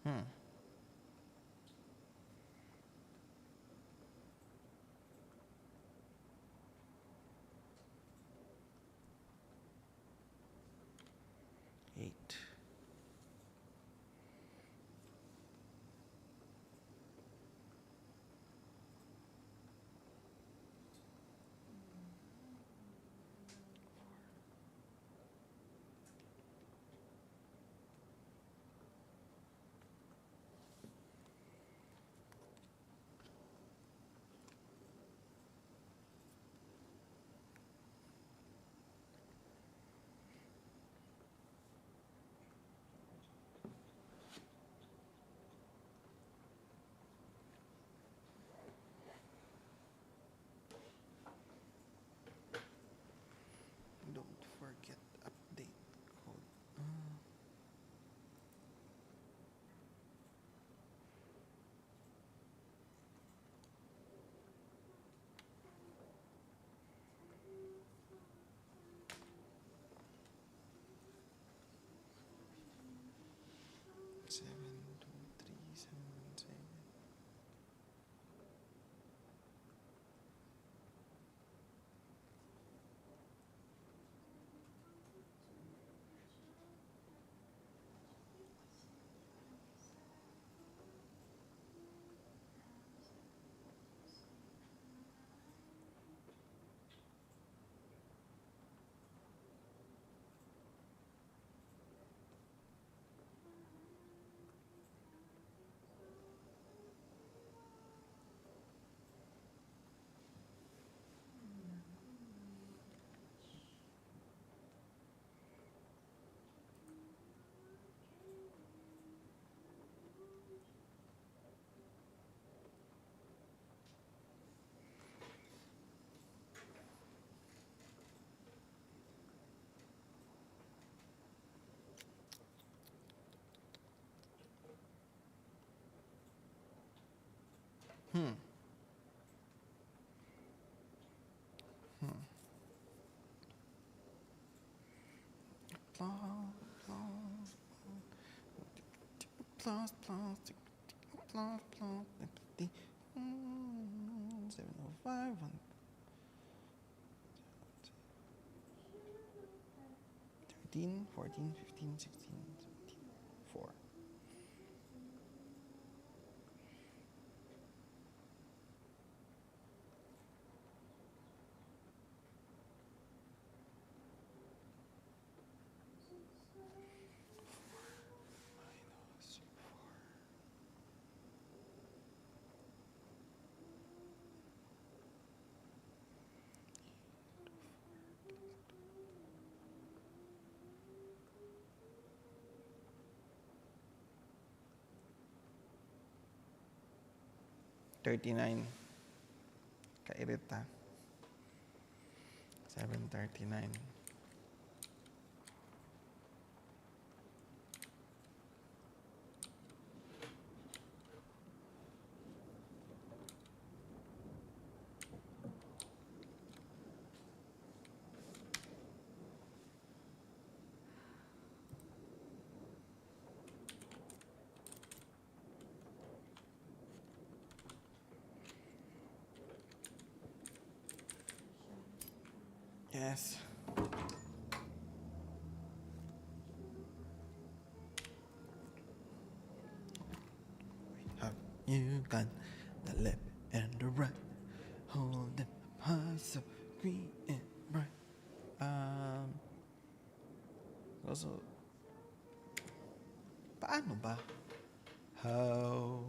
S1: Hmm. Eight. Hmm. Plus, 705, 13, 14, 15, 16, 17, 4. $39. Kairita. 739. Yes. Have you got the left and the right? Hold them high, so green and bright. Also, paano ba? How?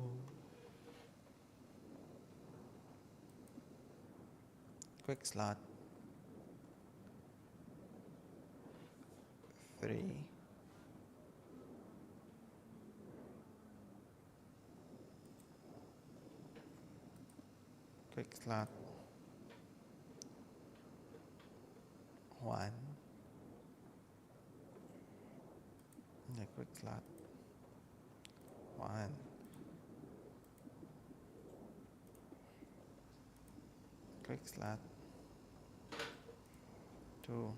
S1: Quick slot. 3. Quick slot. 1. The quick slot. 1. Quick slot. 2.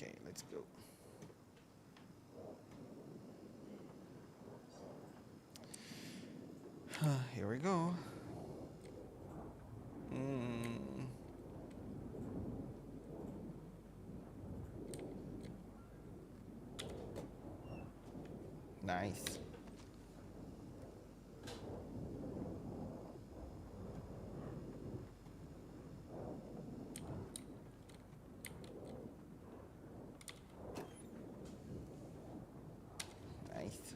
S1: Okay, let's go. Here we go. Nice. Nice.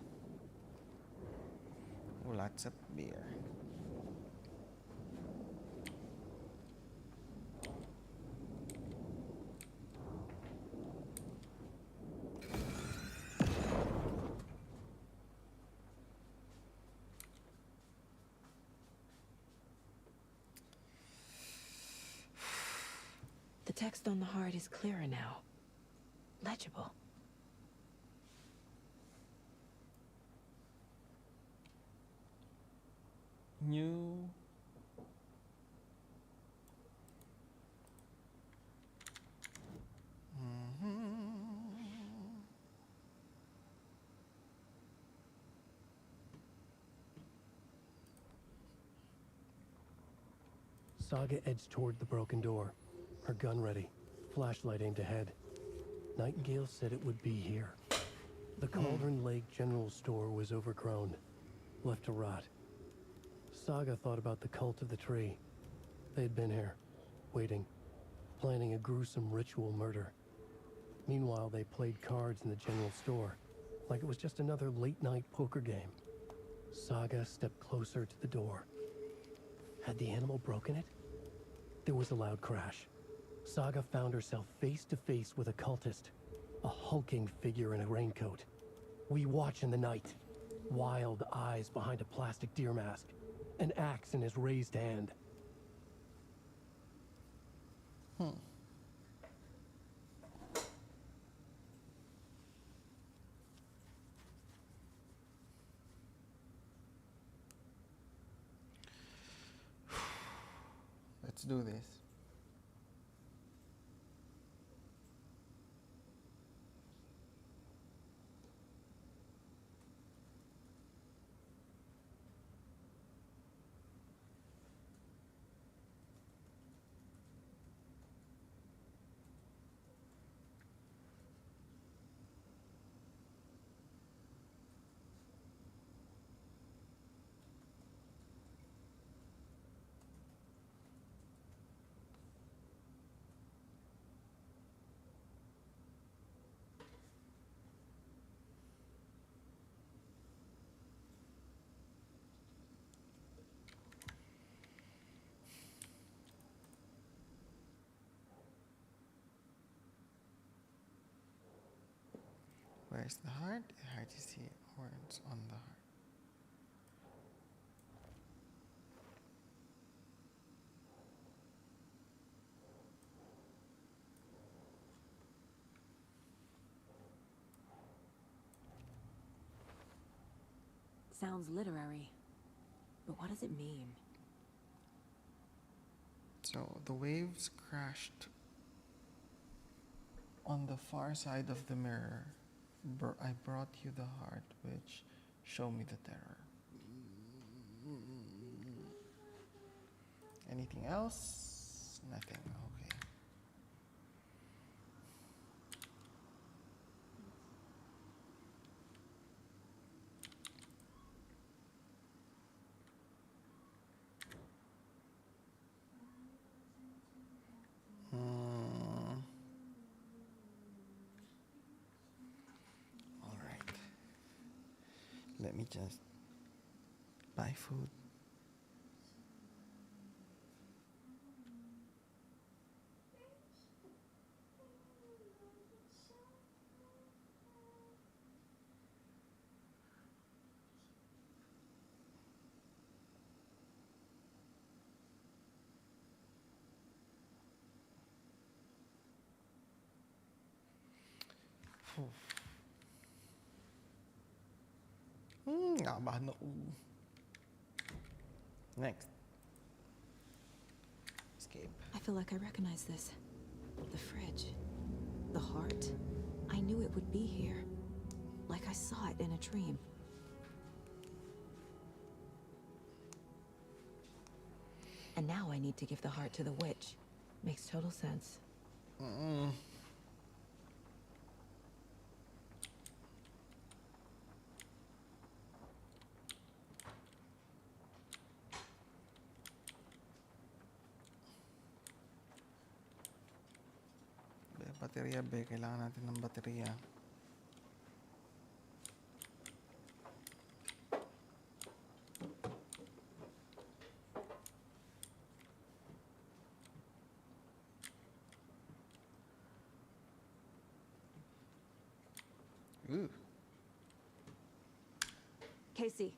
S1: Oh, lots of beer.
S2: The text on the heart is clearer now. Legible.
S1: New.
S4: Saga edged toward the broken door, her gun ready, flashlight aimed ahead. Nightingale said it would be here. The Cauldron Lake General Store was overgrown, left to rot. Saga thought about the cult of the tree. They had been here, waiting, planning a gruesome ritual murder. Meanwhile, they played cards in the general store, like it was just another late-night poker game. Saga stepped closer to the door. Had the animal broken it? There was a loud crash. Saga found herself face to face with a cultist, a hulking figure in a raincoat. We watch in the night. Wild eyes behind a plastic deer mask, an axe in his raised hand.
S1: Hmm. Let's do this. Where's the heart? Hard to see horns on the heart.
S2: Sounds literary, but what does it mean?
S1: So the waves crashed on the far side of the mirror. I brought you the heart, which show me the terror. Anything else? Nothing. Okay. All right. Let me just buy food. Nakabahan ako. Next. Escape.
S2: I feel like I recognize this. The fridge. The heart. I knew it would be here. Like I saw it in a dream. And now I need to give the heart to the witch. Makes total sense.
S1: Baterya, be. Kailangan natin ng baterya. Ooh.
S2: Casey,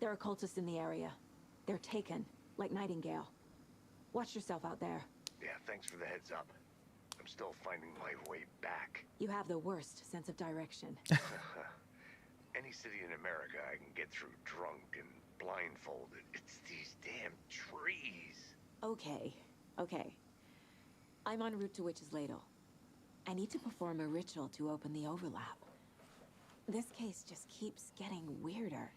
S2: there are cultists in the area. They're taken, like Nightingale. Watch yourself out there.
S3: Yeah, thanks for the heads up. I'm still finding my way back.
S2: You have the worst sense of direction.
S3: Any city in America I can get through drunk and blindfolded. It's these damn trees.
S2: Okay, okay. I'm en route to Witch's Ladle. I need to perform a ritual to open the overlap. This case just keeps getting weirder.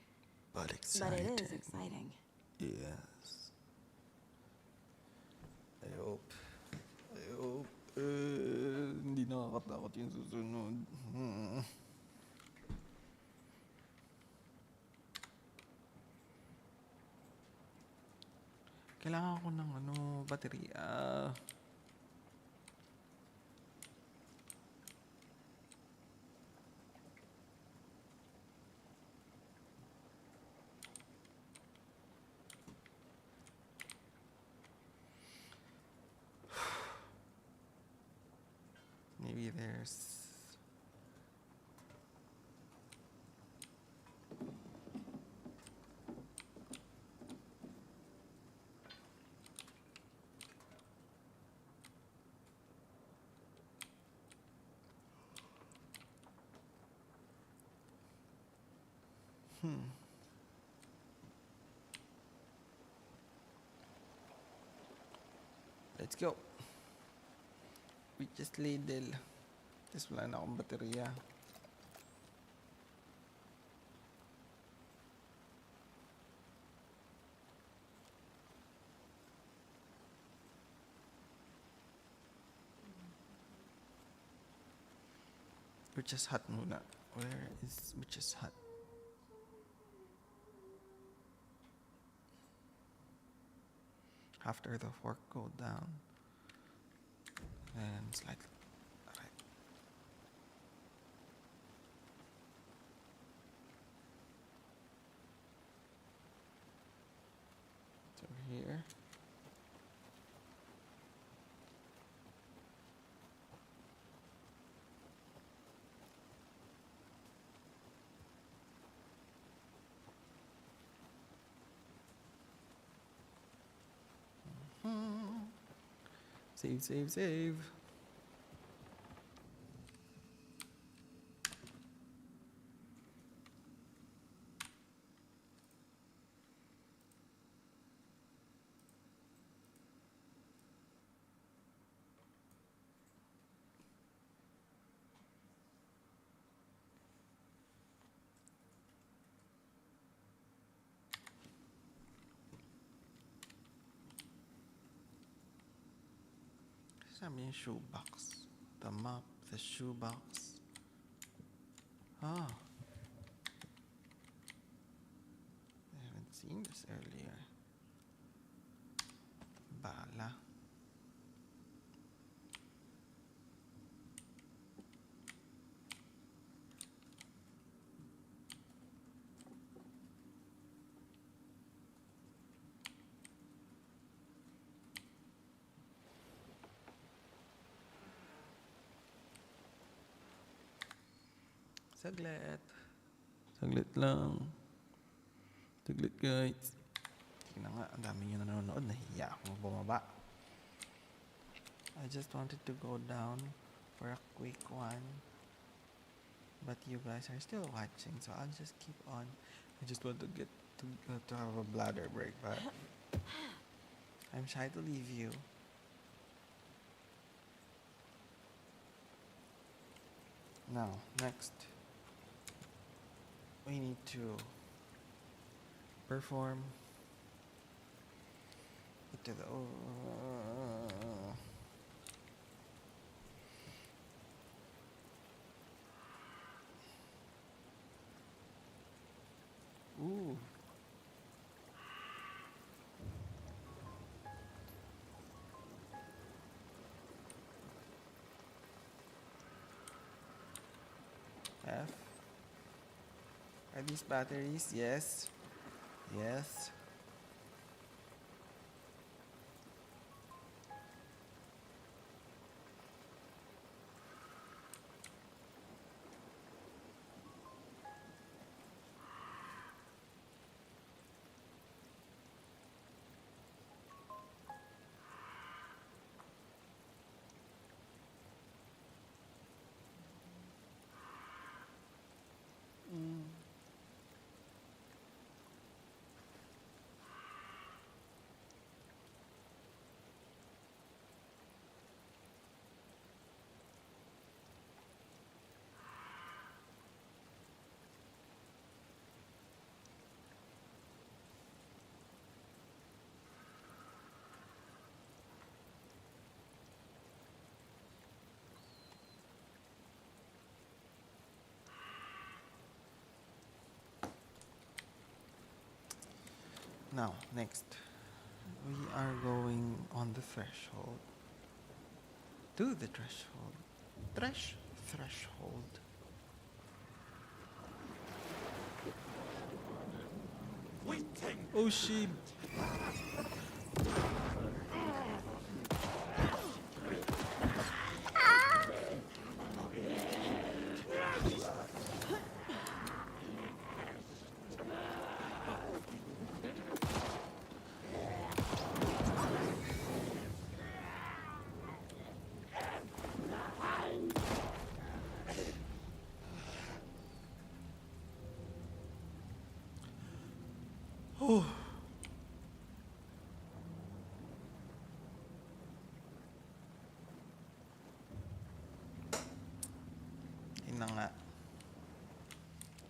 S1: But exciting.
S2: But it is exciting.
S1: Yes. I hope. Hindi nakakatakot yung susunod. Kailangan ko ng baterya. Maybe there's... Let's go. We just ladle. Just wala na akong baterya. Witch's Hut muna. Where is Witch's Hut? After the fork go down. And slide. Alright. It's over here. Save, save, save. Kasama yung shoebox. The map, the shoebox. Ah. I haven't seen this earlier. Bala. Saglit. Saglit lang. Saglit, guys. Sige na nga, ang dami nyo nanonood. Nahiya akong bumaba. I just wanted to go down for a quick one. But you guys are still watching, so I'll just keep on. I just want to get to have a bladder break, but I'm shy to leave you. Now, next. We need to perform it to the ooh. F. Are these batteries? Yes. Yes. Now, next, we are going on the threshold. To the threshold. Threshold. Oh shit.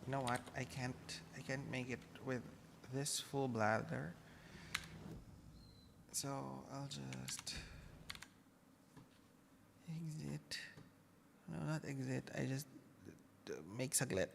S1: you know what? I can't make it with this full bladder. So I'll just exit. No, not exit. I just make saglit.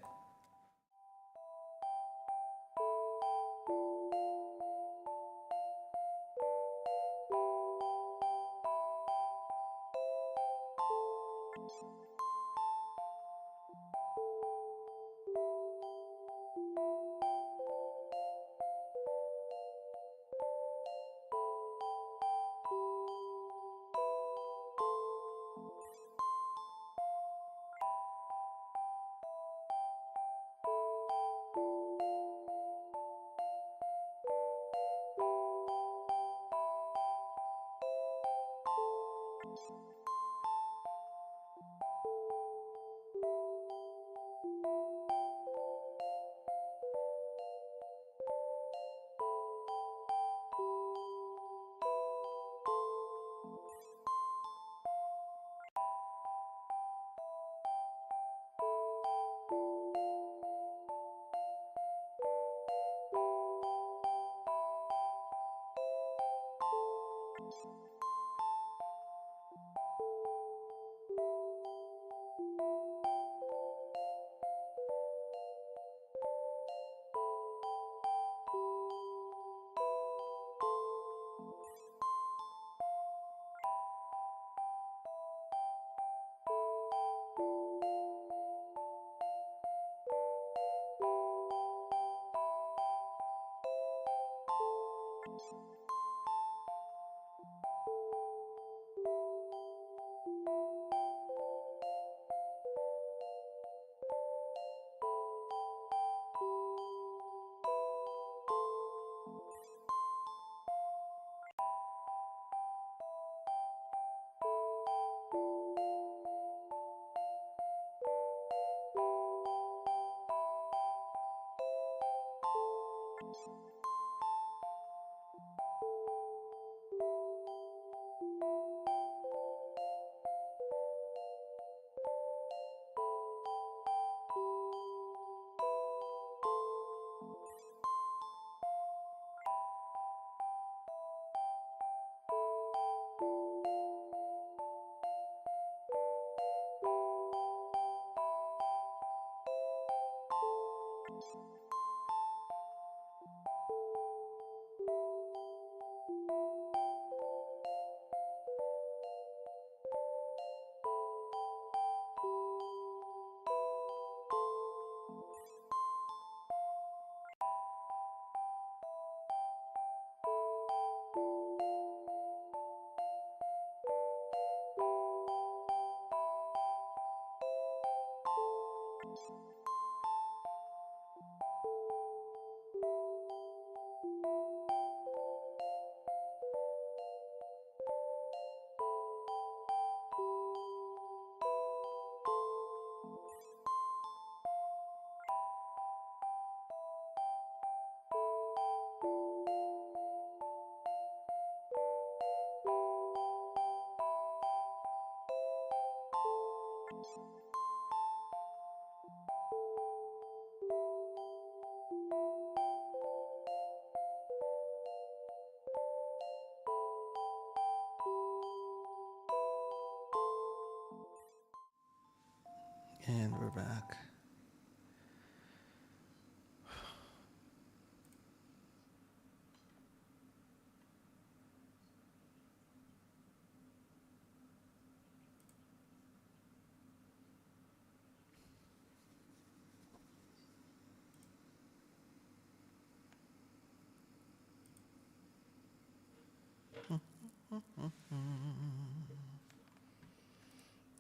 S1: And we're back.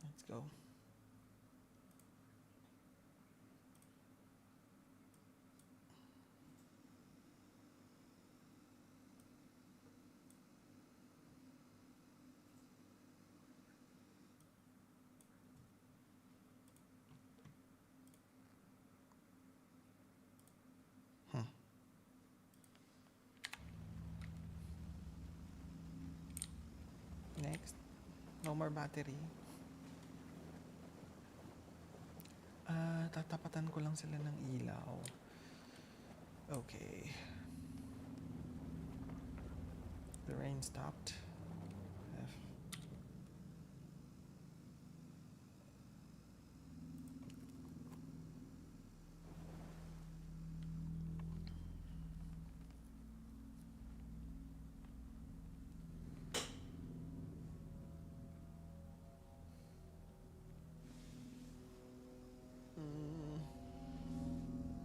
S1: Let's go. Next, no more battery. Tatapatan ko lang sila ng ilaw. Okay. The rain stopped.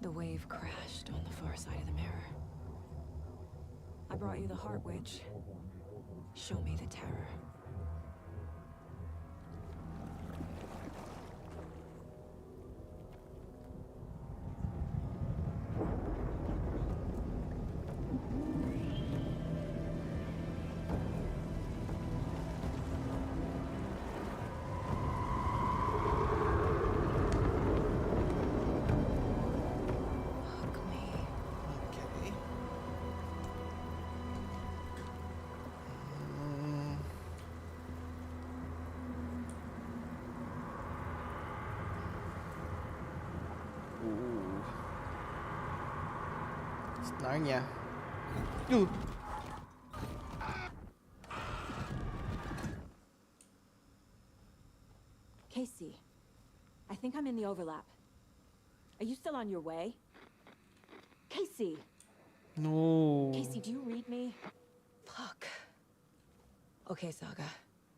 S2: The wave crashed on the far side of the mirror. I brought you the heart witch. Show me the terror.
S1: Okay. Ooh. It's Narnia. Ooh.
S2: Casey, I think I'm in the overlap. Are you still on your way? Casey!
S1: No.
S2: Casey, do you read me? Fuck. Okay, Saga.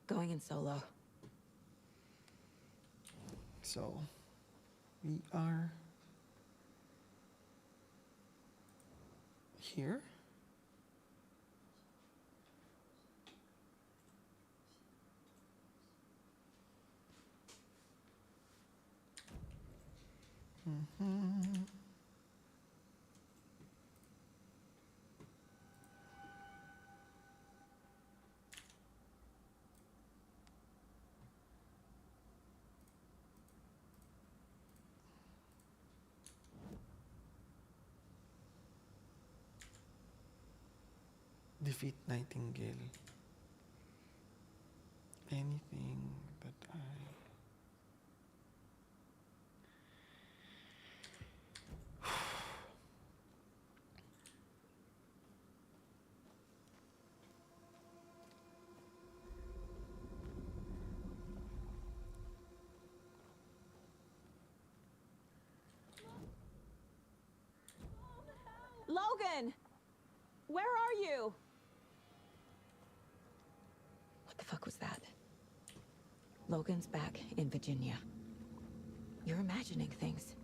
S2: Going in solo.
S1: So, we are here. Defeat Nightingale. Anything that I...
S2: Logan! Where are you? What the fuck was that? Logan's back in Virginia. You're imagining things.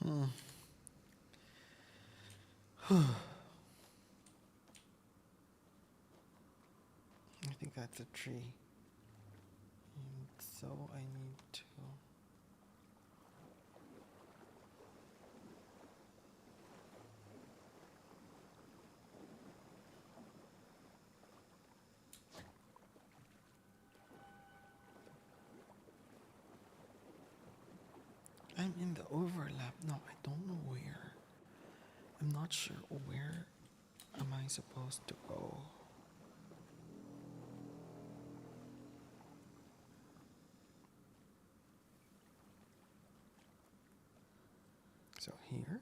S1: I think that's a tree. And so I need to. I'm in the overlap. No, I don't know where. I'm not sure where am I supposed to go. So here,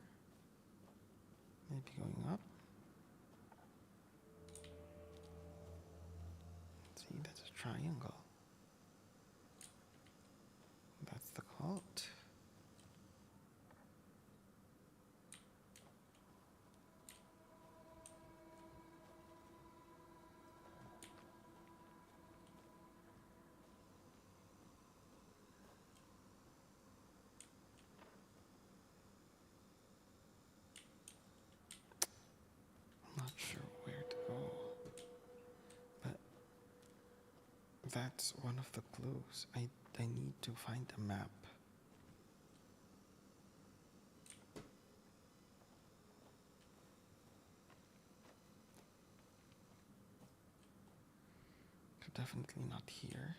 S1: maybe going up. See, that's a triangle. That's the cult. I'm not sure where to go, but that's one of the clues. I need to find a map. So definitely not here.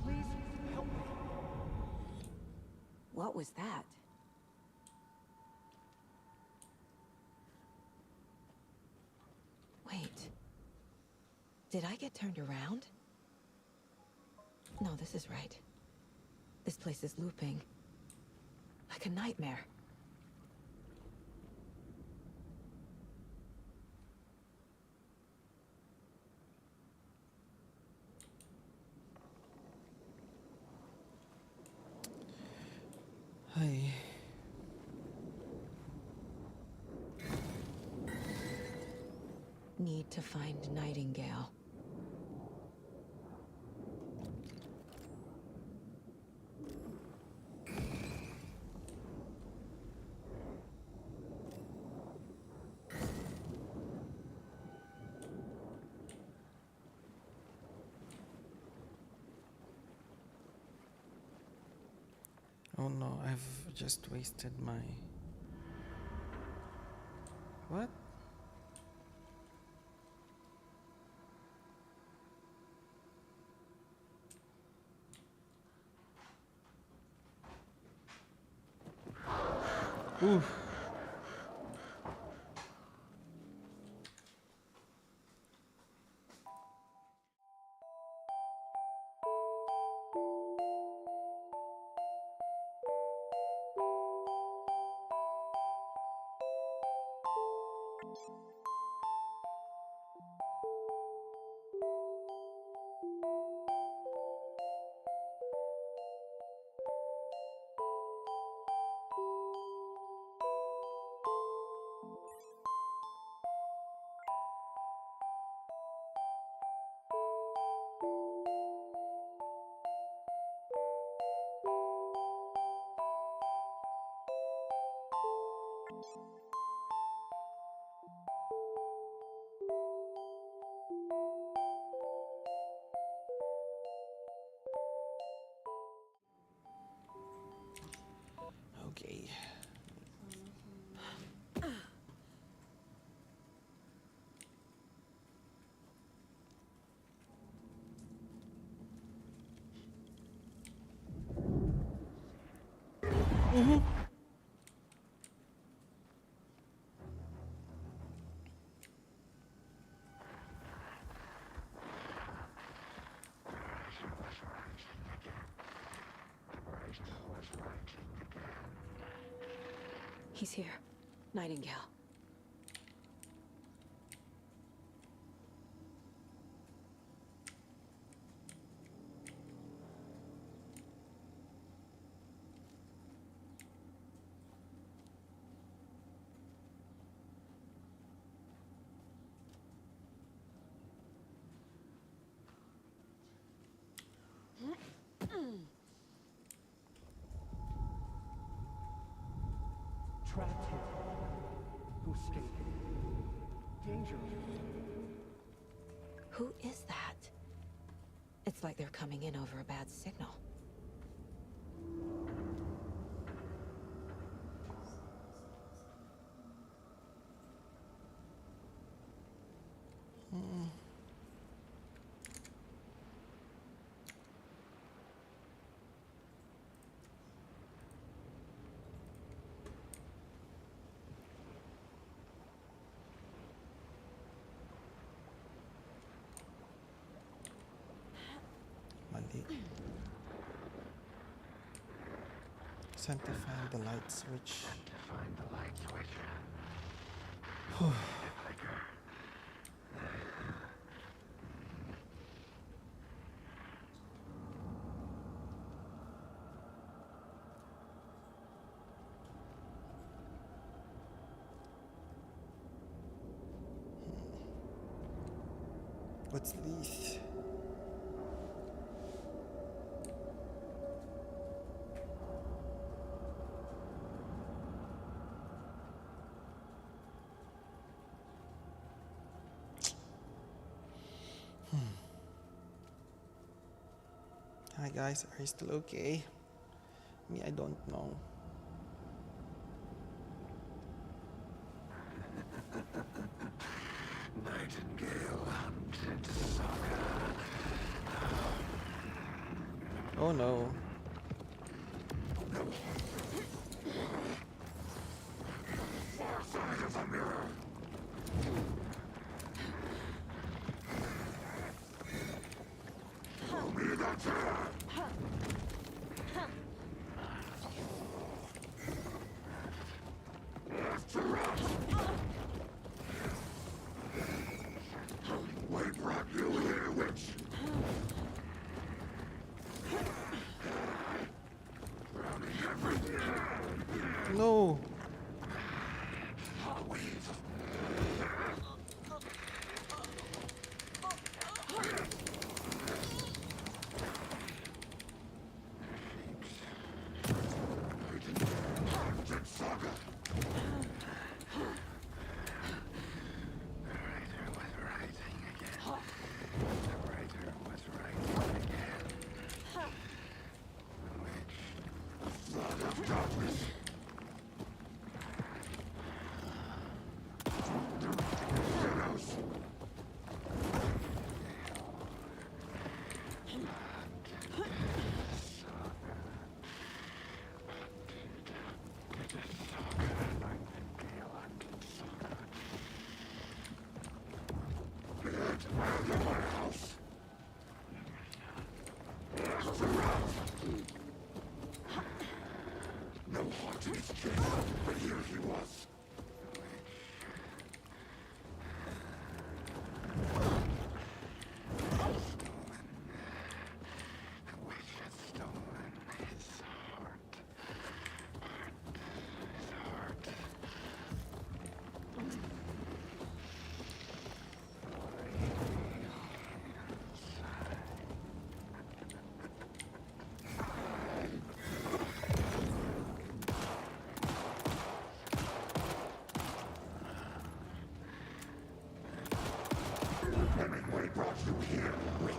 S6: Please help me.
S2: What was that? Wait. Did I get turned around? No, this is right. This place is looping. Like a nightmare.
S1: Hi.
S2: Need to find Nightingale.
S1: Oh no, I've just wasted my... What? Ooh. Okay. Mm-hmm.
S2: He's here. Nightingale.
S6: Trapped here. Who escaped? Danger.
S2: Who is that? It's like they're coming in over a bad signal.
S1: Mali. Sent to find the light switch. What's this? Hi guys, are you still okay? Me, I don't know.
S15: Nightingale hunted Sokka.
S1: Oh no.
S15: Far side of the mirror. Throw me that chair. After us. We brought you here, witch. Drowning everything.
S1: No.
S15: I'll weave. Hunted Saga. The writer was writing again. The writer was writing again. The witch. The flood of darkness. Shadows. Get out of my house. Surround. No haunting his kid, but here he was. The witch had stolen his heart. His heart. Hemingway brought you here, witch.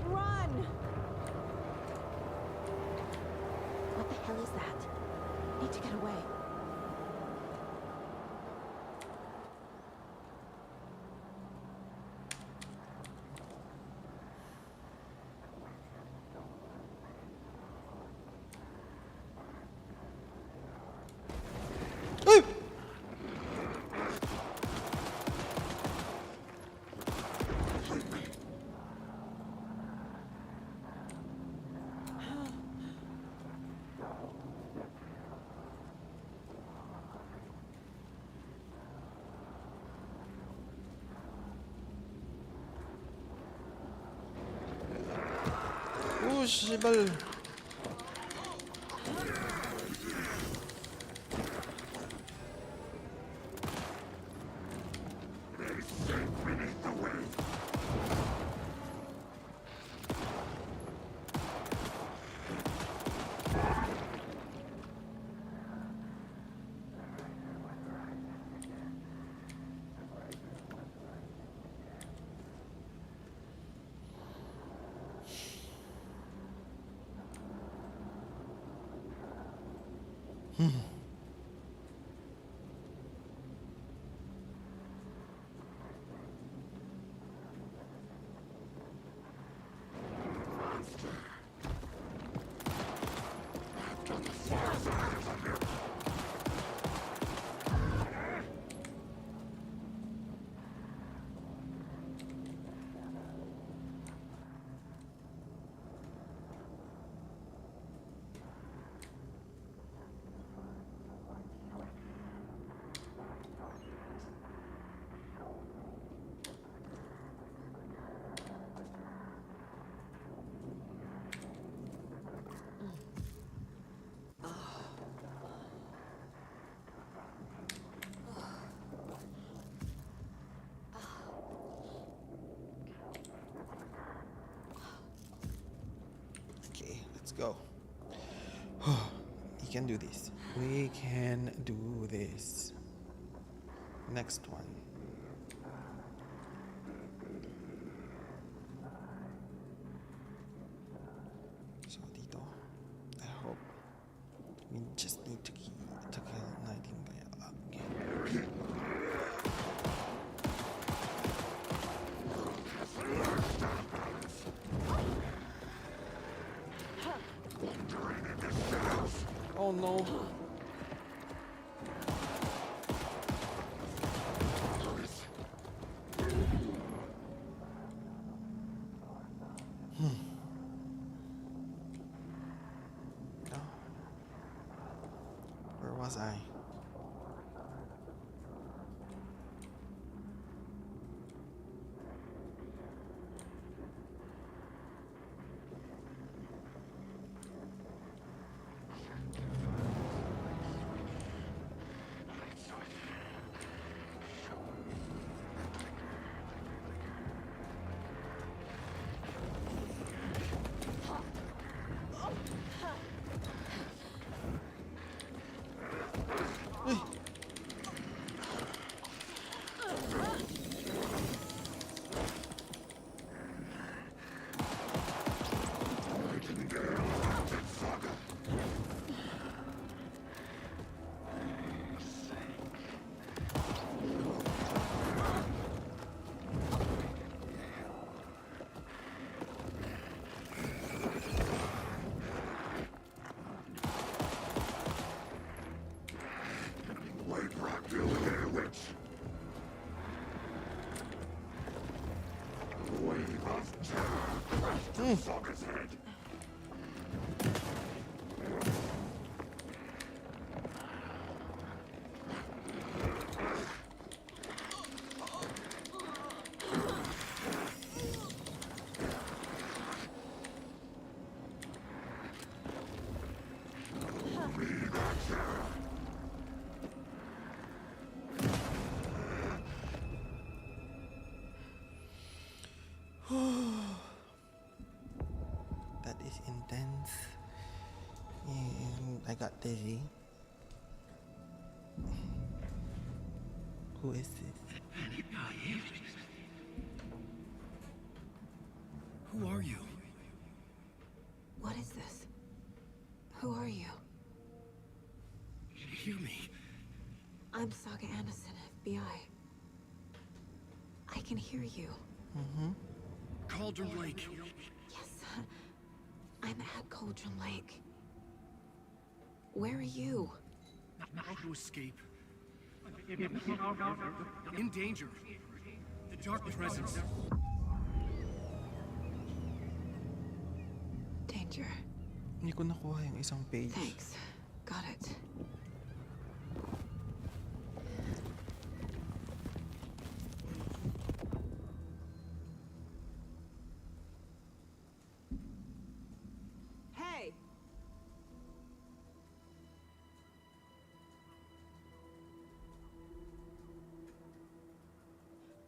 S2: Run! need to get away.
S1: Oh, shibal. Okay, let's go. We can do this. We can do this. Next one. So dito, I hope we just need to kill Nightingale. Okay. Oh no. Where was I? That is intense. And I got dizzy. Who is this?
S15: Who are you?
S2: What is this? Who are you? I'm Saga Anderson, FBI. I can hear you.
S16: Cauldron Lake.
S2: Yes, I'm at Cauldron Lake. Where are you?
S16: Not to escape. In danger. The dark presence.
S2: Danger.
S1: Hindi ko nakuha yung isang page.
S2: Thanks. Got it. Hey!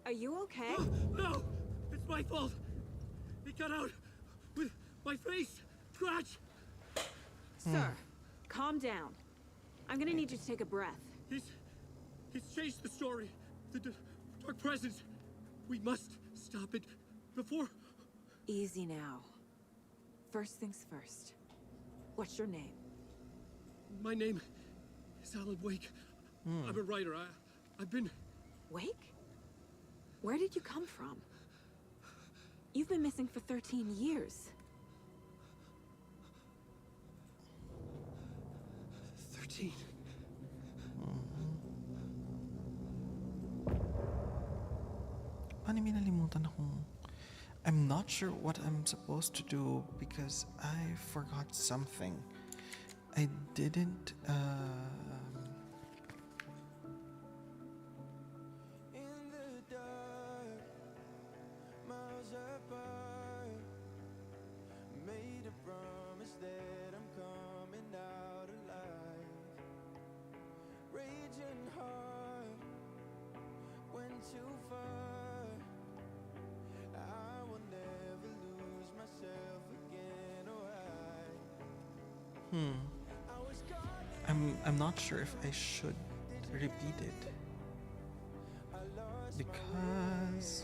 S2: Are you okay?
S16: No! It's my fault! It got out with my face scratch!
S2: Sir, calm down. I'm gonna need you to take a breath.
S16: He's changed the story. The dark presence. We must stop it before...
S2: Easy now. First things first. What's your name?
S16: My name is Alan Wake. I'm a writer. I've been...
S2: Wake? Where did you come from? You've been missing for 13 years.
S16: 13.
S1: Paano minalimutan akong... I'm not sure what I'm supposed to do because I forgot something. I didn't... I'm not sure if I should repeat it because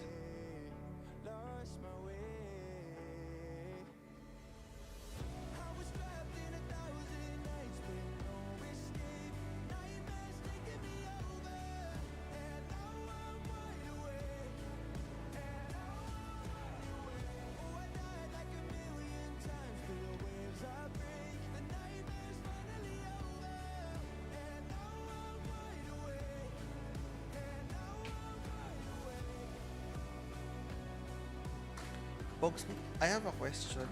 S1: folks, I have a question.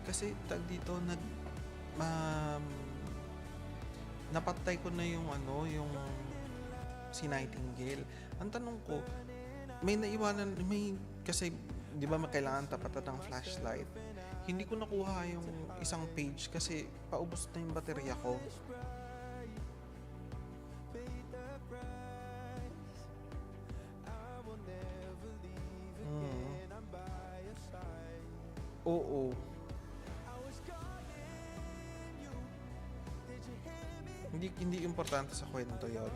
S1: Kasi dito napatay ko na yung yung si Nightingale. Ang tanong ko, kasi di ba kailangan tapatan ng flashlight? Hindi ko nakuha yung isang page kasi paubos na yung baterya ko. Oo. Hindi importante sa kwento 'yon.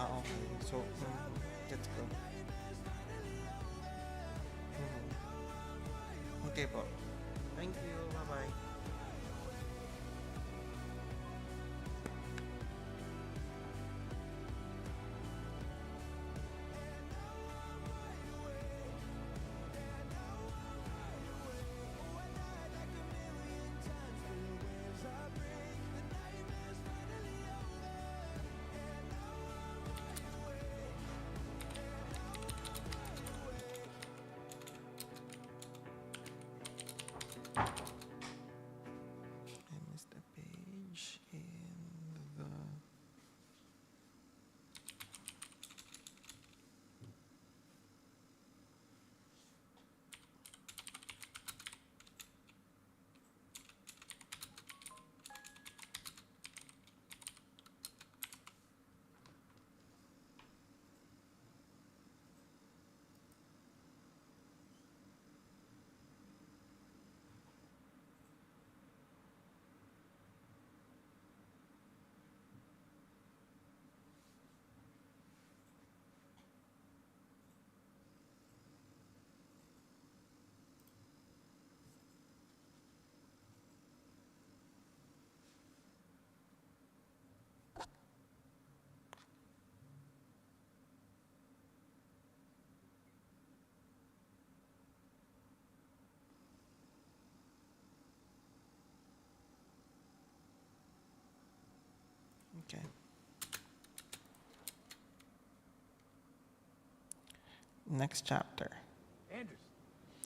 S1: Okay. So, let's go. Okay po. Thank you. Bye-bye. Okay. Next chapter.
S3: Anders,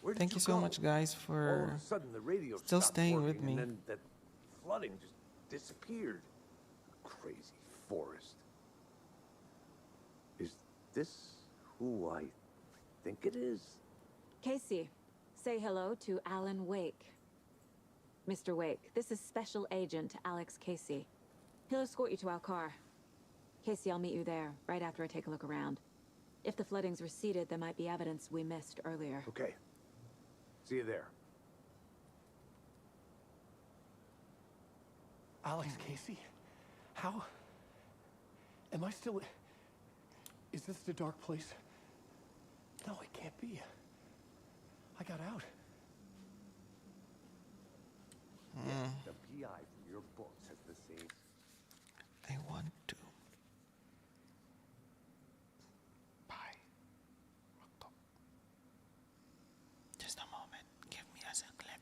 S3: where did
S1: Thank you so
S3: go?
S1: much, guys,
S3: All
S1: for
S3: of a sudden, the radio
S1: still
S3: stopped
S1: staying
S3: working,
S1: with me.
S3: and then that flooding just disappeared. Crazy forest. Is this who I think it is?
S2: Casey, say hello to Alan Wake. Mr. Wake, this is Special Agent Alex Casey. He'll escort you to our car. Casey, I'll meet you there, right after I take a look around. If the flooding's receded, there might be evidence we missed earlier.
S3: Okay. See you there.
S4: Alex Casey? How? Am I still... Is this the dark place? No, it can't be. I got out.
S3: Yes, the PI from your books has the same.
S1: I want to buy. Just a moment. Give me a clip.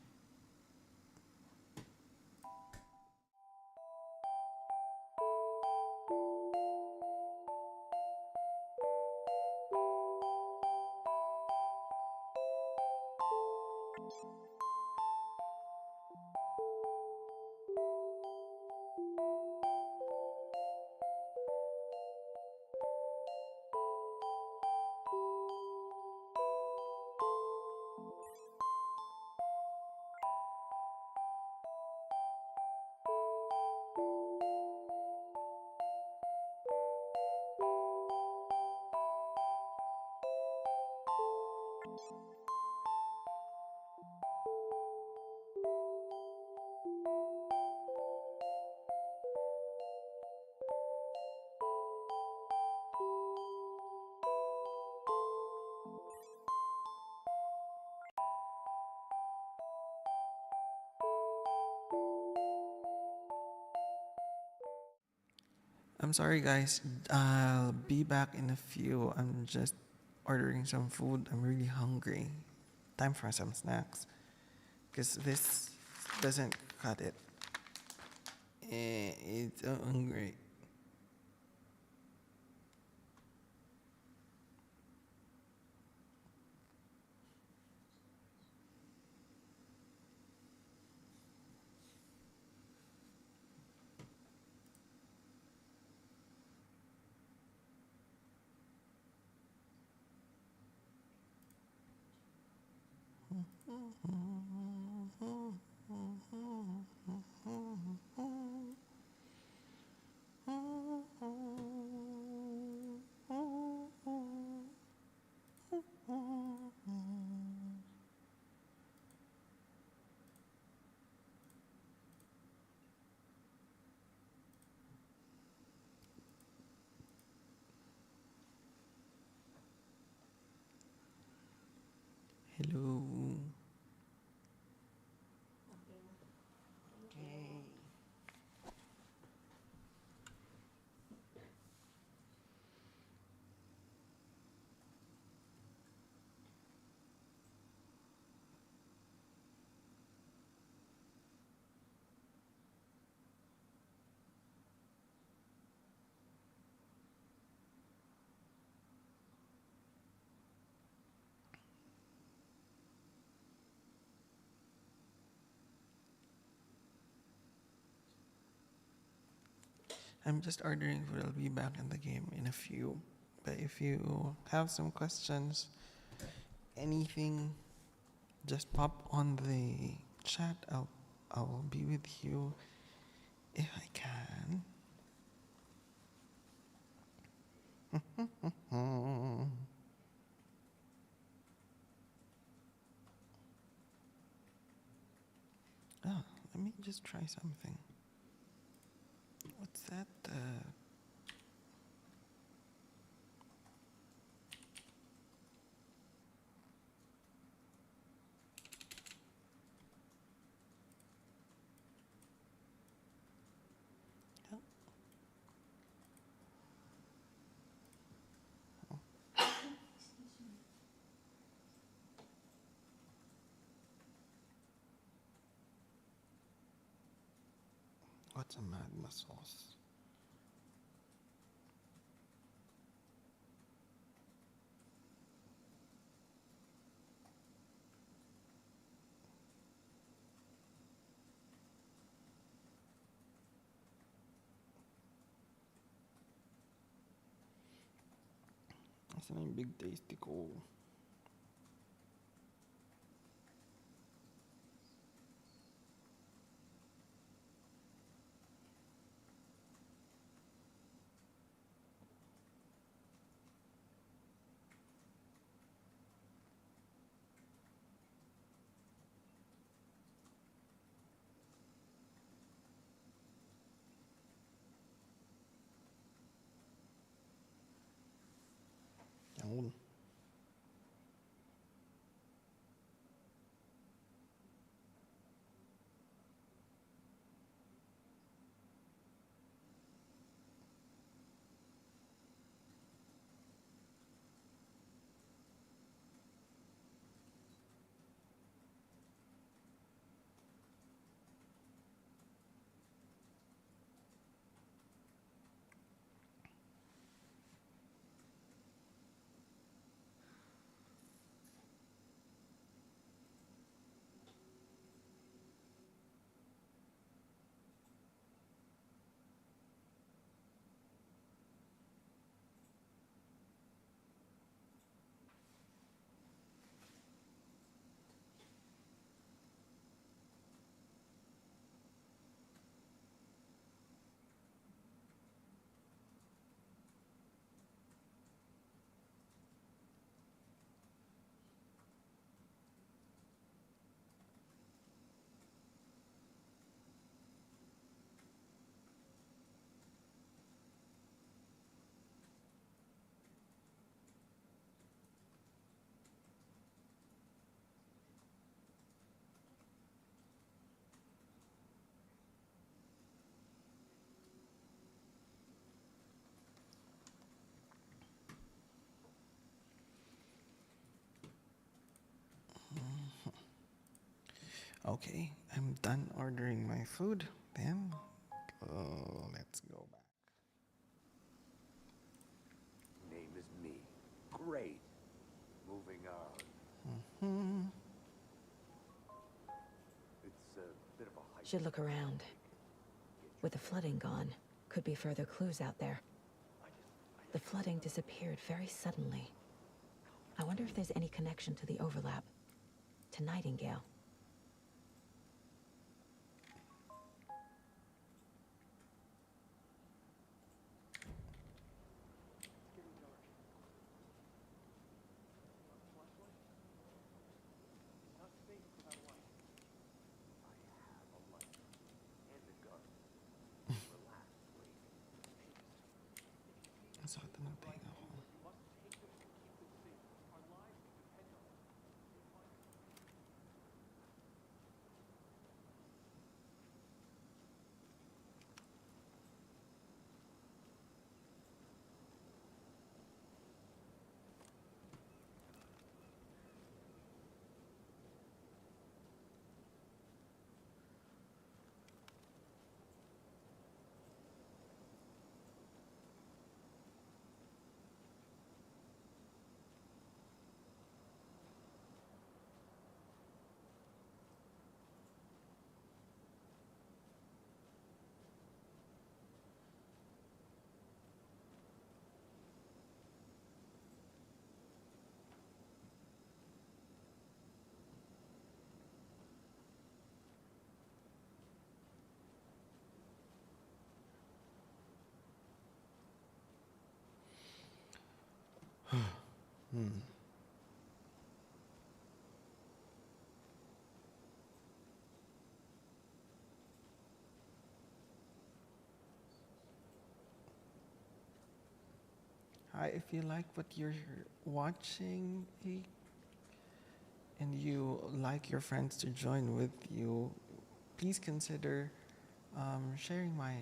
S1: I'm sorry, guys. I'll be back in a few. I'm just ordering some food. I'm really hungry. Time for some snacks. Because this doesn't cut it. It's so hungry. Hello. Okay. I'm just ordering food. I'll be back in the game in a few. But if you have some questions, anything, just pop on the chat. I'll be with you if I can. Oh, let me just try something. What's that? What's a magma sauce? Asan na yung big tasty ko? Yun. Okay, I'm done ordering my food. Then, let's go back.
S3: Name is me. Great. Moving on.
S1: Hmm.
S3: It's a bit of a hike.
S2: Should look around. With the flooding gone, could be further clues out there. The flooding disappeared very suddenly. I wonder if there's any connection to the overlap. To Nightingale.
S1: Ang sakit na ng tenga ko. Hi, if you like what you're watching and you like your friends to join with you, please consider sharing my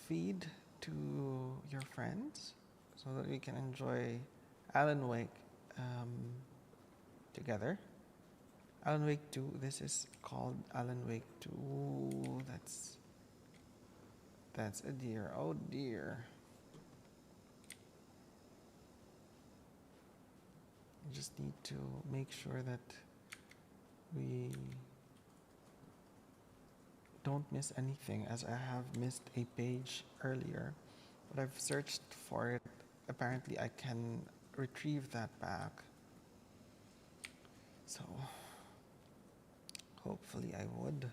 S1: feed to your friends so that we can enjoy Alan Wake together. Alan Wake 2, this is called Alan Wake 2. That's a deer. Oh dear. We just need to make sure that we don't miss anything, as I have missed a page earlier, but I've searched for it apparently I can retrieve that back. So hopefully I would.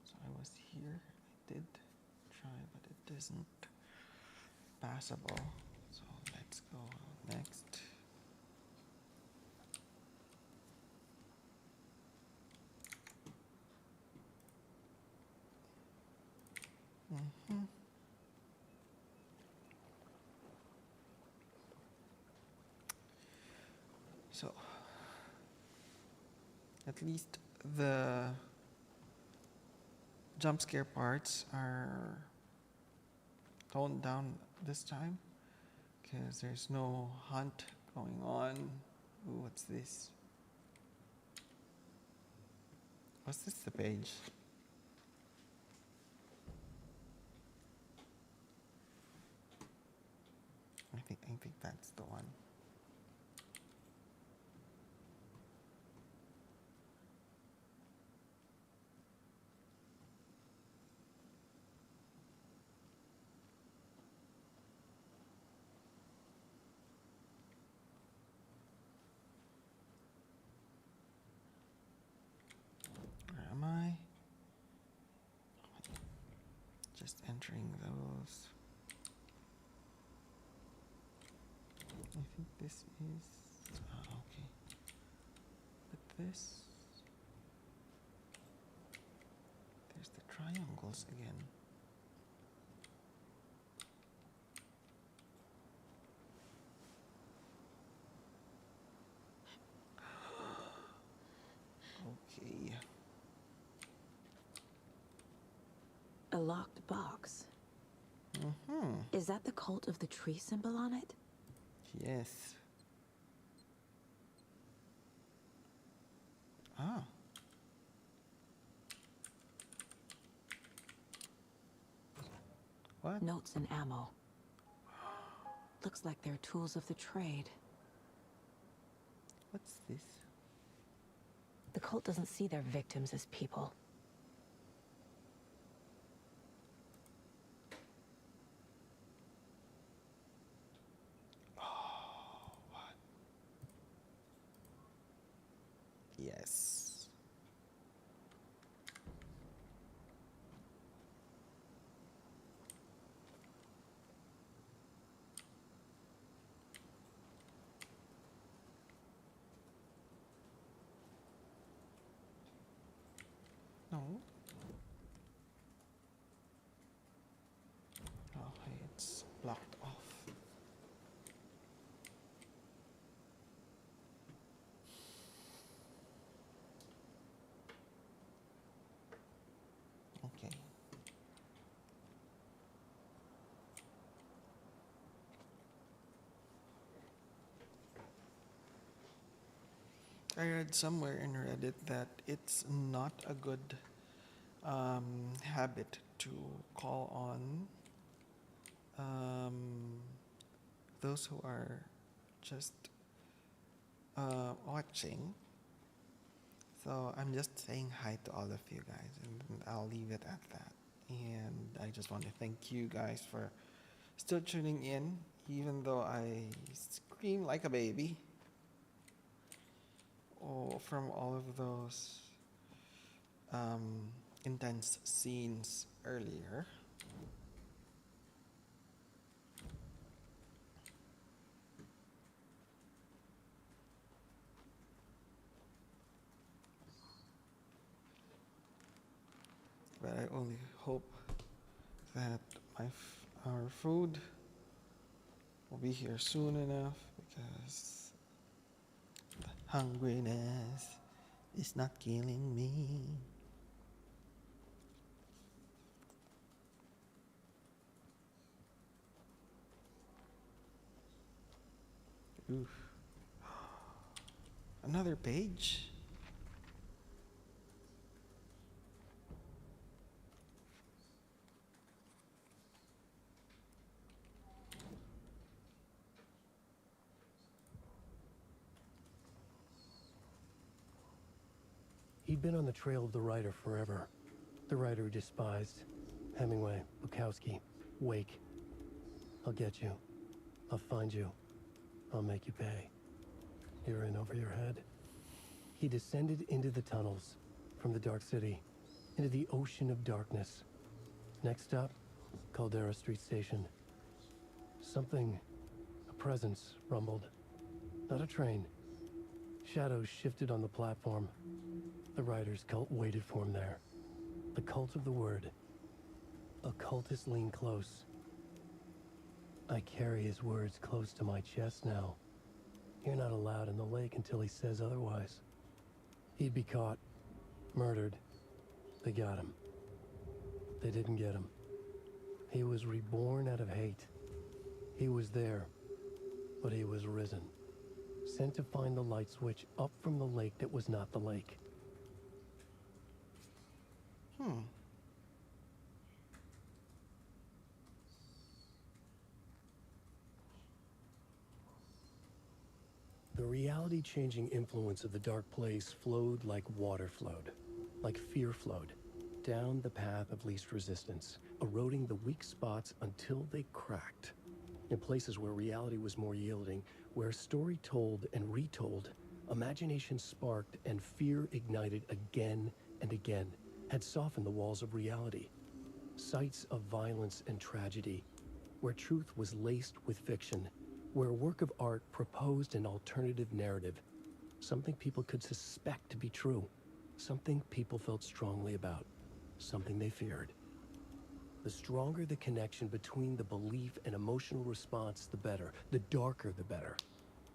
S1: So I was here. I did try, but it isn't passable. So let's go next. So at least the jump scare parts are toned down this time because there's no hunt going on. Ooh, what's this? What's this, the page? I think that's the one. Where am I? Just entering those. I think this is, okay. But this, there's the triangles again. Okay.
S2: A locked box. Is that the cult of the tree symbol on it?
S1: Yes. Ah. What?
S2: Notes and ammo. Looks like they're tools of the trade.
S1: What's this?
S2: The cult doesn't see their victims as people.
S1: Oh, what? Yes. No. Okay, it's blocked off. Okay. I read somewhere in Reddit that it's not a good habit to call on those who are just watching. So I'm just saying hi to all of you guys, and I'll leave it at that. And I just want to thank you guys for still tuning in, even though I scream like a baby. Oh, from all of those intense scenes earlier. But I only hope that our food will be here soon enough, because the hungriness is not killing me. Oof. Another page?
S4: He'd been on the trail of the writer forever. The writer he despised. Hemingway, Bukowski, Wake. I'll get you. I'll find you. I'll make you pay. You're in over your head. He descended into the tunnels, from the Dark City, into the ocean of darkness. Next stop, Caldera Street Station. Something, a presence, rumbled. Not a train. Shadows shifted on the platform. The writer's cult waited for him there. The cult of the word. Occultists lean close. I carry his words close to my chest now. You're not allowed in the lake until he says otherwise. He'd be caught, murdered. They got him. They didn't get him. He was reborn out of hate. He was there, but he was risen. Sent to find the light switch up from the lake that was not the lake. The reality-changing influence of the dark place flowed like water flowed, like fear flowed, down the path of least resistance, eroding the weak spots until they cracked. In places where reality was more yielding, where story told and retold, imagination sparked and fear ignited again and again, had softened the walls of reality. Sites of violence and tragedy, where truth was laced with fiction, where a work of art proposed an alternative narrative, something people could suspect to be true, something people felt strongly about, something they feared. The stronger the connection between the belief and emotional response, the better. The darker, the better.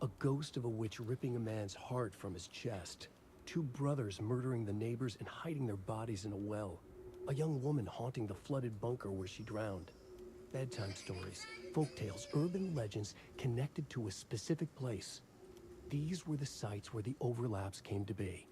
S4: A ghost of a witch ripping a man's heart from his chest. Two brothers murdering the neighbors and hiding their bodies in a well. A young woman haunting the flooded bunker where she drowned. Bedtime stories, folktales, urban legends connected to a specific place. These were the sites where the overlaps came to be.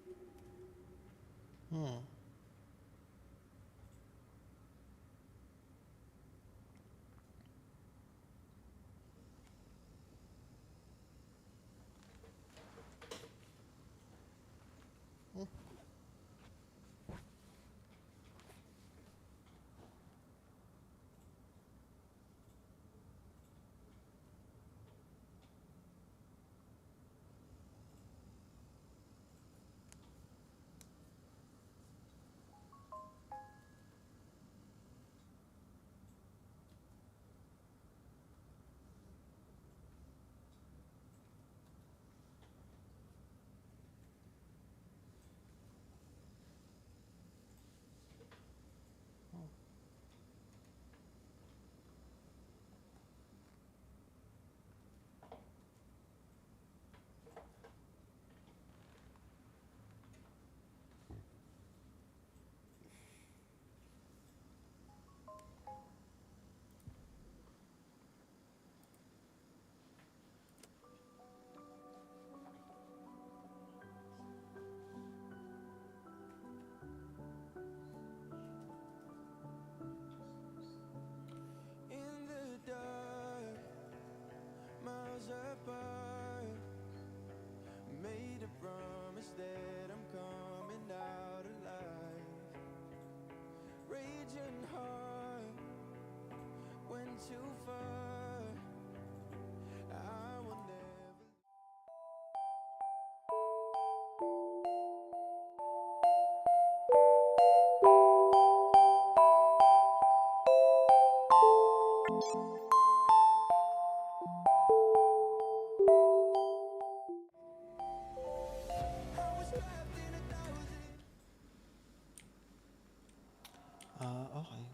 S1: Okay.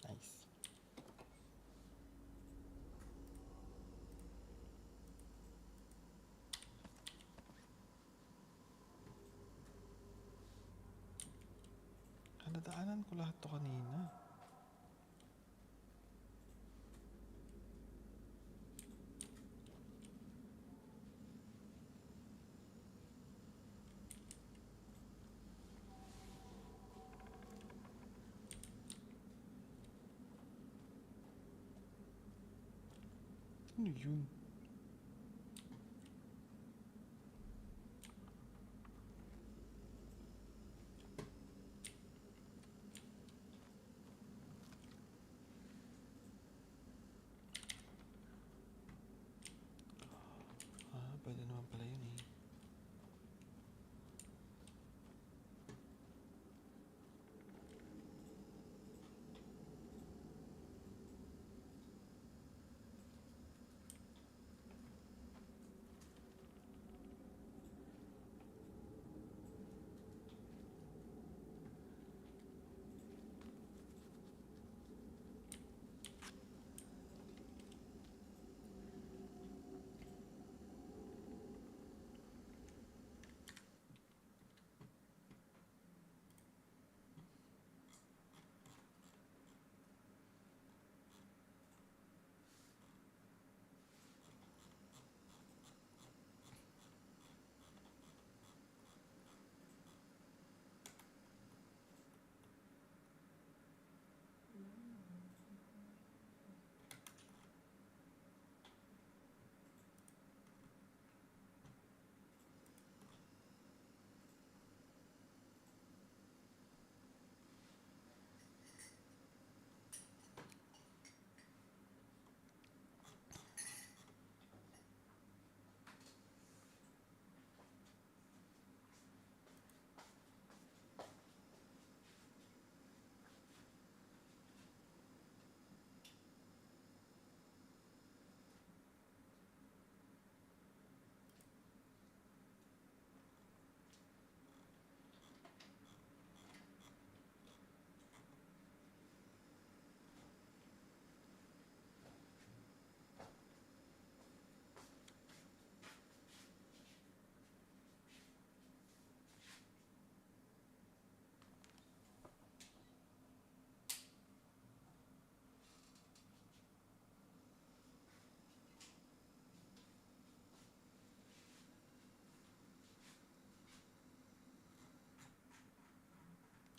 S1: Nice. Nadaanan ko lahat to kanina. Ano yun? Pwede naman pala yun eh.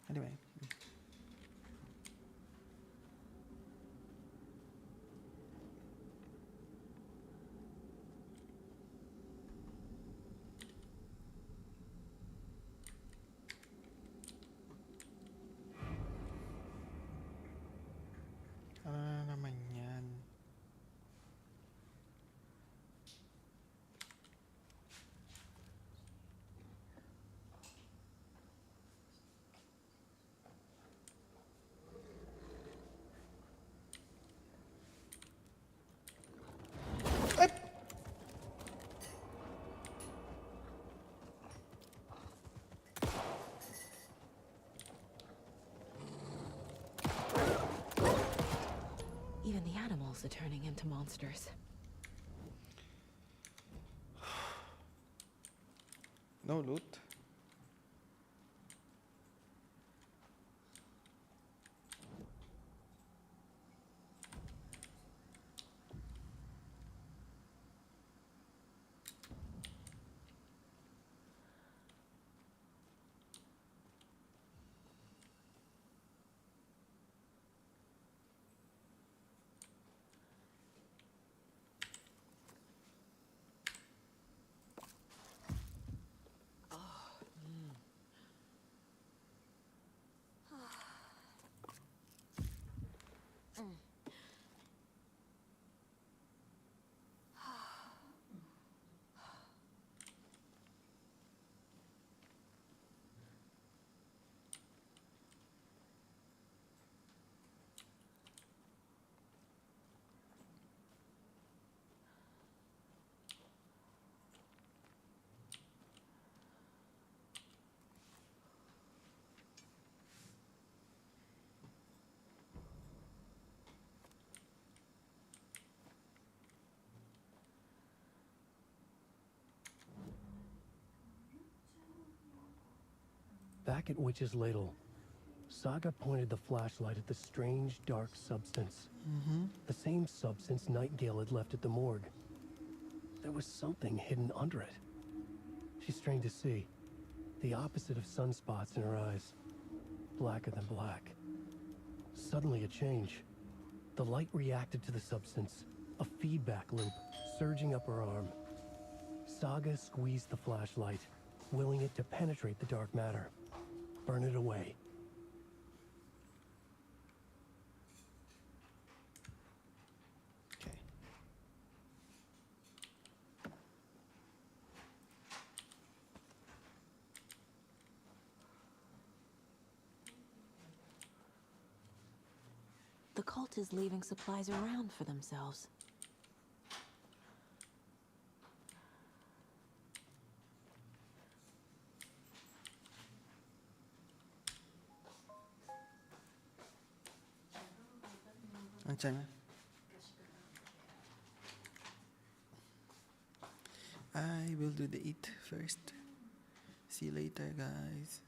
S1: Anyway. Ano na naman yan?
S2: Even the animals are turning into monsters.
S1: No loot.
S4: Back at Witch's Ladle, Saga pointed the flashlight at the strange, dark substance. The same substance Nightingale had left at the morgue. There was something hidden under it. She strained to see. The opposite of sunspots in her eyes. Blacker than black. Suddenly a change. The light reacted to the substance, A feedback loop surging up her arm. Saga squeezed the flashlight, willing it to penetrate the dark matter. Burn it away.
S1: Okay.
S2: The cult is leaving supplies around for themselves.
S1: Andiyan na. I will do the eat first. See you later, guys.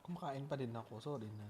S1: Kumakain pa din ako. Sorry na.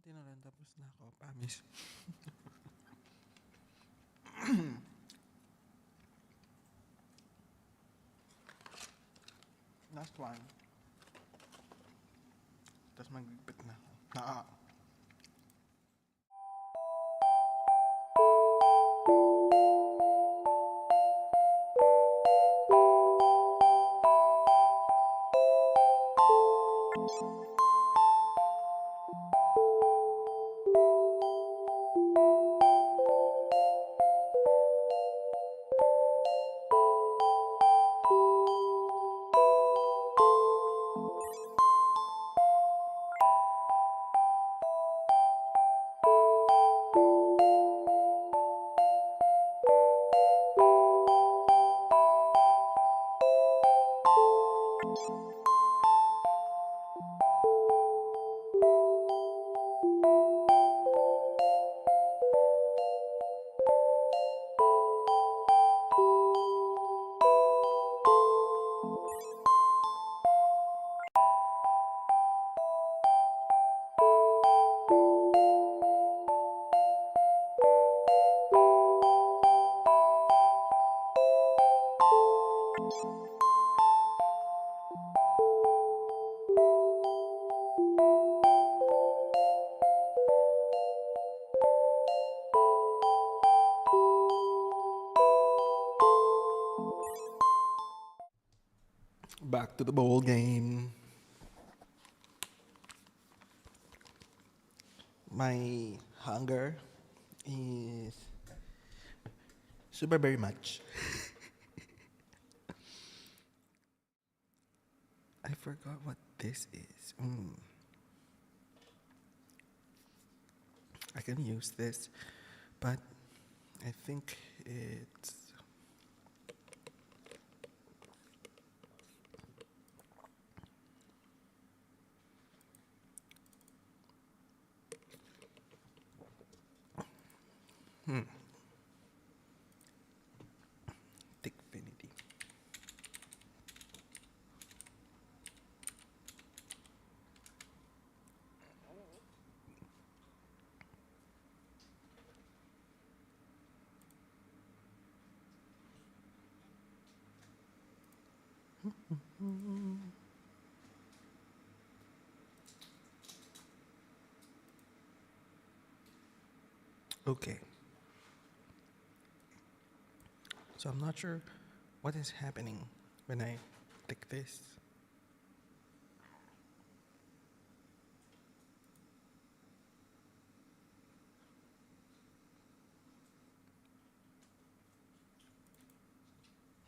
S1: konti na lang tapos na ako, promise. Last one. Tapos magbibit na ako. Back to the bowl game. My hunger is super very much. I forgot what this is. I can use this, but I think it's Dickfinity. Okay. So I'm not sure what is happening when I take this.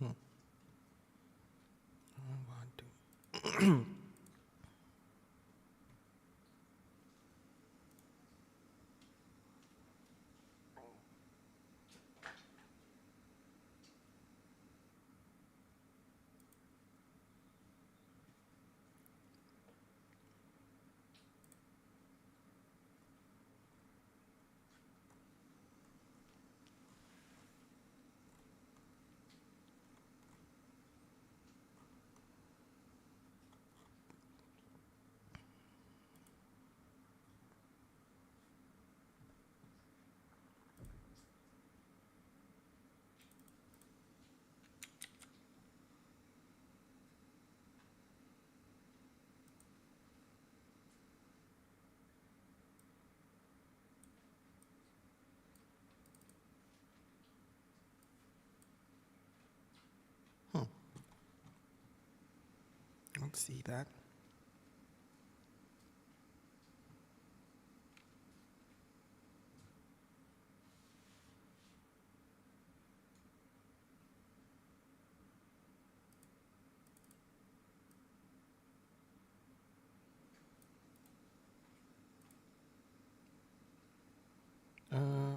S1: I want to. Let's see that.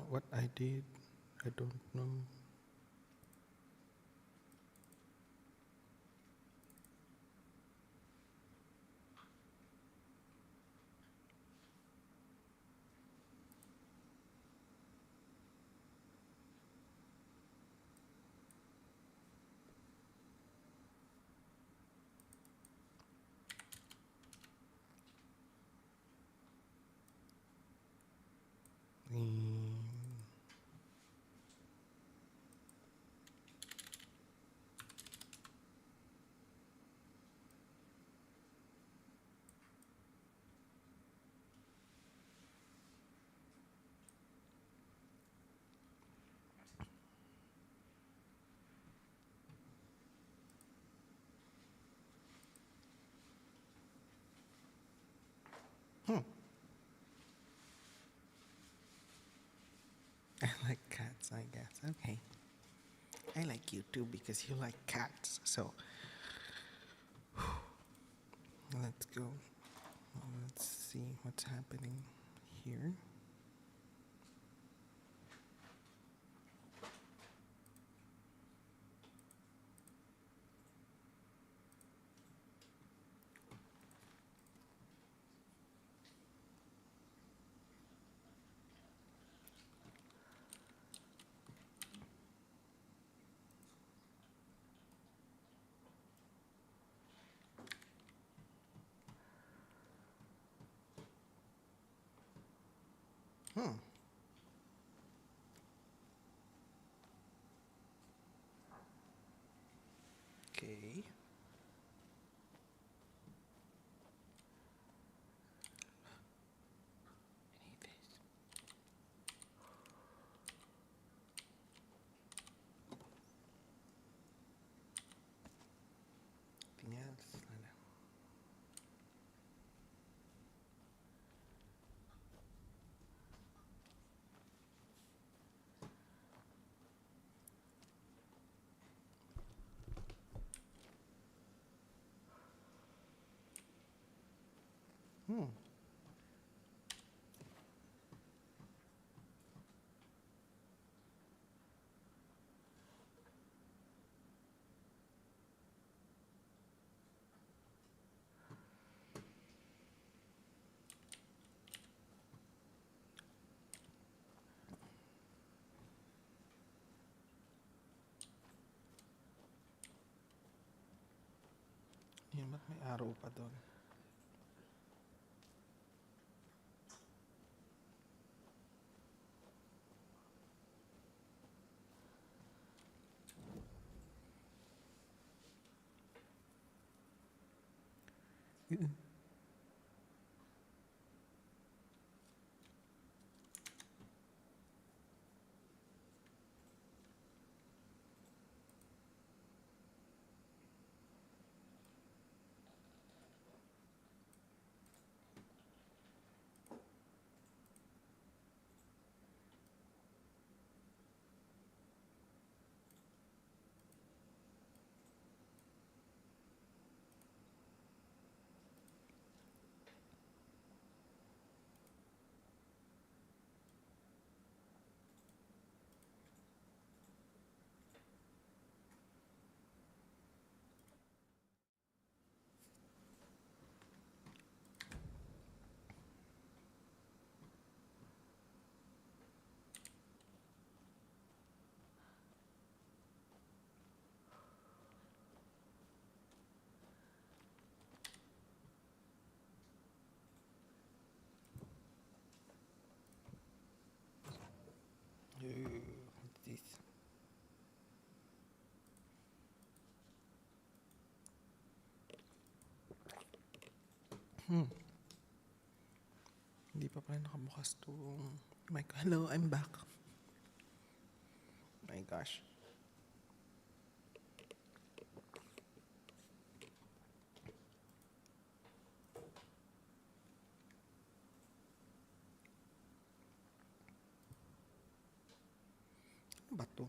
S1: What I did, I don't know. I like cats, I guess. Okay. I like you too because you like cats. So let's go. Let's see what's happening here. Okay. I need this. Anything else? I know. Yan, ba't may araw pa doon? What's this? Hindi pa pala nakabukas tong mic. Hello, I'm back. My gosh. Ano ba to?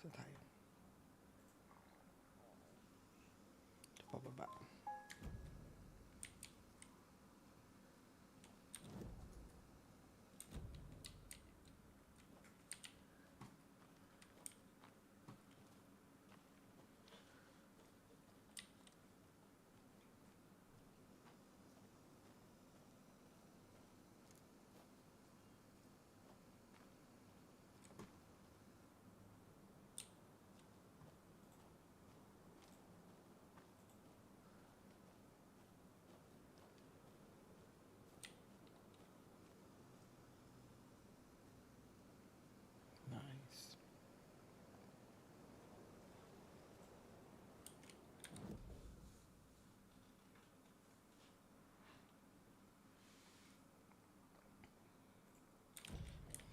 S1: Saan tayo? Ito pababa. Nice.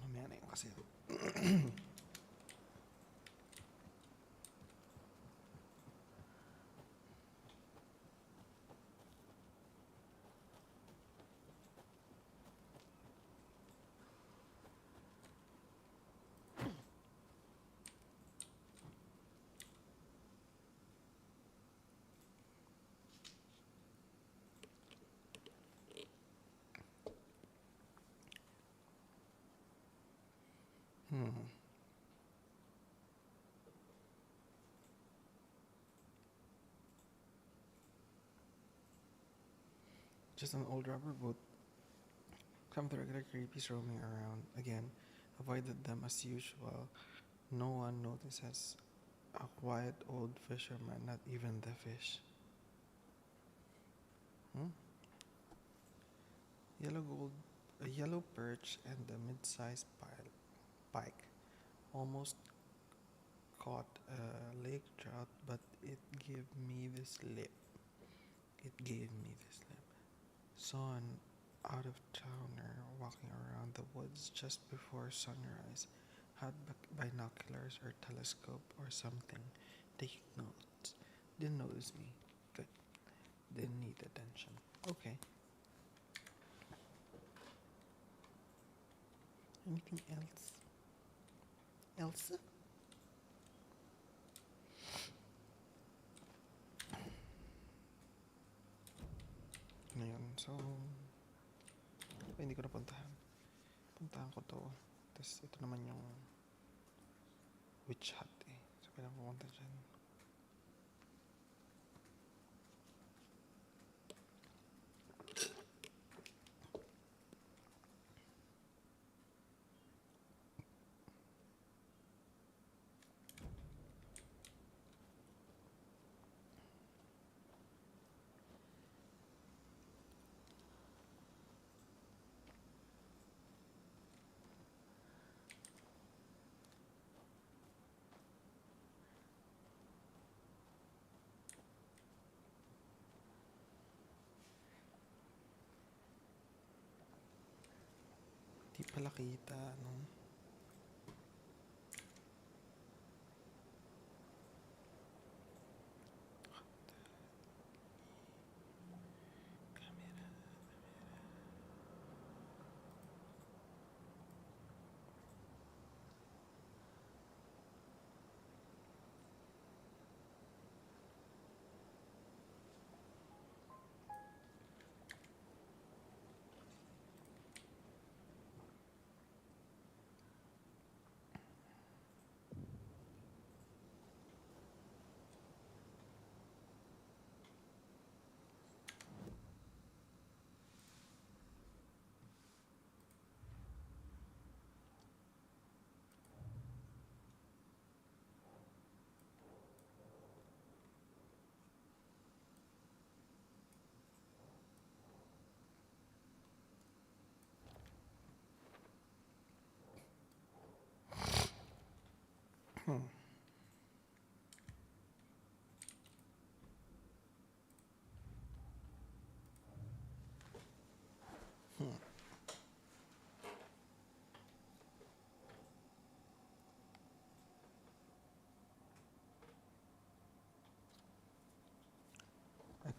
S1: Mamaya na yun kasi Just an old rubber boot. Some of the regular creepies roaming around. Again, avoided them as usual. No one notices. A quiet old fisherman, not even the fish. A yellow perch and a mid-sized pike. Almost caught a lake trout, but it gave me the slip. Saw an out-of-towner walking around the woods just before sunrise. Had binoculars or telescope or something. Taking notes. Didn't notice me. Good. Didn't need attention. Okay. Anything else? Elsa? Ngayon, so hindi ko napuntahan. Puntahan ko to. Tapos ito naman yung witch hut eh. So kailangan pumunta dyan. Di pala kita, no?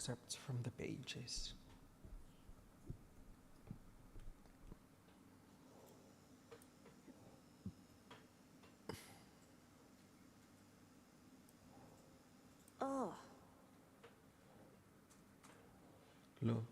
S1: Excerpts from the pages.
S11: Oh,
S1: Lo.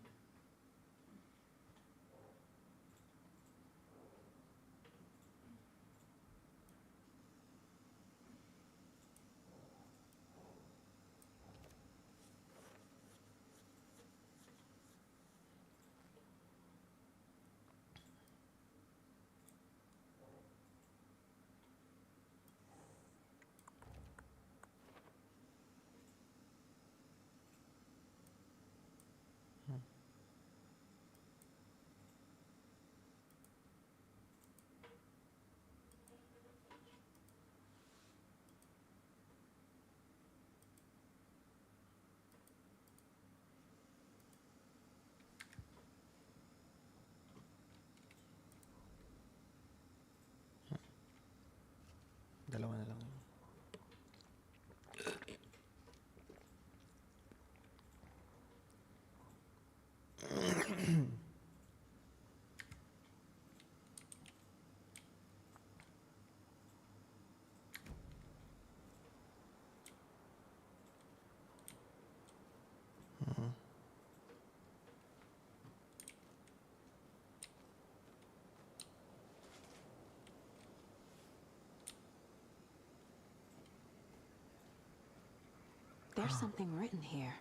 S2: There's something written here.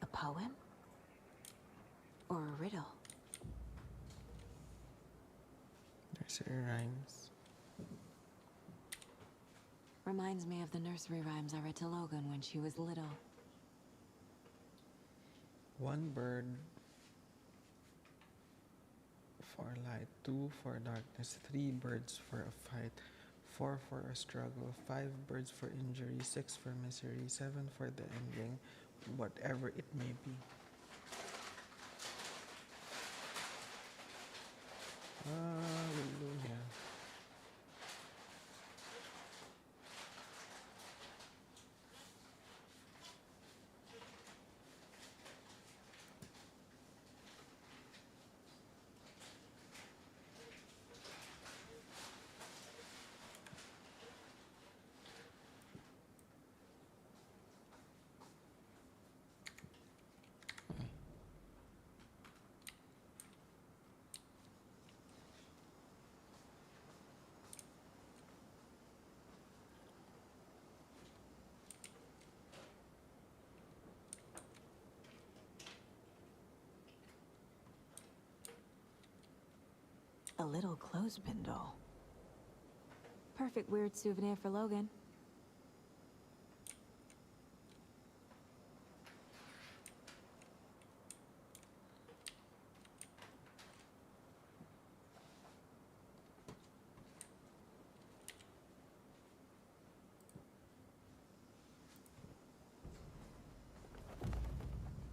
S2: A poem? Or a riddle?
S1: Nursery rhymes.
S2: Reminds me of the nursery rhymes I read to Logan when she was little.
S1: One bird for light, two for darkness, three birds for a fight, four for a struggle, five birds for injury, six for misery, seven for the ending, whatever it may be. Hallelujah.
S2: A little clothespin doll. Perfect weird souvenir for Logan.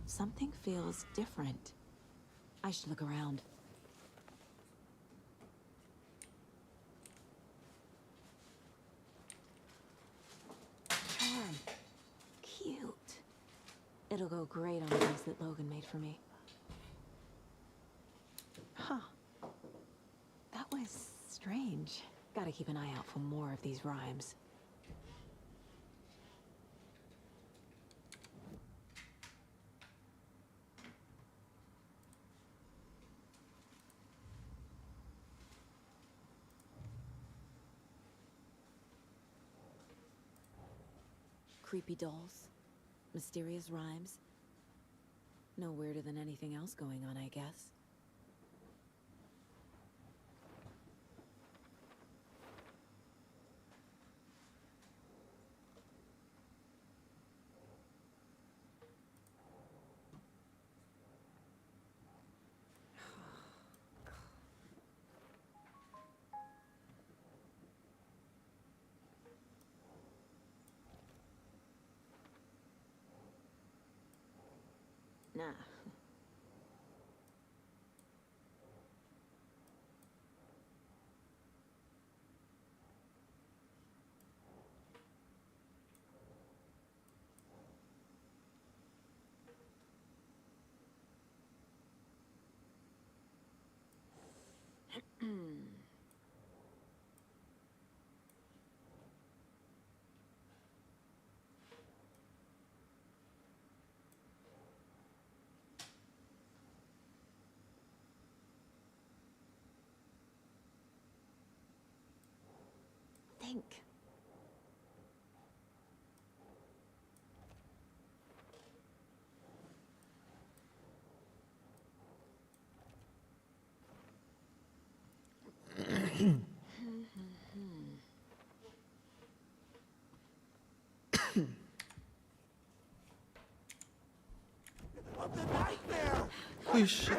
S2: Something feels different. I should look around. Charm. Cute. It'll go great on the bracelet Logan made for me. Huh. That was strange. Gotta keep an eye out for more of these rhymes. Creepy dolls, mysterious rhymes. No weirder than anything else going on, I guess. Nah. Think.
S1: Oh shit.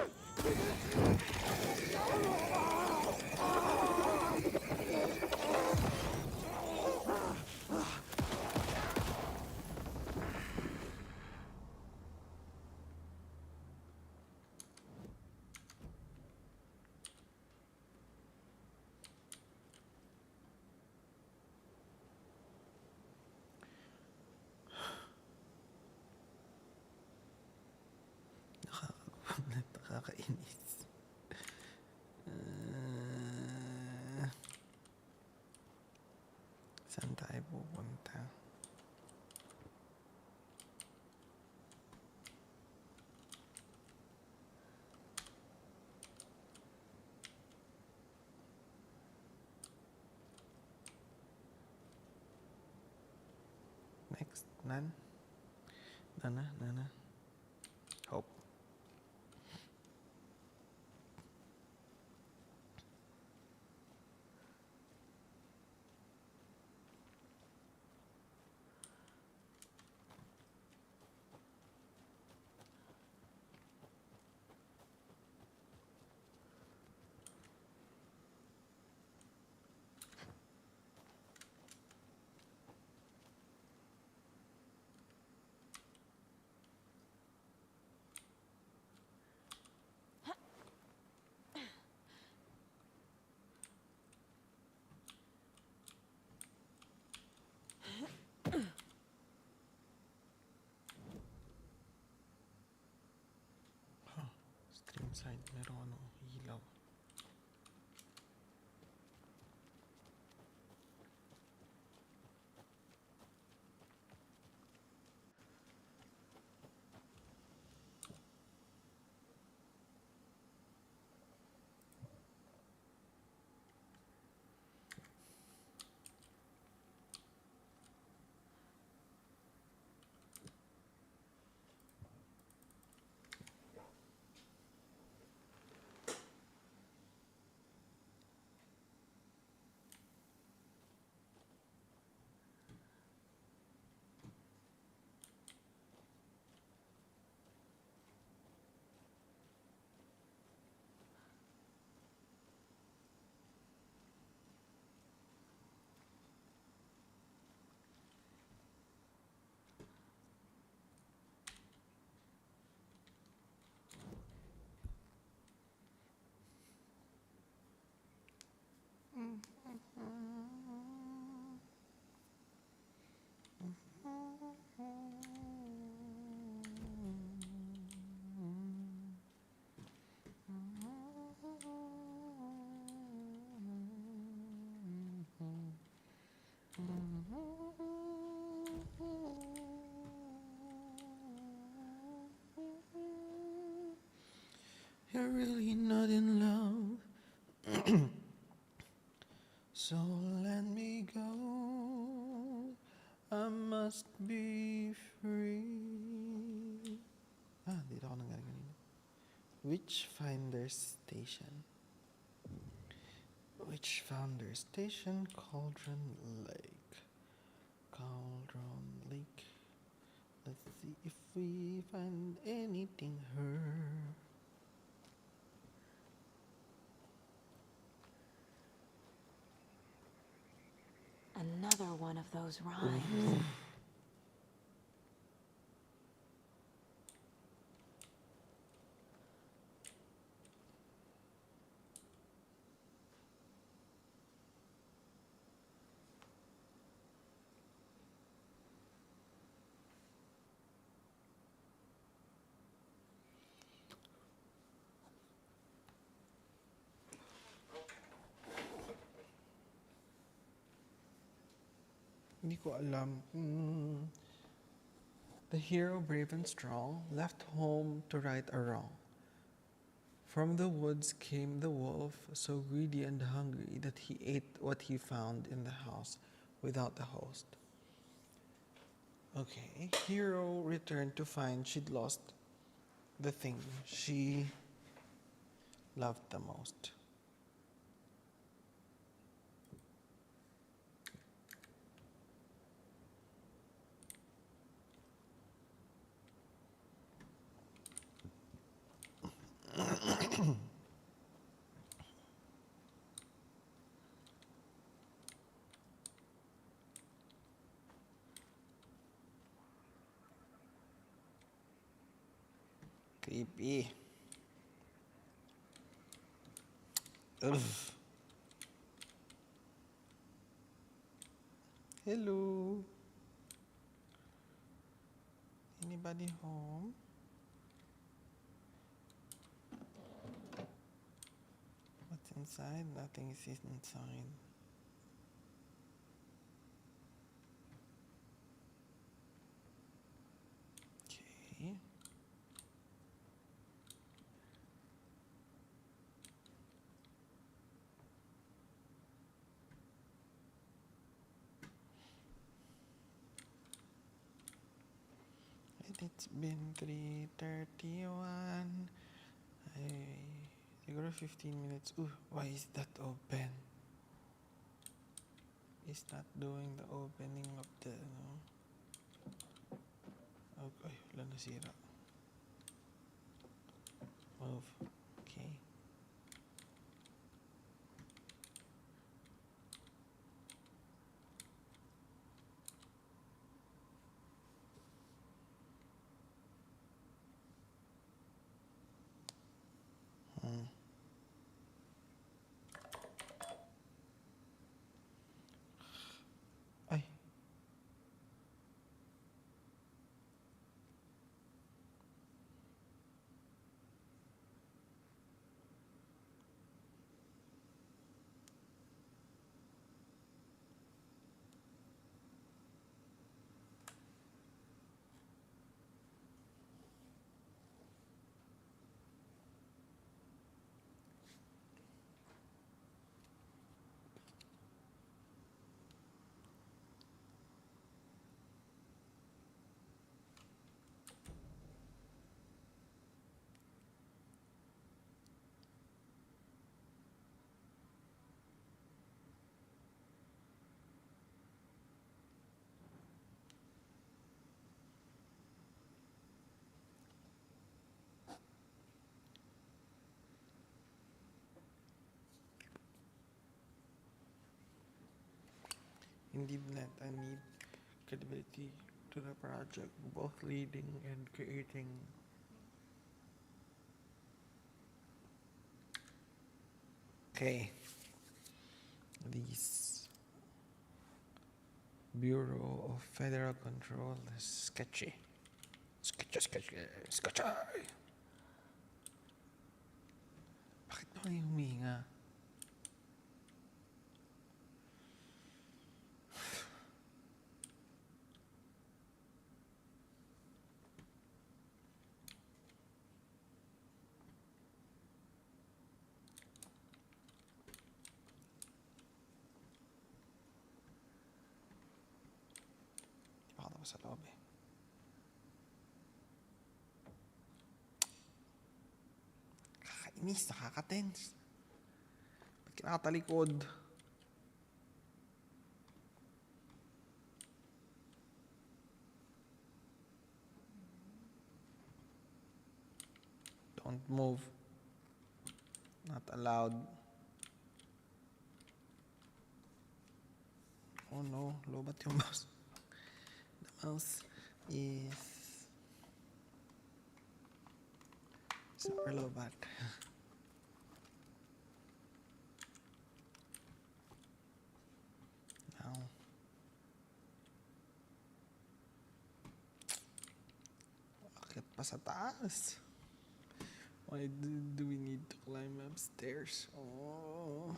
S1: Nakakainis. Saan tayo pupunta? Next, none? Nana. Hope. Stream side meron ano, ilaw. You're really not in love. So let me go. I must be free. Dito ako nanggaling kanina. Witchfinder Station. Witchfinder Station, Cauldron Lake. Cauldron Lake. Let's see if we find anything here.
S2: Another one of those rhymes.
S1: Hindi ko alam. The hero, brave and strong, left home to right a wrong. From the woods came the wolf, so greedy and hungry that he ate what he found in the house without the host. Okay, hero returned to find she'd lost the thing she loved the most. Creepy. Ugh. Hello. Anybody home? What's inside? Nothing is inside. Okay. I It's been 3:31. Siguro 15 minutes. Ooh, why is that open? It's not doing the opening of the, Okay, wala nasira. Move. Okay. Ay. Indeed, that I need credibility to the project, both leading and creating. Okay. These Bureau of Federal Control is sketchy. Sketchy. Bakit ba kayo huminga? Baka tapos sa loob eh. Kakainis, nakaka-tense. Ba't kinakatalikod? Don't move. Not allowed. Oh no, lobat yung mouse. The mouse is super lobat. Now. Bakit pa sa taas? Why do we need to climb upstairs? Oh.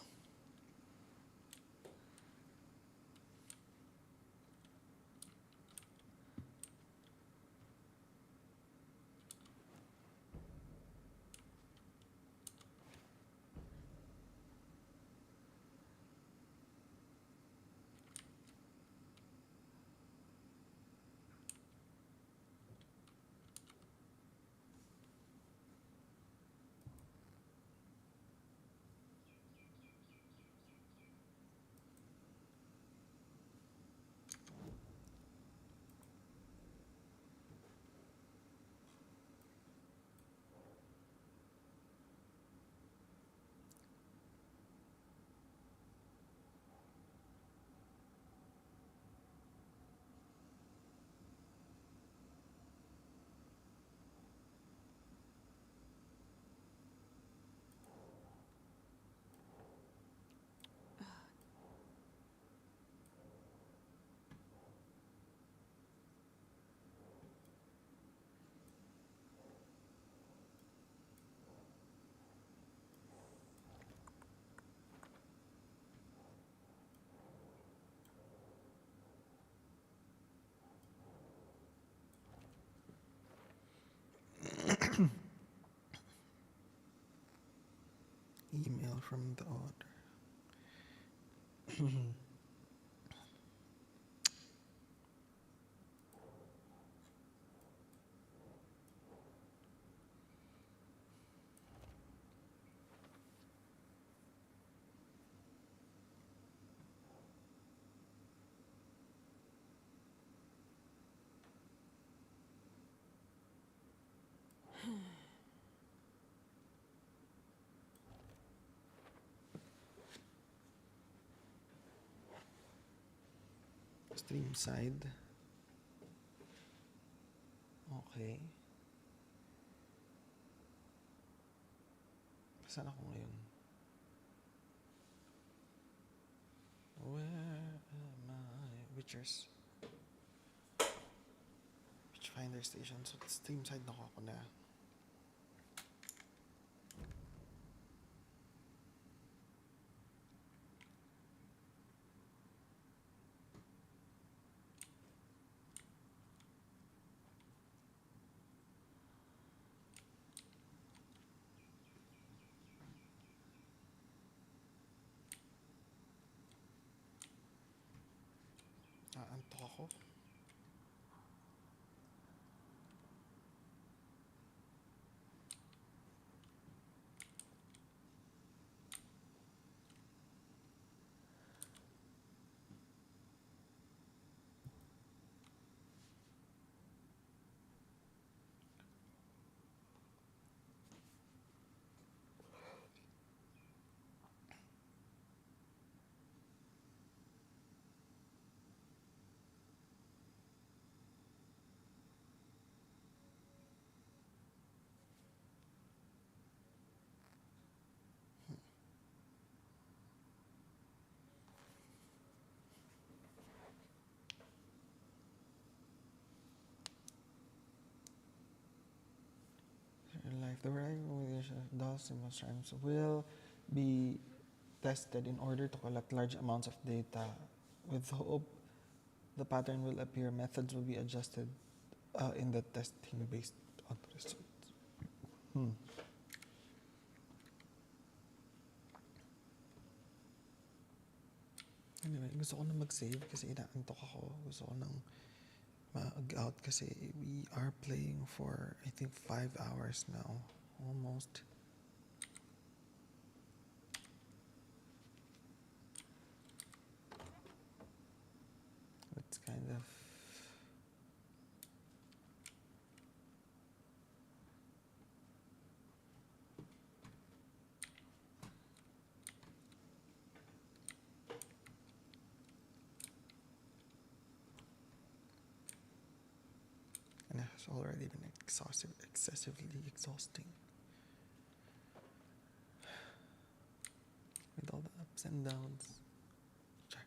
S1: Email from the author. Stream side. Okay. Saan ako ngayon? Where am I? Witchers. Witchfinder Station. So, stream side na ako na. Antok ako. In life, the variety of dolls and mushrooms will be tested in order to collect large amounts of data. With hope, the pattern will appear. Methods will be adjusted in the testing based on results. Anyway, gusto ko na mag-save kasi inaantok ako. Gusto ko nang mag-out kasi we are playing for, I think, 5 hours now. Almost. It's kind of... and it has already been excessively exhausting. With all the ups and downs. Check.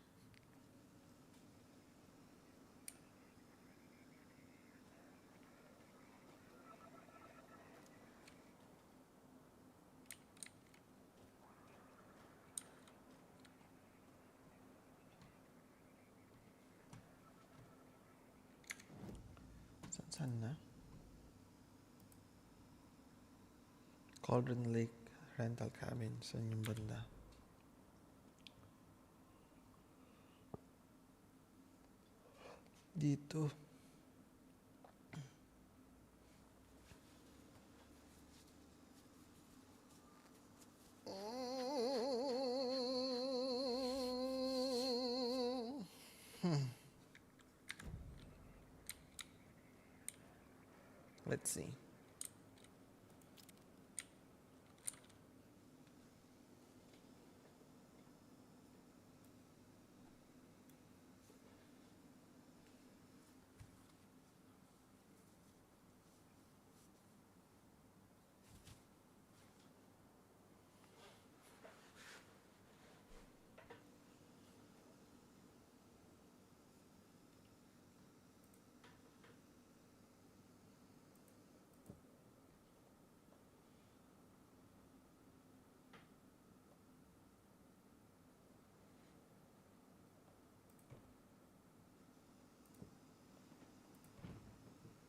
S1: Saan na? Cauldron Lake Rental Cabin. Saan yung banda? Dito. Let's see.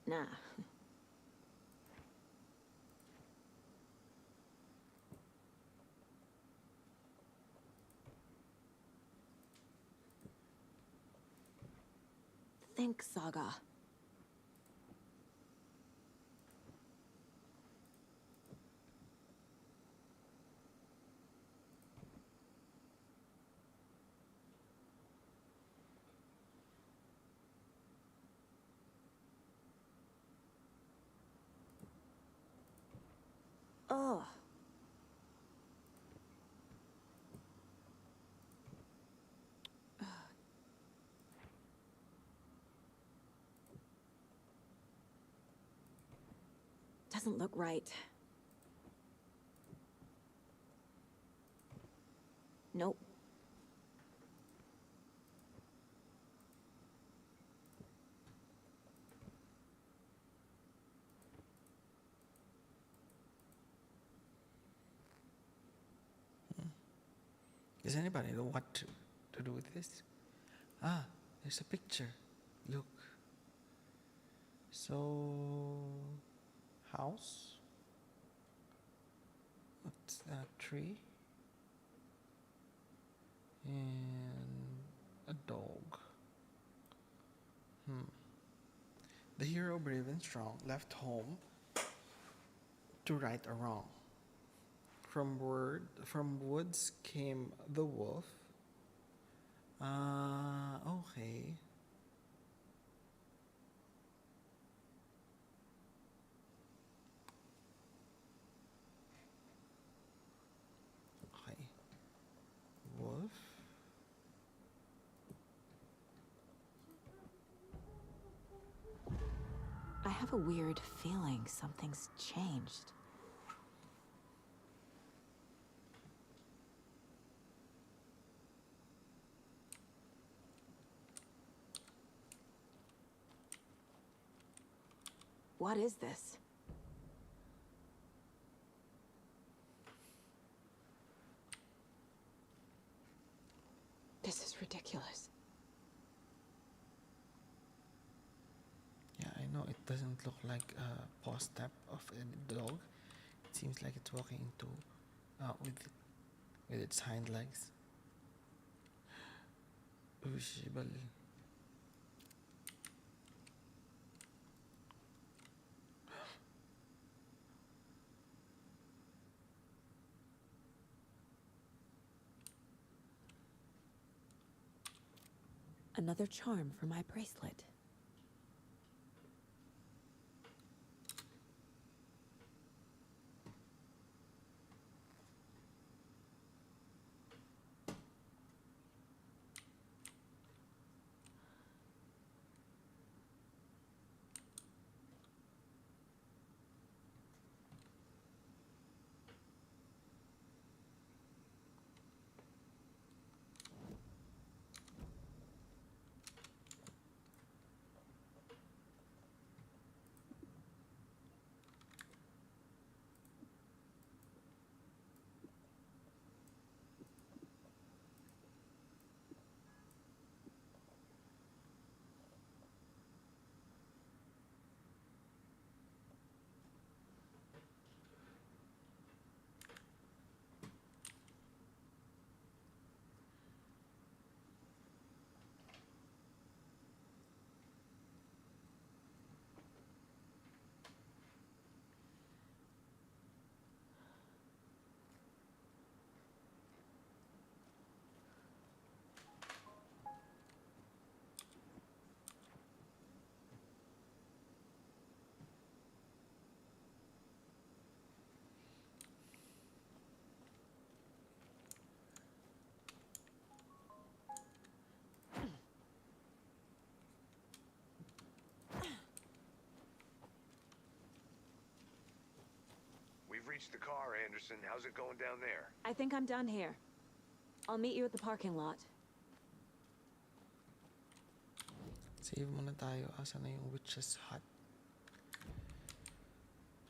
S2: Nah. Think, Saga. Oh. doesn't look right. Nope.
S1: Does anybody know what to do with this? Ah, there's a picture. Look. So, house. What's that? Tree. And a dog. The hero, brave and strong, left home to right a wrong. From woods came the wolf. Okay. Okay. Wolf.
S2: I have a weird feeling something's changed. What is this? This is ridiculous.
S1: Yeah, I know it doesn't look like a paw step of a dog. It seems like it's walking into with its hind legs. Ushibal.
S2: Another charm for my bracelet.
S3: We've reached the car, Anderson. How's it going down there?
S2: I think I'm done here. I'll meet you at the parking lot.
S1: Save muna tayo. Asa na yung witch's hut?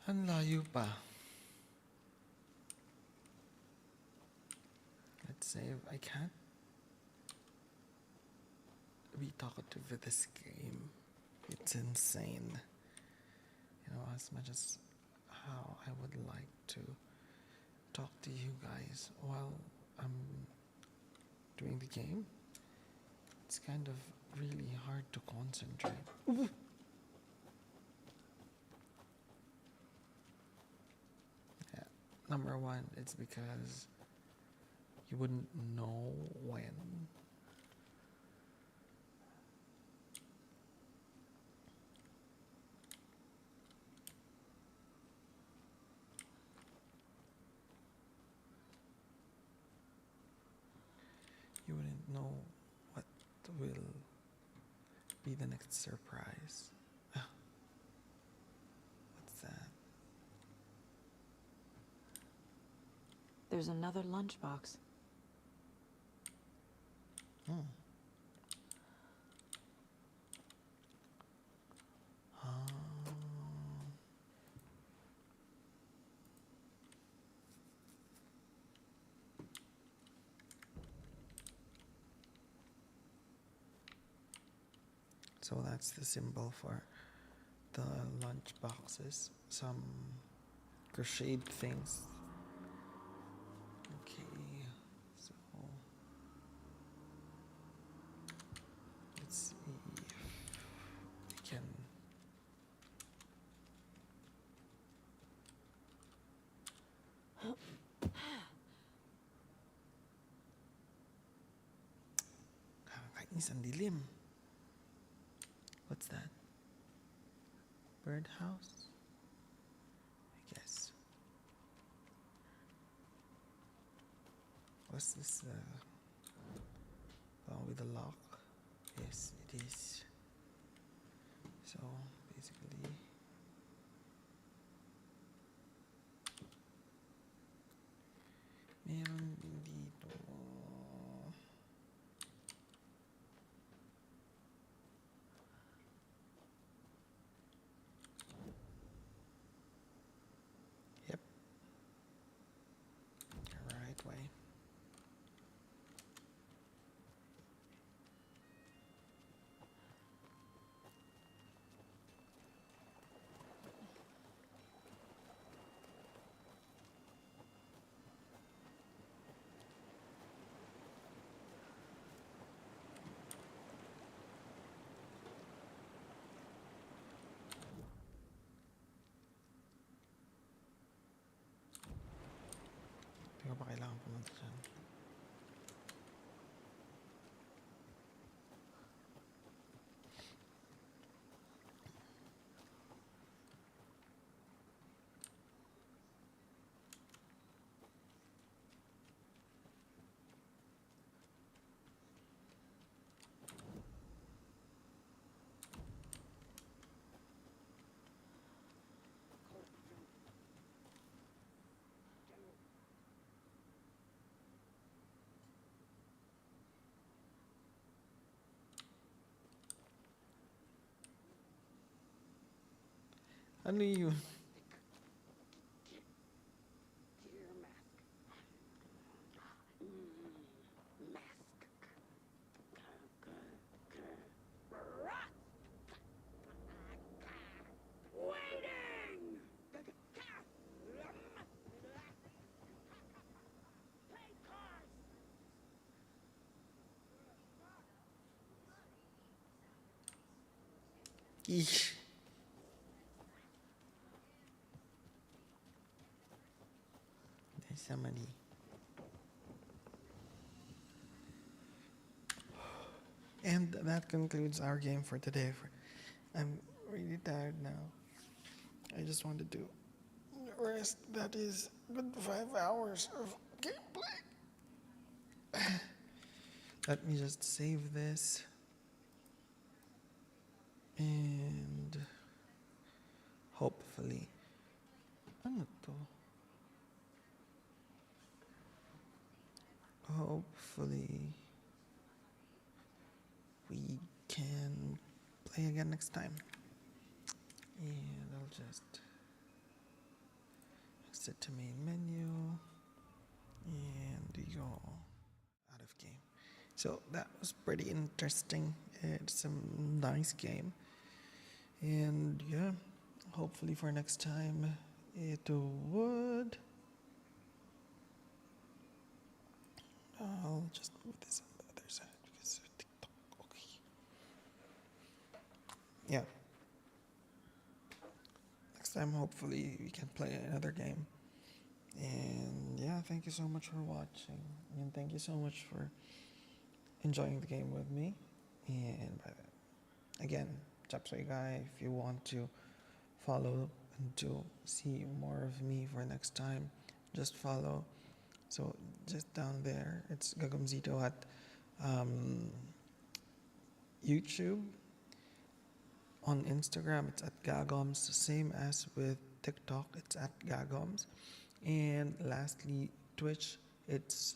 S1: Ang layo pa. Let's save. I can't be talkative with this game. It's insane. You know, as much as how I would like to talk to you guys while I'm doing the game, it's kind of really hard to concentrate. Yeah. Number one, it's because you wouldn't know when. You wouldn't know what will be the next surprise. Ah. What's that?
S2: There's another lunchbox.
S1: Hmm. So that's the symbol for the lunch boxes. Some crocheted things. Okay, so let's see if we can. Kakainis, ang dilim. What's that? Birdhouse? I guess. What's this? The one with the lock? Yes, it is. So, basically... meron din dito. Yep. You're right way. Hindi ko pa kailangan pumunta dyan. Ano yun? Eesh. There's somebody. And that concludes our game for today. I'm really tired now. I just wanted to rest. That is good 5 hours of gameplay. Let me just save this. And hopefully, ano to? Hopefully, we can play again next time. And I'll just exit to main menu and we go out of game. So that was pretty interesting. It's a nice game. And yeah, hopefully for next time it would. I'll just move this on the other side because of TikTok. Okay. Yeah. Next time, hopefully, we can play another game. And yeah, thank you so much for watching. And thank you so much for enjoying the game with me. And again, Chapsuey guy, if you want to follow and to see more of me for next time, just follow. So just down there, it's Gagomzito at YouTube. On Instagram, it's at Gagoms, same as with TikTok, it's at Gagoms. And lastly, Twitch, it's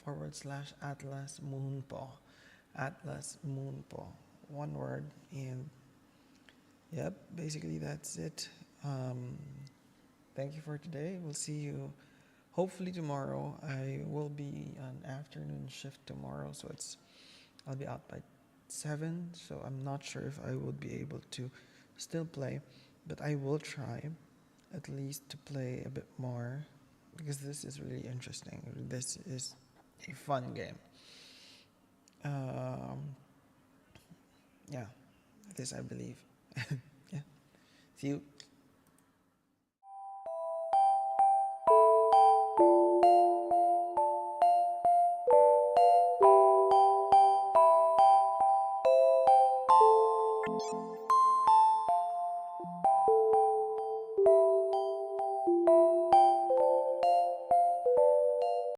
S1: /Atlas Moonpaw. Atlas Moonpaw. One word, and yep, basically that's it. Thank you for today. We'll see you hopefully tomorrow. I will be on afternoon shift tomorrow, so I'll be out by 7, so I'm not sure if I will be able to still play, but I will try at least to play a bit more because this is really interesting. This is a fun game. Yeah, this I believe. Yeah. See you.
S13: You